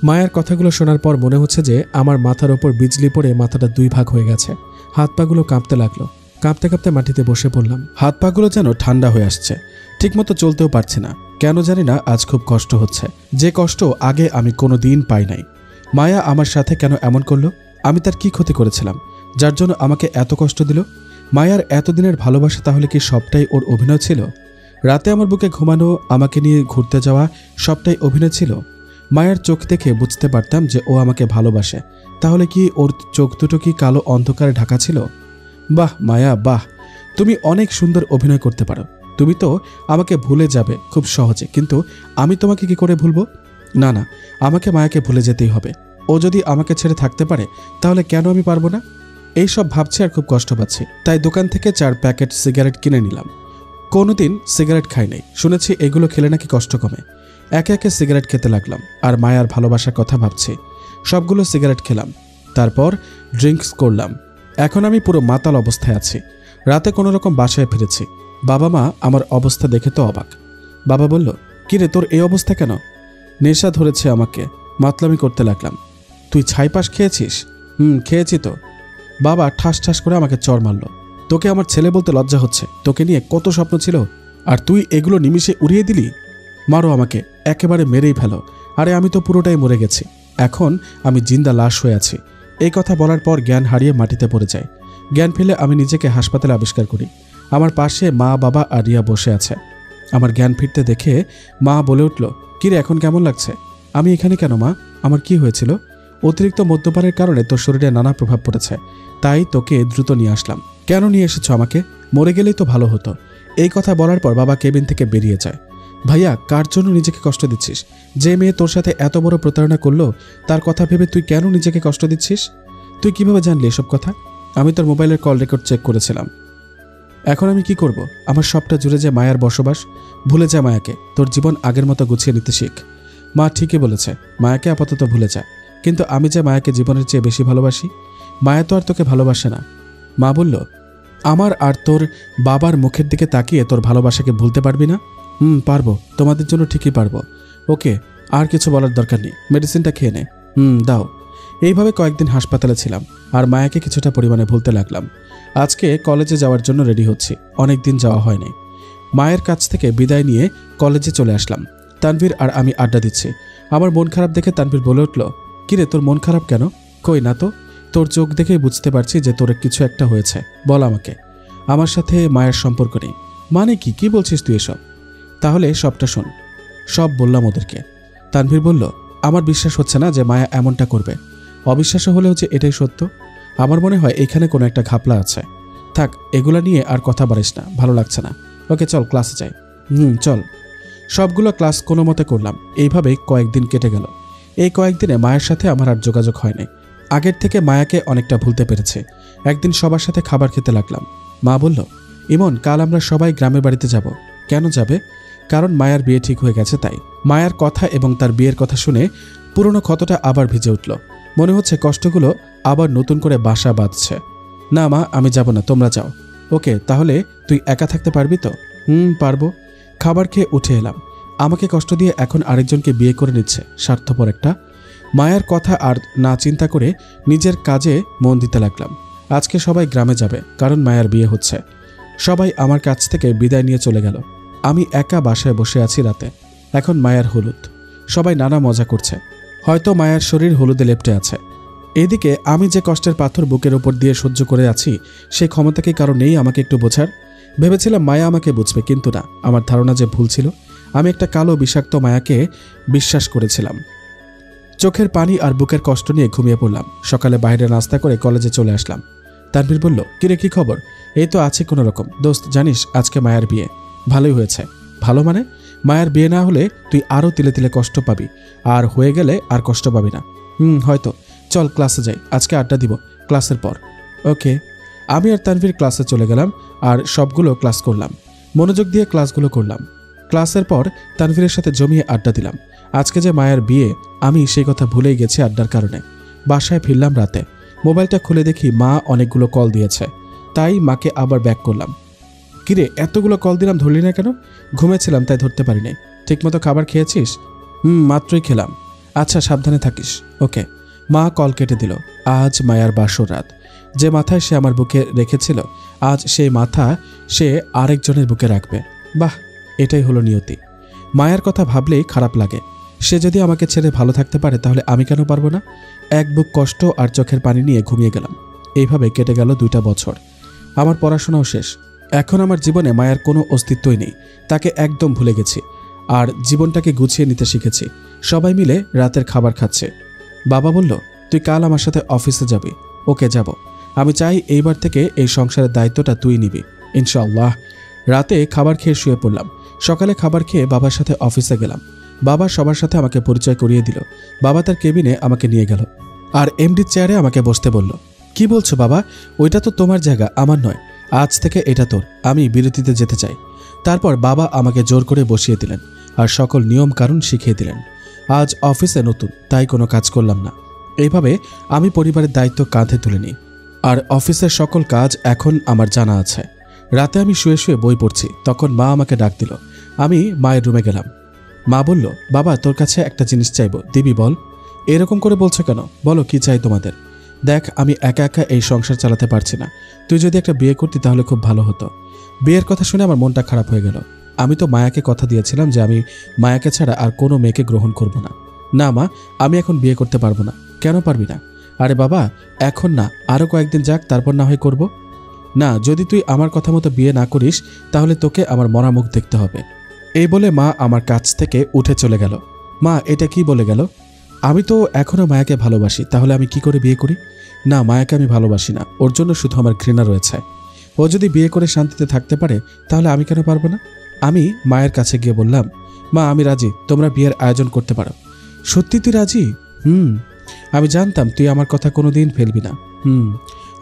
S1: মায়ার কথাগুলো শোনার পর মনে হচ্ছে যে আমার মাথার ওপর বিজলি পড়ে মাথাটা দুই ভাগ হয়ে গেছে। হাত পাগুলো কাঁপতে লাগলো। কাঁপতে কাঁপতে মাটিতে বসে পড়লাম। হাত পাগুলো যেন ঠান্ডা হয়ে আসছে। ঠিকমতো চলতেও পারছি না। কেন জানি না আজ খুব কষ্ট হচ্ছে, যে কষ্ট আগে আমি কোনো দিন পাই নাই। মায়া আমার সাথে কেন এমন করলো? আমি তার কি ক্ষতি করেছিলাম যার জন্য আমাকে এত কষ্ট দিল? মায়ার এতদিনের ভালোবাসা তাহলে কি সবটাই ওর অভিনয় ছিল? রাতে আমার বুকে ঘুমানো, আমাকে নিয়ে ঘুরতে যাওয়া, সবটাই অভিনয় ছিল? মায়ের চোখ দেখে বুঝতে পারতাম যে ও আমাকে ভালোবাসে। তাহলে কি ওর চোখ দুটো কি কালো অন্ধকারে ঢাকা ছিল? বাহ মায়া, বাহ, তুমি অনেক সুন্দর অভিনয় করতে পারো। তুমি তো আমাকে ভুলে যাবে খুব সহজে, কিন্তু আমি তোমাকে কি করে ভুলবো? না না, আমাকে মায়াকে ভুলে যেতেই হবে। ও যদি আমাকে ছেড়ে থাকতে পারে, তাহলে কেন আমি পারবো না? এইসব ভাবছি আর খুব কষ্ট পাচ্ছি। তাই দোকান থেকে 4 প্যাকেট সিগারেট কিনে নিলাম। কোনোদিন সিগারেট খাই নাই, শুনেছি এগুলো খেলে নাকি কষ্ট কমে। একে একে সিগারেট খেতে লাগলাম আর মায়ার ভালোবাসার কথা ভাবছি। সবগুলো সিগারেট খেলাম, তারপর ড্রিঙ্কস করলাম। এখন আমি পুরো মাতাল অবস্থায় আছি। রাতে কোনো রকম বাসায় ফিরেছি। বাবা মা আমার অবস্থা দেখে তো অবাক। বাবা বলল, কিরে তোর এই অবস্থা কেন? নেশা ধরেছে আমাকে, মাতলামি করতে লাগলাম। তুই ছাইপাশ খেয়েছিস? খেয়েছি তো। বাবা ঠাস ঠাস করে আমাকে চড় মারল। তোকে আমার ছেলে বলতে লজ্জা হচ্ছে? তোকে নিয়ে কত স্বপ্ন ছিল, আর তুই এগুলো নিমিষে উড়িয়ে দিলি। মারো আমাকে, একেবারে মেরেই ফেলো। আরে আমি তো পুরোটাই মরে গেছি, এখন আমি জিন্দা লাশ হয়ে আছি। এই কথা বলার পর জ্ঞান হারিয়ে মাটিতে পড়ে যায়। জ্ঞান ফেলে আমি নিজেকে হাসপাতালে আবিষ্কার করি। আমার পাশে মা, বাবা আর রিয়া বসে আছে। আমার জ্ঞান ফিরতে দেখে মা বলে উঠল, কিরে এখন কেমন লাগছে? আমি এখানে কেন মা? আমার কি হয়েছিল? অতিরিক্ত মদ্যপানের কারণে তোর শরীরে নানা প্রভাব পড়েছে, তাই তোকে দ্রুত নিয়ে আসলাম। কেন নিয়ে এসেছো আমাকে? মরে গেলেই তো ভালো হতো। এই কথা বলার পর বাবা কেবিন থেকে বেরিয়ে যায়। ভাইয়া, কার জন্য নিজেকে কষ্ট দিচ্ছিস? যে মেয়ে তোর সাথে এত বড় প্রতারণা করলো, তার কথা ভেবে তুই কেন নিজেকে কষ্ট দিচ্ছিস? তুই কিভাবে জানলি এসব কথা? আমি তোর মোবাইলের কল রেকর্ড চেক করেছিলাম। এখন আমি কি করব? আমার সবটা জুড়ে যে মায়ার বসবাস। ভুলে যা মায়াকে, তোর জীবন আগের মতো গুছিয়ে নিতে শিখ। মা ঠিকই বলেছে, মায়াকে আপাতত ভুলে যা। কিন্তু আমি যে মায়াকে জীবনের চেয়ে বেশি ভালোবাসি। মায়া তো আর তোকে ভালোবাসে না। মা বলল, আমার আর তোর বাবার মুখের দিকে তাকিয়ে তোর ভালোবাসাকে ভুলতে পারবি না? পারবো, তোমাদের জন্য ঠিকই পারবো। ওকে, আর কিছু বলার দরকার নেই, মেডিসিনটা খেয়ে নে। দাও। এইভাবে কয়েকদিন হাসপাতালে ছিলাম আর মায়াকে কিছুটা পরিমাণে ভুলতে লাগলাম। আজকে কলেজে যাওয়ার জন্য রেডি হচ্ছি, অনেক দিন যাওয়া হয়নি। মায়ের কাছ থেকে বিদায় নিয়ে কলেজে চলে আসলাম। তানভীর আর আমি আড্ডা দিচ্ছি। আমার মন খারাপ দেখে তানভীর বলে উঠল, কিরে তোর মন খারাপ কেন? কই না তো, তোর চোখ দেখেই বুঝতে পারছি যে তোর কিছু একটা হয়েছে। বল আমাকে। আমার সাথে মায়ের সম্পর্ক নেই মানে কি? কি বলছিস তুই এসব? তাহলে সবটা শোন। সব বললাম ওদেরকে। তানভীর বলল, আমার বিশ্বাস হচ্ছে না যে মায়া এমনটা করবে। অবিশ্বাস হলেও যে এটাই সত্য। আমার মনে হয় এখানে কোনো একটা ঘাপলা আছে। থাক, এগুলা নিয়ে আর কথা বাড়িস না, ভালো লাগছে না। ওকে চল ক্লাসে যাই। চল। সবগুলো ক্লাস কোনো মতে করলাম। এইভাবেই কয়েকদিন কেটে গেল। এই কয়েকদিনে মায়ের সাথে আমার আর যোগাযোগ হয়নি। আগের থেকে মায়াকে অনেকটা ভুলতে পেরেছে। একদিন সবার সাথে খাবার খেতে লাগলাম। মা বলল, ইমন, কাল আমরা সবাই গ্রামের বাড়িতে যাব। কেন যাবে? কারণ মায়ার বিয়ে ঠিক হয়ে গেছে তাই। মায়ার কথা এবং তার বিয়ের কথা শুনে পুরনো ক্ষতটা আবার ভিজে উঠল। মনে হচ্ছে কষ্টগুলো আবার নতুন করে বাসা বাঁধছে। না মা, আমি যাব না, তোমরা যাও। ওকে, তাহলে তুই একা থাকতে পারবি তো? পারবো। খাবার খেয়ে উঠে এলাম। আমাকে কষ্ট দিয়ে এখন আরেকজনকে বিয়ে করে নিচ্ছে, স্বার্থপর একটা। মায়ার কথা আর না চিন্তা করে নিজের কাজে মন দিতে লাগলাম। আজকে সবাই গ্রামে যাবে, কারণ মায়ার বিয়ে হচ্ছে। সবাই আমার কাছ থেকে বিদায় নিয়ে চলে গেল। আমি একা বাসায় বসে আছি রাতে। এখন মায়ার হলুদ, সবাই নানা মজা করছে। হয়তো মায়ার শরীর হলুদে লেপ্টে আছে। এদিকে আমি যে কষ্টের পাথর বুকের ওপর দিয়ে সহ্য করে আছি, সেই ক্ষমতা কি কারো নেই আমাকে একটু বোঝার? ভেবেছিলাম মায়া আমাকে বুঝবে, কিন্তু না, আমার ধারণা যে ভুল ছিল। আমি একটা কালো বিষাক্ত মায়াকে বিশ্বাস করেছিলাম। চোখের পানি আর বুকের কষ্ট নিয়ে ঘুমিয়ে পড়লাম। সকালে বাইরে নাস্তা করে কলেজে চলে আসলাম। তানভীর বলল, কিরে, কি খবর? এই তো আছে কোনো রকম। দোস্ত, জানিস আজকে মায়ার বিয়ে। ভালোই হয়েছে। ভালো মানে? মায়ার বিয়ে না হলে তুই আরও তিলে তিলে কষ্ট পাবি, আর হয়ে গেলে আর কষ্ট পাবি না। হয়তো। চল ক্লাসে যাই, আজকে আড্ডা দিব ক্লাসের পর। ওকে। আমি আর তানভীর ক্লাসে চলে গেলাম আর সবগুলো ক্লাস করলাম। মনোযোগ দিয়ে ক্লাসগুলো করলাম। ক্লাসের পর তানভীরের সাথে জমিয়ে আড্ডা দিলাম। আজকে যে মায়ার বিয়ে, আমি সেই কথা ভুলেই গেছি আড্ডার কারণে। বাসায় ফিরলাম রাতে। মোবাইলটা খুলে দেখি মা অনেকগুলো কল দিয়েছে, তাই মাকে আবার ব্যাক করলাম। কিরে, এতগুলো কল দিলাম, ধরলি না কেন? ঘুমেছিলাম তাই ধরতে পারি নাই। ঠিকমতো খাবার খেয়েছিস? মাত্রই খেলাম। আচ্ছা, সাবধানে থাকিস। ওকে। মা কল কেটে দিল। আজ মায়ার বাসর রাত। যে মাথায় সে আমার বুকে রেখেছিল, আজ সেই মাথা সে আরেকজনের বুকে রাখবে। বাহ, এটাই হলো নিয়তি। মায়ার কথা ভাবলেই খারাপ লাগে। সে যদি আমাকে ছেড়ে ভালো থাকতে পারে, তাহলে আমি কেন পারবো না? এক বুক কষ্ট আর চোখের পানি নিয়ে ঘুমিয়ে গেলাম। এইভাবে কেটে গেল 2টা বছর। আমার পড়াশোনাও শেষ। এখন আমার জীবনে মায়ার কোনো অস্তিত্বই নেই। তাকে একদম ভুলে গেছি আর জীবনটাকে গুছিয়ে নিতে শিখেছি। সবাই মিলে রাতের খাবার খাচ্ছে। বাবা বলল, তুই কাল আমার সাথে অফিসে যাবি। ওকে, যাব। আমি চাই এইবার থেকে এই সংসারের দায়িত্বটা তুই নিবি, ইনশাআল্লাহ। রাতে খাবার খেয়ে শুয়ে পড়লাম। সকালে খাবার খেয়ে বাবার সাথে অফিসে গেলাম। বাবা সবার সাথে আমাকে পরিচয় করিয়ে দিল। বাবা তার কেবিনে আমাকে নিয়ে গেল আর এমডির চেয়ারে আমাকে বসতে বলল। কি বলছো বাবা? ওইটা তো তোমার জায়গা, আমার নয়। আজ থেকে এটা তোর। আমি বিরতিতে যেতে চাই। তারপর বাবা আমাকে জোর করে বসিয়ে দিলেন আর সকল নিয়ম কানুন শিখিয়ে দিলেন। আজ অফিসে নতুন, তাই কোনো কাজ করলাম না। এইভাবে আমি পরিবারের দায়িত্ব কাঁধে তুলে নিই আর অফিসের সকল কাজ এখন আমার জানা আছে। রাতে আমি শুয়ে শুয়ে বই পড়ছি, তখন মা আমাকে ডাক দিল। আমি মায়ের রুমে গেলাম। মা বলল, বাবা, তোর কাছে একটা জিনিস চাইবো, দিবি? বল। এরকম করে বলছো কেন? বলো, কি চাই তোমাদের? দেখ, আমি একা একা এই সংসার চালাতে পারছি না। তুই যদি একটা বিয়ে করতি তাহলে খুব ভালো হতো। বিয়ের কথা শুনে আমার মনটা খারাপ হয়ে গেল। আমি তো মায়াকে কথা দিয়েছিলাম যে আমি মায়াকে ছাড়া আর কোনো মেয়েকে গ্রহণ করব না। না মা, আমি এখন বিয়ে করতে পারবো না। কেন পারবি না? আরে বাবা, এখন না, আরও কয়েকদিন যাক, তারপর না হয় করব। না, যদি তুই আমার কথা মতো বিয়ে না করিস, তাহলে তোকে আমার মরা মুখ দেখতে হবে। এই বলে মা আমার কাছ থেকে উঠে চলে গেল। মা, এটা কি বলে গেল? আমি তো এখনও মায়াকে ভালোবাসি, তাহলে আমি কি করে বিয়ে করি? না, মায়াকে আমি ভালোবাসি না। ওর জন্য শুধু আমার ঘৃণা রয়েছে। ও যদি বিয়ে করে শান্তিতে থাকতে পারে, তাহলে আমি কেন পারবো না? আমি মায়ের কাছে গিয়ে বললাম, মা, আমি রাজি, তোমরা বিয়ের আয়োজন করতে পারো। সত্যি তুই রাজি? আমি জানতাম তুই আমার কথা কোনোদিন ফেলবি না।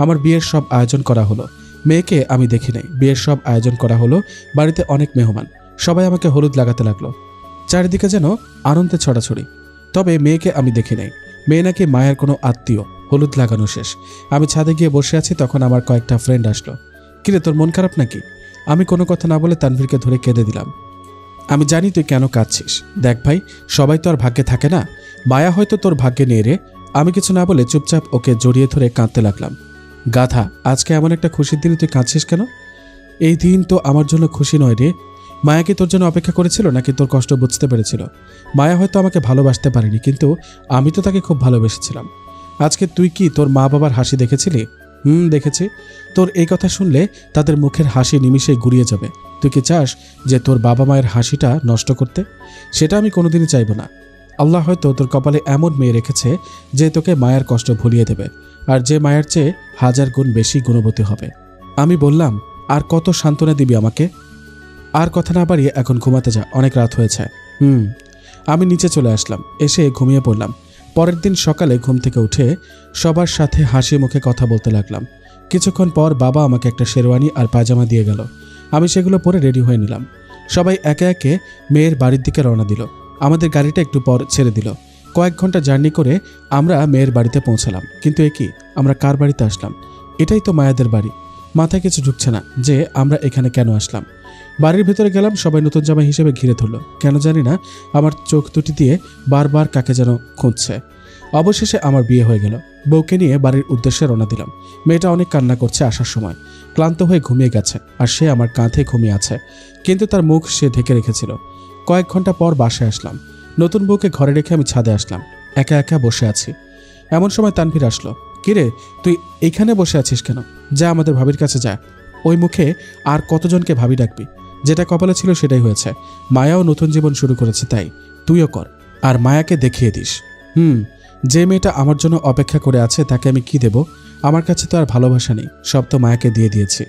S1: আমার বিয়ের সব আয়োজন করা হলো। মেয়েকে আমি দেখি নাই, বিয়ের সব আয়োজন করা হলো। বাড়িতে অনেক মেহমান, সবাই আমাকে হলুদ লাগাতে লাগলো। চারিদিকে যেন আনন্দে ছড়াছড়ি। তবে মেয়েকে আমি দেখি নাই। মেয়ে নাকি মায়ের কোনো আত্মীয়। হলুদ লাগানো শেষ, আমি ছাদে গিয়ে বসে আছি, তখন আমার কয়েকটা ফ্রেন্ড আসলো। কিরে, তোর মন খারাপ নাকি? আমি কোনো কথা না বলে তানভীরকে ধরে কেঁদে দিলাম। আমি জানি তুই কেন কাঁদছিস। দেখ ভাই, সবাই তো আর ভাগ্যে থাকে না। মায়া হয়তো তোর ভাগ্যে নেই রে। আমি কিছু না বলে চুপচাপ ওকে জড়িয়ে ধরে কাঁদতে লাগলাম। গাধা, আজকে এমন একটা খুশির দিনে তুই কাঁদছিস কেন? এই দিন তো আমার জন্য খুশি নয় রে। মায়া কি তোর জন্য অপেক্ষা করেছিল, নাকি তোর কষ্ট বুঝতে পেরেছিল? মায়া হয়তো আমাকে ভালোবাসতে পারেনি, কিন্তু আমি তো তাকে খুব ভালোবেসেছিলাম। আজকে তুই কি তোর মা বাবার হাসি দেখেছিলি? দেখেছি। তোর এই কথা শুনলে তাদের মুখের হাসি নিমিষেই গুড়িয়ে যাবে। তুই কি চাস যে তোর বাবা মায়ের হাসিটা নষ্ট করতে? সেটা আমি কোনোদিনই চাইব না। আল্লাহ হয়তো তোর কপালে এমন মেয়ে রেখেছে যে তোকে মায়ের কষ্ট ভুলিয়ে দেবে, আর যে মায়ের চেয়ে 1000 গুণ বেশি গুণবতী হবে। আমি বললাম, আর কত সান্ত্বনা দিবি আমাকে? আর কথা না বাড়িয়ে এখন ঘুমাতে যা, অনেক রাত হয়েছে। আমি নিচে চলে আসলাম, এসে ঘুমিয়ে পড়লাম। পরের দিন সকালে ঘুম থেকে উঠে সবার সাথে হাসি মুখে কথা বলতে লাগলাম। কিছুক্ষণ পর বাবা আমাকে একটা শেরওয়ানি আর পায়জামা দিয়ে গেল। আমি সেগুলো পরে রেডি হয়ে নিলাম। সবাই একে একে মেয়ের বাড়ির দিকে রওনা দিল। আমাদের গাড়িটা একটু পর ছেড়ে দিল। কয়েক ঘন্টা জার্নি করে আমরা মেয়ের বাড়িতে পৌঁছালাম। কিন্তু এ কি, আমরা কার বাড়িতে আসলাম? এটাই তো মায়াদের বাড়ি। মাথায় কিছু ঢুকছে না যে আমরা এখানে কেন আসলাম। বাড়ির ভেতরে গেলাম, সবাই নতুন জামাই হিসেবে ঘিরে ধরল। কেন জানি না আমার চোখ দুটি দিয়ে বারবার কাকে যেন খুঁজছে। অবশেষে আমার বিয়ে হয়ে গেল। বউকে নিয়ে বাড়ির উদ্দেশ্যে রওনা দিলাম। মেয়েটা অনেক কান্না করছে আসার সময়। ক্লান্ত হয়ে ঘুমিয়ে গেছে আর সে আমার কাঁধে ঘুমিয়ে আছে, কিন্তু তার মুখ সে ঢেকে রেখেছিল। কয়েক ঘন্টা পর বাসায় আসলাম। নতুন বউকে ঘরে রেখে আমি ছাদে আসলাম। একা একা বসে আছি। এমন সময় তানভীর আসলো। কিরে, তুই এইখানে বসে আছিস কেন? যা আমাদের ভাবির কাছে যা। ওই মুখে আর কতজনকে ভাবি ডাকবি? যেটা কপালে ছিল সেটাই হয়েছে। মায়াও নতুন জীবন শুরু করেছে, তাই তুইও কর আর মায়াকে দেখিয়ে দিস। যে মেয়েটা আমার জন্য অপেক্ষা করে আছে তাকে আমি কি দেব? আমার কাছে তো আর ভালোবাসা নেই, সব তো মায়াকে দিয়ে দিয়েছি।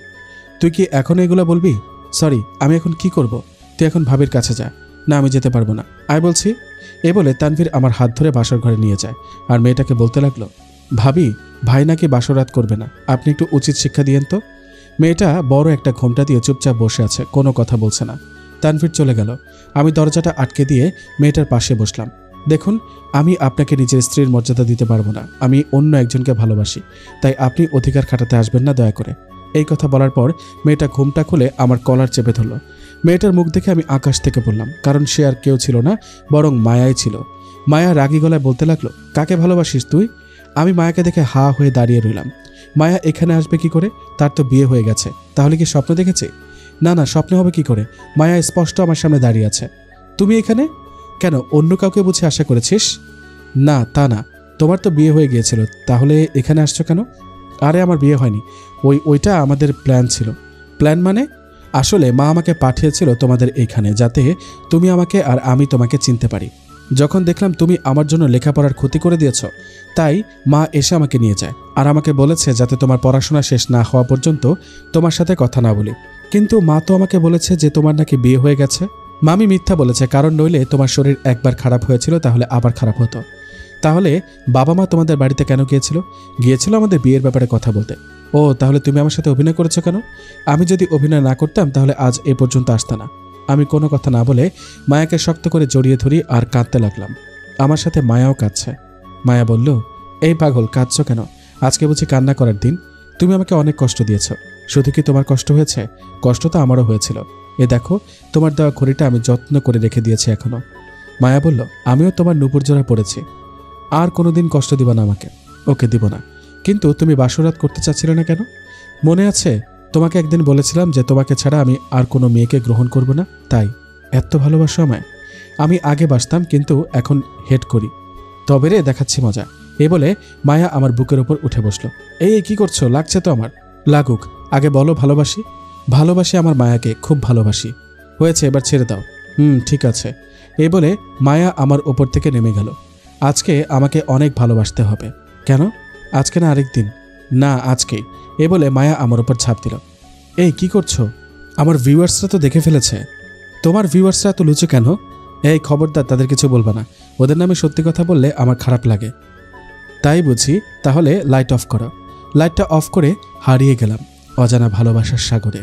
S1: তুই কি এখন এগুলো বলবি? সরি, আমি এখন কি করব? তুই এখন ভাবির কাছে যা। না, আমি যেতে পারবো না, আয় বলছি। এ বলে তানভীর আমার হাত ধরে বাসর ঘরে নিয়ে যায় আর মেয়েটাকে বলতে লাগলো, ভাবি, ভাই নাকি বাসরাত করবে না, আপনি একটু উচিত শিক্ষা দিয়েন তো। মেয়েটা বড় একটা ঘোমটা দিয়ে চুপচাপ বসে আছে, কোনো কথা বলছে না। তানভীর চলে গেল। আমি দরজাটা আটকে দিয়ে মেয়েটার পাশে বসলাম। দেখুন, আমি আপনাকে নিজের স্ত্রীর মর্যাদা দিতে পারবো না। আমি অন্য একজনকে ভালোবাসি, তাই আপনি অধিকার খাটাতে আসবেন না দয়া করে। এই কথা বলার পর মেয়েটা ঘুমটা খুলে আমার কলার চেপে ধরল। মেয়েটার মুখ দেখে আমি আকাশ থেকে পড়লাম, কারণ সে আর কেউ ছিল না, বরং মায়াই ছিল। মায়া রাগী গলায় বলতে লাগলো, কাকে ভালোবাসিস তুই? আমি মায়াকে দেখে হা হয়ে দাঁড়িয়ে রইলাম। মায়া এখানে আসবে কি করে? তার তো বিয়ে হয়ে গেছে। তাহলে কি স্বপ্ন দেখেছে? না না, স্বপ্ন হবে কি করে? মায়া স্পষ্ট আমার সামনে দাঁড়িয়ে আছে। তুমি এখানে কেন? অন্য কাউকে বুঝে আশা করেছিস? না, তা না, তোমার তো বিয়ে হয়ে গিয়েছিল, তাহলে এখানে আসছো কেন? আরে, আমার বিয়ে হয়নি। ওইটা আমাদের প্ল্যান ছিল। প্ল্যান মানে? আসলে মা আমাকে পাঠিয়েছিল তোমাদের এইখানে, যাতে তুমি আমাকে আর আমি তোমাকে চিনতে পারি। যখন দেখলাম তুমি আমার জন্য লেখাপড়ার ক্ষতি করে দিয়েছ, তাই মা এসে আমাকে নিয়ে যায় আর আমাকে বলেছে যাতে তোমার পড়াশোনা শেষ না হওয়া পর্যন্ত তোমার সাথে কথা না বলি। কিন্তু মা তো আমাকে বলেছে যে তোমার নাকি বিয়ে হয়ে গেছে। মামি মিথ্যা বলেছে, কারণ নইলে তোমার শরীর একবার খারাপ হয়েছিল, তাহলে আবার খারাপ হতো। তাহলে বাবা মা তোমাদের বাড়িতে কেন গিয়েছিল? গিয়েছিল আমাদের বিয়ের ব্যাপারে কথা বলতে। ও, তাহলে তুমি আমার সাথে অভিনয় করেছো কেন? আমি যদি অভিনয় না করতাম তাহলে আজ এ পর্যন্ত আসতে না। আমি কোনো কথা না বলে মায়াকে শক্ত করে জড়িয়ে ধরি আর কাঁদতে লাগলাম। আমার সাথে মায়াও কাঁদছে। মায়া বলল, এই পাগল, কাঁদছো কেন? আজকে বুঝি কান্না করার দিন? তুমি আমাকে অনেক কষ্ট দিয়েছ। শুধু কি তোমার কষ্ট হয়েছে? কষ্ট তো আমারও হয়েছিল। এ দেখো, তোমার দেওয়া ঘড়িটা আমি যত্ন করে রেখে দিয়েছি এখনো। মায়া বলল, আমিও তোমার নুপুর জোড়া পড়েছি। আর কোনোদিন কষ্ট দিবা না আমাকে। ওকে, দিব না। কিন্তু তুমি বাসরাত করতে চাচ্ছিলে না কেন? মনে আছে তোমাকে একদিন বলেছিলাম যে তোমাকে ছাড়া আমি আর কোনো মেয়েকে গ্রহণ করব না? তাই এত ভালোবাসো আমায়? আমি আগে বাসতাম, কিন্তু এখন হেট করি। তবে রে, দেখাচ্ছি মজা। এই বলে মায়া আমার বুকের ওপর উঠে বসলো। এই কি করছো? লাগছে তো আমার। লাগুক, আগে বলো ভালোবাসি। ভালোবাসি আমার মায়াকে, খুব ভালোবাসি। হয়েছে, এবার ছেড়ে দাও। ঠিক আছে। এই বলে মায়া আমার ওপর থেকে নেমে গেল। আজকে আমাকে অনেক ভালোবাসতে হবে। কেন? আজকে না আরেকদিন? না, আজকেই। এ বলে মায়া আমার ওপর ছাপ দিল। এই কি করছো? আমার ভিউয়ার্সরা তো দেখে ফেলেছে। তোমার ভিউয়ার্সরা তো লুচু কেন? এই খবরদার, তাদের কিছু বলবা না। ওদের নামে সত্যি কথা বললে আমার খারাপ লাগে। তাই বুঝি? তাহলে লাইট অফ করো। লাইটটা অফ করে হারিয়ে গেলাম অজানা ভালোবাসার সাগরে।